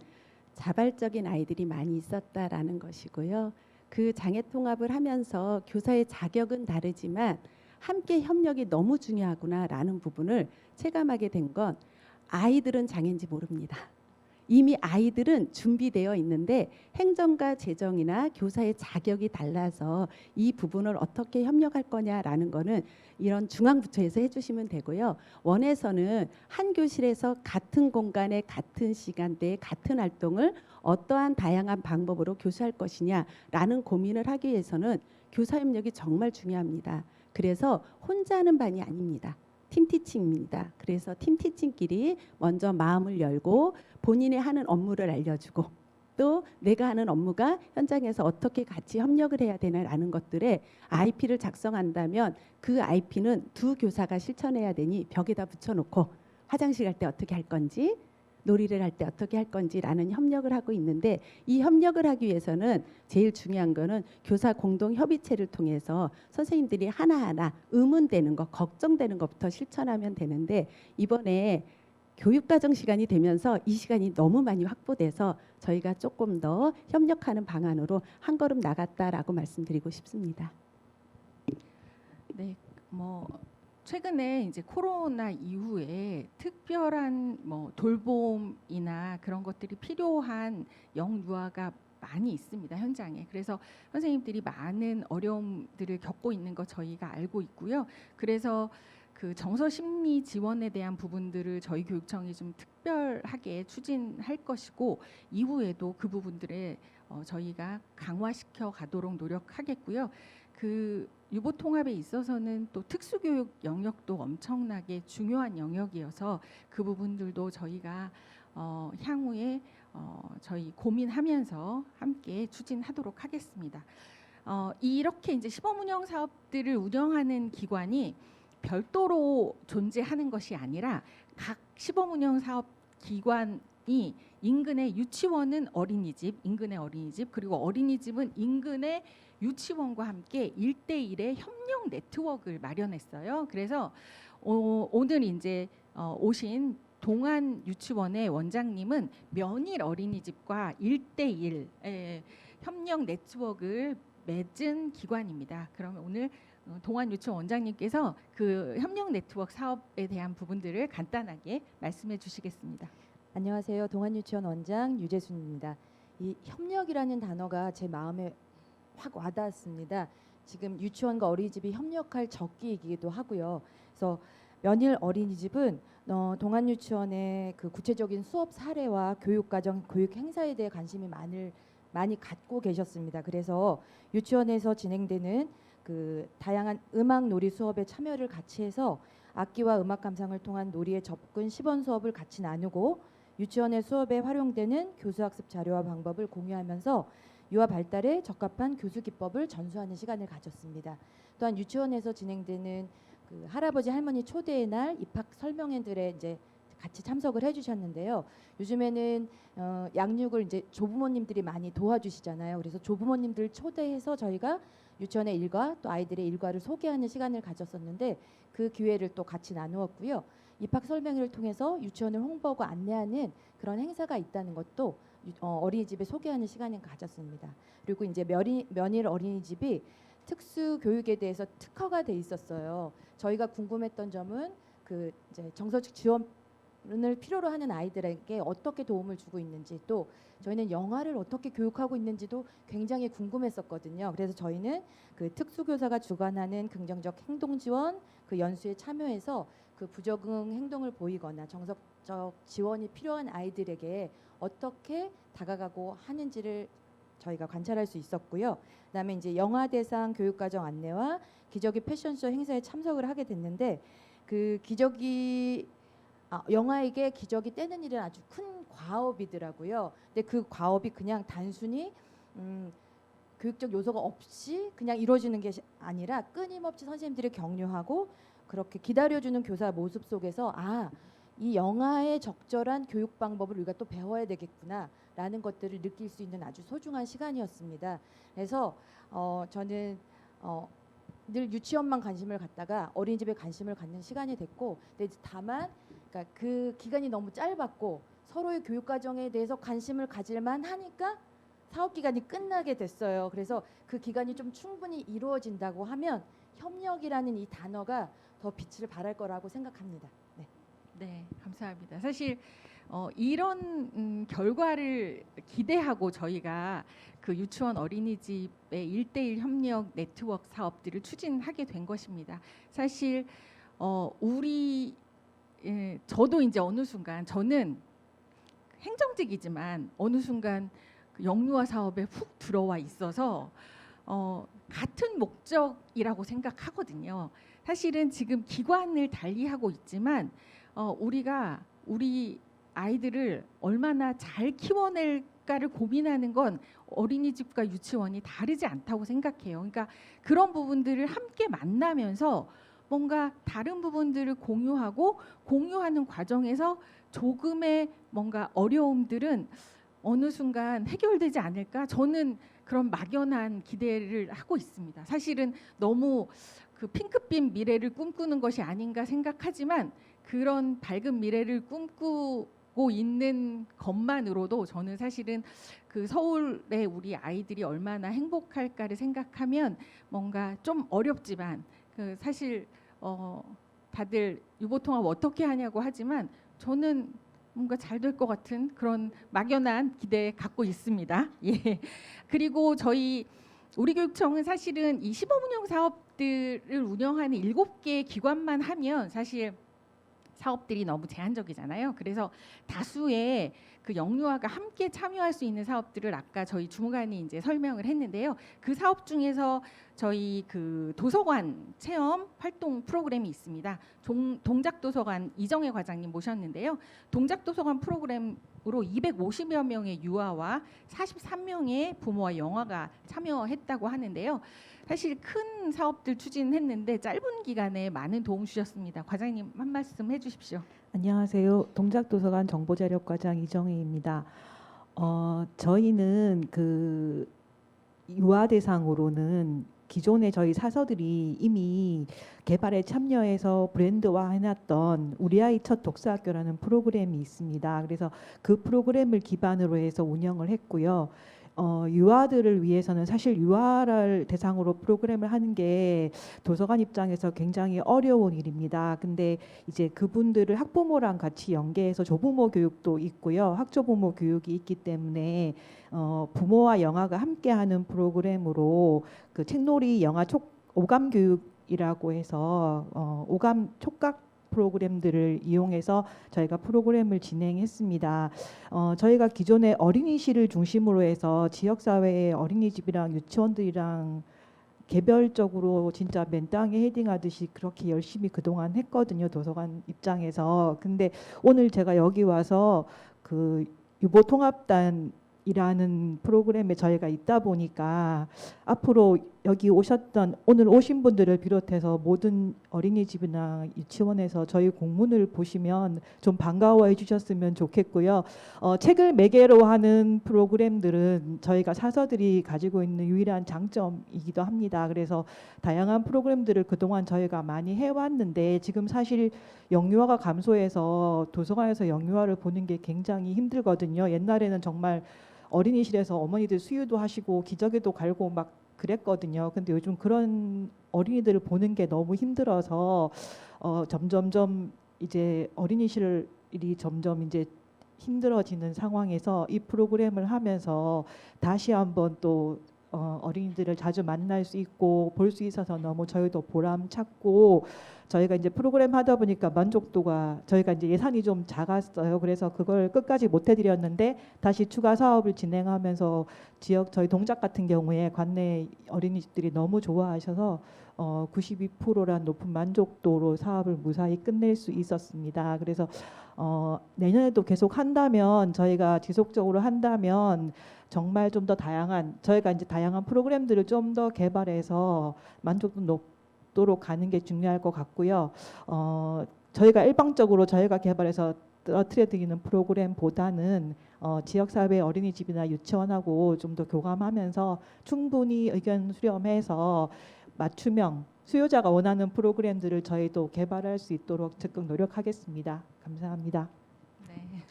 S11: 자발적인 아이들이 많이 있었다라는 것이고요. 그 장애 통합을 하면서 교사의 자격은 다르지만 함께 협력이 너무 중요하구나라는 부분을 체감하게 된 건 아이들은 장애인지 모릅니다. 이미 아이들은 준비되어 있는데 행정과 재정이나 교사의 자격이 달라서 이 부분을 어떻게 협력할 거냐라는 거는 이런 중앙부처에서 해주시면 되고요. 원에서는 한 교실에서 같은 공간에 같은 시간대에 같은 활동을 어떠한 다양한 방법으로 교수할 것이냐라는 고민을 하기 위해서는 교사 협력이 정말 중요합니다. 그래서 혼자 하는 반이 아닙니다. 팀티칭입니다. 그래서 팀티칭끼리 먼저 마음을 열고 본인이 하는 업무를 알려주고 또 내가 하는 업무가 현장에서 어떻게 같이 협력을 해야 되나라는 것들에 IP를 작성한다면 그 IP는 두 교사가 실천해야 되니 벽에다 붙여놓고 화장실 갈 때 어떻게 할 건지 놀이를 할 때 어떻게 할 건지라는 협력을 하고 있는데 이 협력을 하기 위해서는 제일 중요한 거는 교사 공동 협의체를 통해서 선생님들이 하나하나 의문되는 거, 걱정되는 것부터 실천하면 되는데 이번에 교육과정 시간이 되면서 이 시간이 너무 많이 확보돼서 저희가 조금 더 협력하는 방안으로 한 걸음 나갔다라고 말씀드리고 싶습니다.
S3: 네, 뭐 최근에 이제 코로나 이후에 특별한 뭐 돌봄이나 그런 것들이 필요한 영유아가 많이 있습니다, 현장에. 그래서 선생님들이 많은 어려움들을 겪고 있는 거 저희가 알고 있고요. 그래서 그 정서 심리 지원에 대한 부분들을 저희 교육청이 좀 특별하게 추진할 것이고, 이후에도 그 부분들에 저희가 강화시켜 가도록 노력하겠고요. 그 유보 통합에 있어서는 또 특수교육 영역도 엄청나게 중요한 영역이어서 그 부분들도 저희가 향후에 저희 고민하면서 함께 추진하도록 하겠습니다. 이렇게 이제 시범 운영 사업들을 운영하는 기관이 별도로 존재하는 것이 아니라 각 시범 운영 사업 기관이 인근의 유치원은 어린이집, 인근의 어린이집, 그리고 어린이집은 인근의 유치원과 함께 1대1의 협력 네트워크를 마련했어요. 그래서 오늘 이제 오신 동안 유치원의 원장님은 면일 어린이집과 1대1 협력 네트워크를 맺은 기관입니다. 그러면 오늘 동안 유치원 원장님께서 그 협력 네트워크 사업에 대한 부분들을 간단하게 말씀해 주시겠습니다.
S16: 안녕하세요. 동안유치원 원장 유재순입니다. 이 협력이라는 단어가 제 마음에 확 와닿았습니다. 지금 유치원과 어린이집이 협력할 적기이기도 하고요. 그래서 면일 어린이집은 동안유치원의 그 구체적인 수업 사례와 교육과정, 교육 행사에 대해 관심이 많이 갖고 계셨습니다. 그래서 유치원에서 진행되는 그 다양한 음악 놀이 수업에 참여를 같이 해서 악기와 음악 감상을 통한 놀이의 접근 시범 수업을 같이 나누고 유치원의 수업에 활용되는 교수학습 자료와 방법을 공유하면서 유아 발달에 적합한 교수 기법을 전수하는 시간을 가졌습니다. 또한 유치원에서 진행되는 그 할아버지 할머니 초대의 날 입학 설명회들에 이제 같이 참석을 해주셨는데요. 요즘에는 양육을 이제 조부모님들이 많이 도와주시잖아요. 그래서 조부모님들 초대해서 저희가 유치원의 일과 또 아이들의 일과를 소개하는 시간을 가졌었는데 그 기회를 또 같이 나누었고요. 입학 설명회를 통해서 유치원을 홍보하고 안내하는 그런 행사가 있다는 것도 어린이집에 소개하는 시간을 가졌습니다. 그리고 이제 면일 어린이집이 특수 교육에 대해서 특화가 돼 있었어요. 저희가 궁금했던 점은 그 이제 정서적 지원을 필요로 하는 아이들에게 어떻게 도움을 주고 있는지, 또 저희는 영화를 어떻게 교육하고 있는지도 굉장히 궁금했었거든요. 그래서 저희는 그 특수교사가 주관하는 긍정적 행동 지원 그 연수에 참여해서 그 부적응 행동을 보이거나 정서적 지원이 필요한 아이들에게 어떻게 다가가고 하는지를 저희가 관찰할 수 있었고요. 그다음에 이제 영화 대상 교육과정 안내와 기저귀 패션쇼 행사에 참석을 하게 됐는데 그 영아에게 기저귀 떼는 일은 아주 큰 과업이더라고요. 근데 그 과업이 그냥 단순히 교육적 요소가 없이 그냥 이루어지는 게 아니라 끊임없이 선생님들이 격려하고 그렇게 기다려주는 교사 모습 속에서 이 영아의 적절한 교육 방법을 우리가 또 배워야 되겠구나라는 것들을 느낄 수 있는 아주 소중한 시간이었습니다. 그래서 저는 늘 유치원만 관심을 갖다가 어린이집에 관심을 갖는 시간이 됐고, 근데 다만 그러니까 그 기간이 너무 짧았고 서로의 교육 과정에 대해서 관심을 가질만 하니까 사업 기간이 끝나게 됐어요. 그래서 그 기간이 좀 충분히 이루어진다고 하면 협력이라는 이 단어가 더 빛을 발할 거라고 생각합니다.
S3: 네, 감사합니다. 사실 이런 결과를 기대하고 저희가 그 유치원 어린이집의 1대1 협력 네트워크 사업들을 추진하게 된 것입니다. 사실 저도 이제 어느 순간, 저는 행정직이지만 어느 순간 그 영유아 사업에 훅 들어와 있어서 같은 목적이라고 생각하거든요. 사실은 지금 기관을 달리하고 있지만 우리가 우리 아이들을 얼마나 잘 키워낼까를 고민하는 건 어린이집과 유치원이 다르지 않다고 생각해요. 그러니까 그런 부분들을 함께 만나면서 뭔가 다른 부분들을 공유하는 과정에서 조금의 뭔가 어려움들은 어느 순간 해결되지 않을까? 저는 그런 막연한 기대를 하고 있습니다. 사실은 너무 그 핑크빛 미래를 꿈꾸는 것이 아닌가 생각하지만 그런 밝은 미래를 꿈꾸고 있는 것만으로도 저는 사실은 그 서울의 우리 아이들이 얼마나 행복할까를 생각하면 뭔가 좀 어렵지만 그 사실 다들 유보통합 어떻게 하냐고 하지만 저는 뭔가 잘 될 것 같은 그런 막연한 기대 갖고 있습니다. 예. 그리고 우리 교육청은 사실은 이 시범운영 사업들을 운영하는 7개 기관만 하면 사실 사업들이 너무 제한적이잖아요. 그래서 다수의 그 영유아가 함께 참여할 수 있는 사업들을 아까 저희 주무관이 이제 설명을 했는데요. 그 사업 중에서 저희 그 도서관 체험 활동 프로그램이 있습니다. 동작도서관 이정혜 과장님 모셨는데요. 동작도서관 프로그램으로 250여 명의 유아와 43명의 부모와 영아가 참여했다고 하는데요. 사실 큰 사업들 추진했는데 짧은 기간에 많은 도움 주셨습니다. 과장님 한 말씀 해주십시오.
S17: 안녕하세요. 동작도서관 정보자료과장 이정혜입니다. 저희는 그 유아 대상으로는 기존에 저희 사서들이 이미 개발에 참여해서 브랜드화 해놨던 우리 아이 첫 독서학교라는 프로그램이 있습니다. 그래서 그 프로그램을 기반으로 해서 운영을 했고요. 유아들을 위해서는 사실 유아를 대상으로 프로그램을 하는 게 도서관 입장에서 굉장히 어려운 일입니다. 근데 이제 그분들을 학부모랑 같이 연계해서 조부모 교육도 있고요. 학조부모 교육이 있기 때문에 부모와 영아가 함께하는 프로그램으로 그 책놀이 영아 오감 교육이라고 해서 오감 촉각 프로그램들을 이용해서 저희가 프로그램을 진행했습니다. 저희가 기존에 어린이실을 중심으로 해서 지역사회의 어린이집이랑 유치원들이랑 개별적으로 진짜 맨땅에 헤딩하듯이 그렇게 열심히 그동안 했거든요. 도서관 입장에서. 근데 오늘 제가 여기 와서 그 유보통합단이라는 프로그램에 저희가 있다 보니까 앞으로 여기 오늘 오신 분들을 비롯해서 모든 어린이집이나 유치원에서 저희 공문을 보시면 좀 반가워해 주셨으면 좋겠고요. 책을 매개로 하는 프로그램들은 저희가 사서들이 가지고 있는 유일한 장점이기도 합니다. 그래서 다양한 프로그램들을 그동안 저희가 많이 해왔는데 지금 사실 영유아가 감소해서 도서관에서 영유아를 보는 게 굉장히 힘들거든요. 옛날에는 정말 어린이실에서 어머니들 수유도 하시고 기저귀도 갈고 막 그랬거든요. 근데 요즘 그런 어린이들을 보는 게 너무 힘들어서 점점점 이제 어린이실이 점점 이제 힘들어지는 상황에서 이 프로그램을 하면서 다시 한번 또 어린이들을 자주 만날 수 있고 볼 수 있어서 너무 저희도 보람찼고 저희가 이제 프로그램 하다 보니까 만족도가 저희가 이제 예산이 좀 작았어요. 그래서 그걸 끝까지 못 해드렸는데 다시 추가 사업을 진행하면서 지역 저희 동작 같은 경우에 관내 어린이집들이 너무 좋아하셔서 92%란 높은 만족도로 사업을 무사히 끝낼 수 있었습니다. 그래서 내년에도 계속 한다면 저희가 지속적으로 한다면 정말 좀 더 저희가 이제 다양한 프로그램들을 좀 더 개발해서 만족도 높도록 가는 게 중요할 것 같고요. 저희가 일방적으로 저희가 개발해서 떨어뜨려드리는 프로그램보다는 지역사회 어린이집이나 유치원하고 좀 더 교감하면서 충분히 의견 수렴해서 맞춤형 수요자가 원하는 프로그램들을 저희도 개발할 수 있도록 적극 노력하겠습니다. 감사합니다.
S3: 네.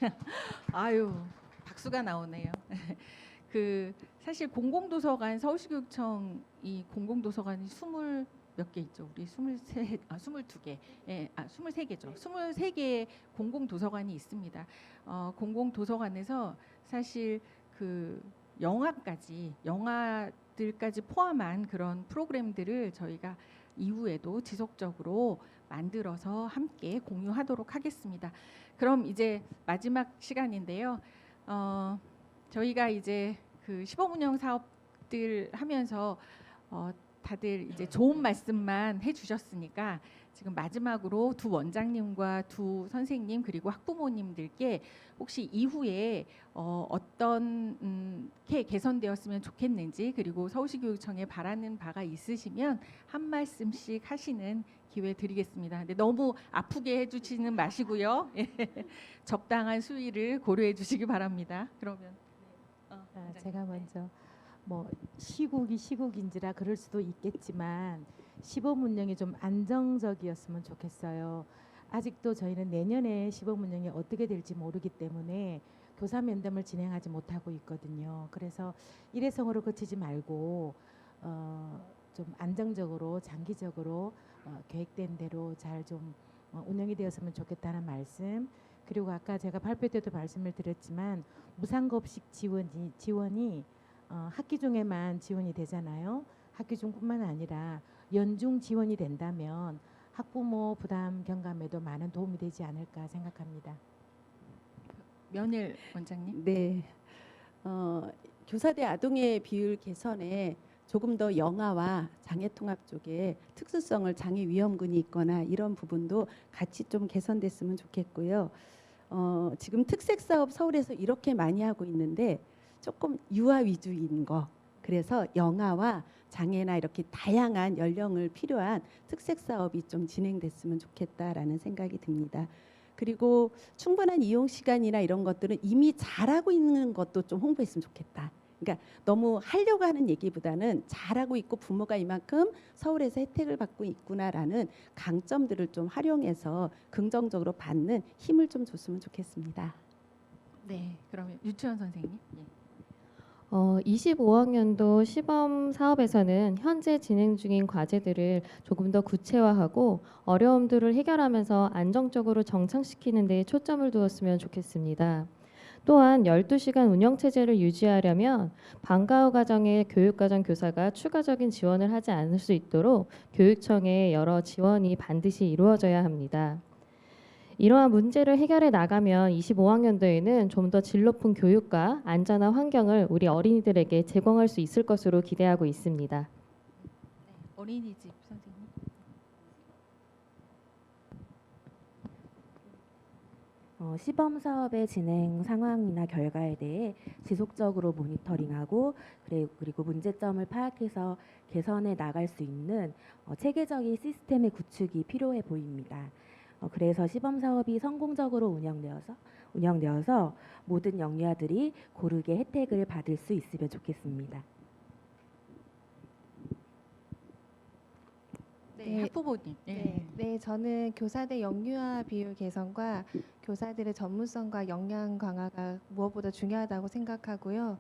S3: 아유 박수가 나오네요. 그 사실 공공도서관 서울시교육청이 공공도서관이 20몇 개 있죠. 우리 22개. 예, 23개죠. 23개의 공공도서관이 있습니다. 공공도서관에서 사실 그 영화들까지 포함한 그런 프로그램들을 저희가 이후에도 지속적으로 만들어서 함께 공유하도록 하겠습니다. 그럼 이제 마지막 시간인데요. 저희가 이제 그 시범운영 사업들 하면서 다들 이제 좋은 말씀만 해주셨으니까 지금 마지막으로 두 원장님과 두 선생님 그리고 학부모님들께 혹시 이후에 어떻게 개선되었으면 좋겠는지 그리고 서울시교육청에 바라는 바가 있으시면 한 말씀씩 하시는 기회 드리겠습니다. 근데 너무 아프게 해주시는 마시고요. 적당한 수위를 고려해 주시기 바랍니다. 그러면
S13: 제가 먼저 시국인지라 그럴 수도 있겠지만 시범 운영이 좀 안정적이었으면 좋겠어요. 아직도 저희는 내년에 시범 운영이 어떻게 될지 모르기 때문에 교사 면담을 진행하지 못하고 있거든요. 그래서 일회성으로 그치지 말고 좀 안정적으로 장기적으로 계획된 대로 잘 좀 운영이 되었으면 좋겠다는 말씀. 그리고 아까 제가 발표 때도 말씀을 드렸지만 무상급식 지원이 학기 중에만 지원이 되잖아요. 학기 중뿐만 아니라 연중 지원이 된다면 학부모 부담 경감에도 많은 도움이 되지 않을까 생각합니다.
S11: 면일 원장님.
S18: 네, 교사대 아동의 비율 개선에 조금 더 영아와 장애통합 쪽에 특수성을 장애 위험군이 있거나 이런 부분도 같이 좀 개선됐으면 좋겠고요. 지금 특색 사업 서울에서 이렇게 많이 하고 있는데 조금 유아 위주인 거. 그래서 영아와 장애나 이렇게 다양한 연령을 필요한 특색 사업이 좀 진행됐으면 좋겠다라는 생각이 듭니다. 그리고 충분한 이용 시간이나 이런 것들은 이미 잘하고 있는 것도 좀 홍보했으면 좋겠다. 그러니까 너무 하려고 하는 얘기보다는 잘하고 있고 부모가 이만큼 서울에서 혜택을 받고 있구나라는 강점들을 좀 활용해서 긍정적으로 받는 힘을 좀 줬으면 좋겠습니다.
S11: 네, 그러면 유치원 선생님. 예.
S15: 25학년도 시범 사업에서는 현재 진행 중인 과제들을 조금 더 구체화하고 어려움들을 해결하면서 안정적으로 정착시키는 데 초점을 두었으면 좋겠습니다. 또한 12시간 운영체제를 유지하려면 방과후 과정의 교육과정 교사가 추가적인 지원을 하지 않을 수 있도록 교육청의 여러 지원이 반드시 이루어져야 합니다. 이러한 문제를 해결해 나가면 25학년도에는 좀 더 질 높은 교육과 안전한 환경을 우리 어린이들에게 제공할 수 있을 것으로 기대하고 있습니다.
S11: 어린이집 선생님.
S14: 시범 사업의 진행 상황이나 결과에 대해 지속적으로 모니터링하고 그리고 문제점을 파악해서 개선해 나갈 수 있는 체계적인 시스템의 구축이 필요해 보입니다. 그래서 시범 사업이 성공적으로 운영되어서 모든 영유아들이 고르게 혜택을 받을 수 있으면 좋겠습니다.
S11: 네, 학부모님.
S8: 네, 저는 교사대 영유아 비율 개선과 교사들의 전문성과 역량 강화가 무엇보다 중요하다고 생각하고요.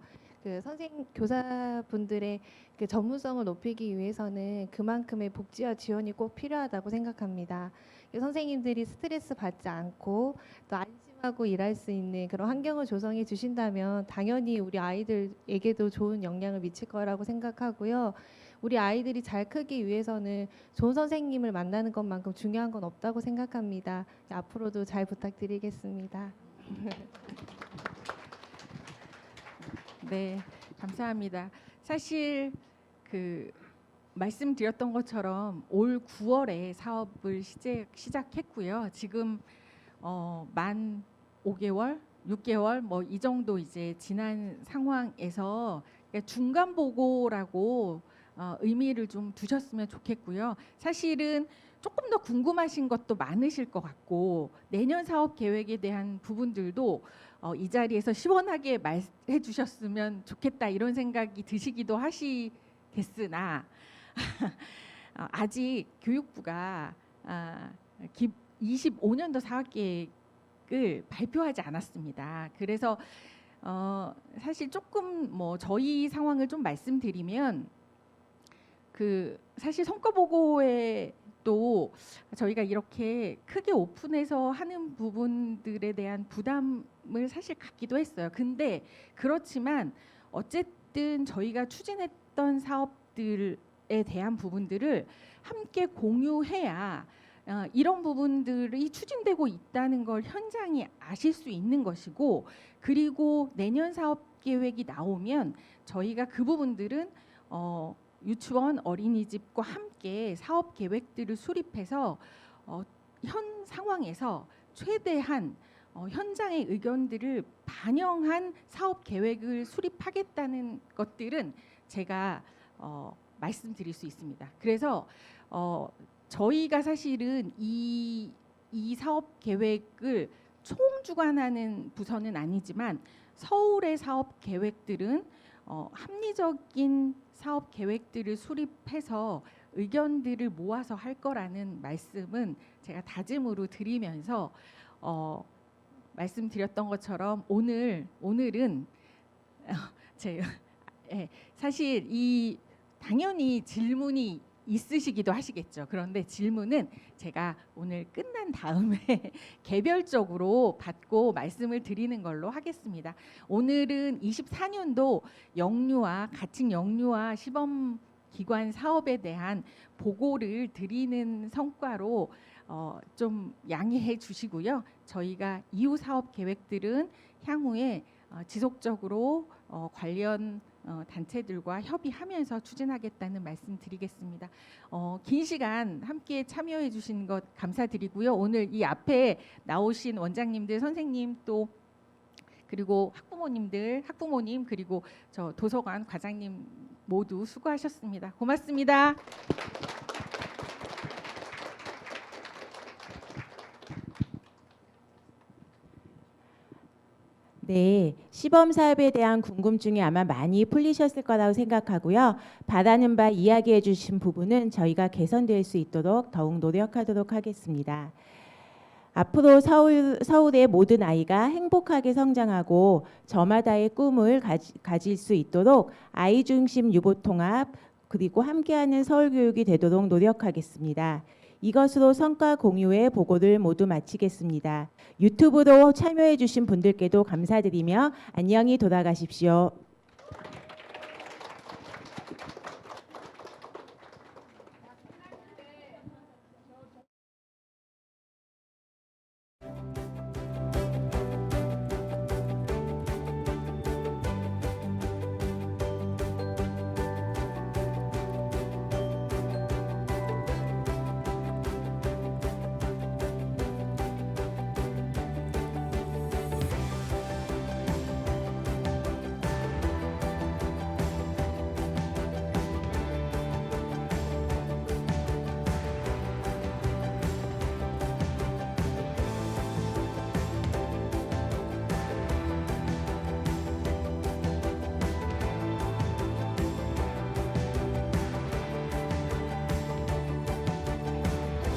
S8: 교사분들의 그 전문성을 높이기 위해서는 그만큼의 복지와 지원이 꼭 필요하다고 생각합니다. 선생님들이 스트레스 받지 않고 또 안심하고 일할 수 있는 그런 환경을 조성해 주신다면 당연히 우리 아이들에게도 좋은 영향을 미칠 거라고 생각하고요. 우리 아이들이 잘 크기 위해서는 좋은 선생님을 만나는 것만큼 중요한 건 없다고 생각합니다. 앞으로도 잘 부탁드리겠습니다.
S11: 네, 감사합니다. 사실 말씀드렸던 것처럼 올 9월에 사업을 시작했고요. 지금 만 5개월, 6개월 뭐 이 정도 이제 지난 상황에서 중간 보고라고 의미를 좀 두셨으면 좋겠고요. 사실은 조금 더 궁금하신 것도 많으실 것 같고 내년 사업 계획에 대한 부분들도 이 자리에서 시원하게 말해 주셨으면 좋겠다 이런 생각이 드시기도 하시겠으나 아직 교육부가 25년도 사업 계획을 발표하지 않았습니다. 그래서 사실 조금 저희 상황을 좀 말씀드리면 사실 성과 보고에 또 저희가 이렇게 크게 오픈해서 하는 부분들에 대한 부담을 사실 갖기도 했어요. 근데 그렇지만 어쨌든 저희가 추진했던 사업들에 대한 부분들을 함께 공유해야 이런 부분들이 추진되고 있다는 걸 현장이 아실 수 있는 것이고 그리고 내년 사업 계획이 나오면 저희가 그 부분들은 유치원 어린이집과 함께 사업 계획들을 수립해서 현 상황에서 최대한 현장의 의견들을 반영한 사업 계획을 수립하겠다는 것들은 제가 말씀드릴 수 있습니다. 그래서 저희가 사실은 이 사업 계획을 총주관하는 부서는 아니지만 서울의 사업 계획들은
S3: 합리적인 사업 계획들을 수립해서 의견들을 모아서 할 거라는 말씀은 제가 다짐으로 드리면서 말씀드렸던 것처럼 오늘은 사실 이 당연히 질문이 있으시기도 하시겠죠. 그런데 질문은 제가 오늘 끝난 다음에 개별적으로 받고 말씀을 드리는 걸로 하겠습니다. 오늘은 24년도 영유아, 가칭 영유아 시범 기관 사업에 대한 보고를 드리는 성과로 좀 양해해 주시고요. 저희가 이후 사업 계획들은 향후에 지속적으로 관련 단체들과 협의하면서 추진하겠다는 말씀 드리겠습니다. 긴 시간 함께 참여해 주신 것 감사드리고요. 오늘 이 앞에 나오신 원장님들, 선생님 또 그리고 학부모님 그리고 저 도서관 과장님 모두 수고하셨습니다. 고맙습니다.
S1: 네, 시범 사업에 대한 궁금증이 아마 많이 풀리셨을 거라고 생각하고요. 바라는 바 이야기해 주신 부분은 저희가 개선될 수 있도록 더욱 노력하도록 하겠습니다. 앞으로 서울의 모든 아이가 행복하게 성장하고 저마다의 꿈을 가질 수 있도록 아이 중심 유보통합 그리고 함께하는 서울교육이 되도록 노력하겠습니다. 이것으로 성과 공유의 보고를 모두 마치겠습니다. 유튜브로 참여해 주신 분들께도 감사드리며 안녕히 돌아가십시오.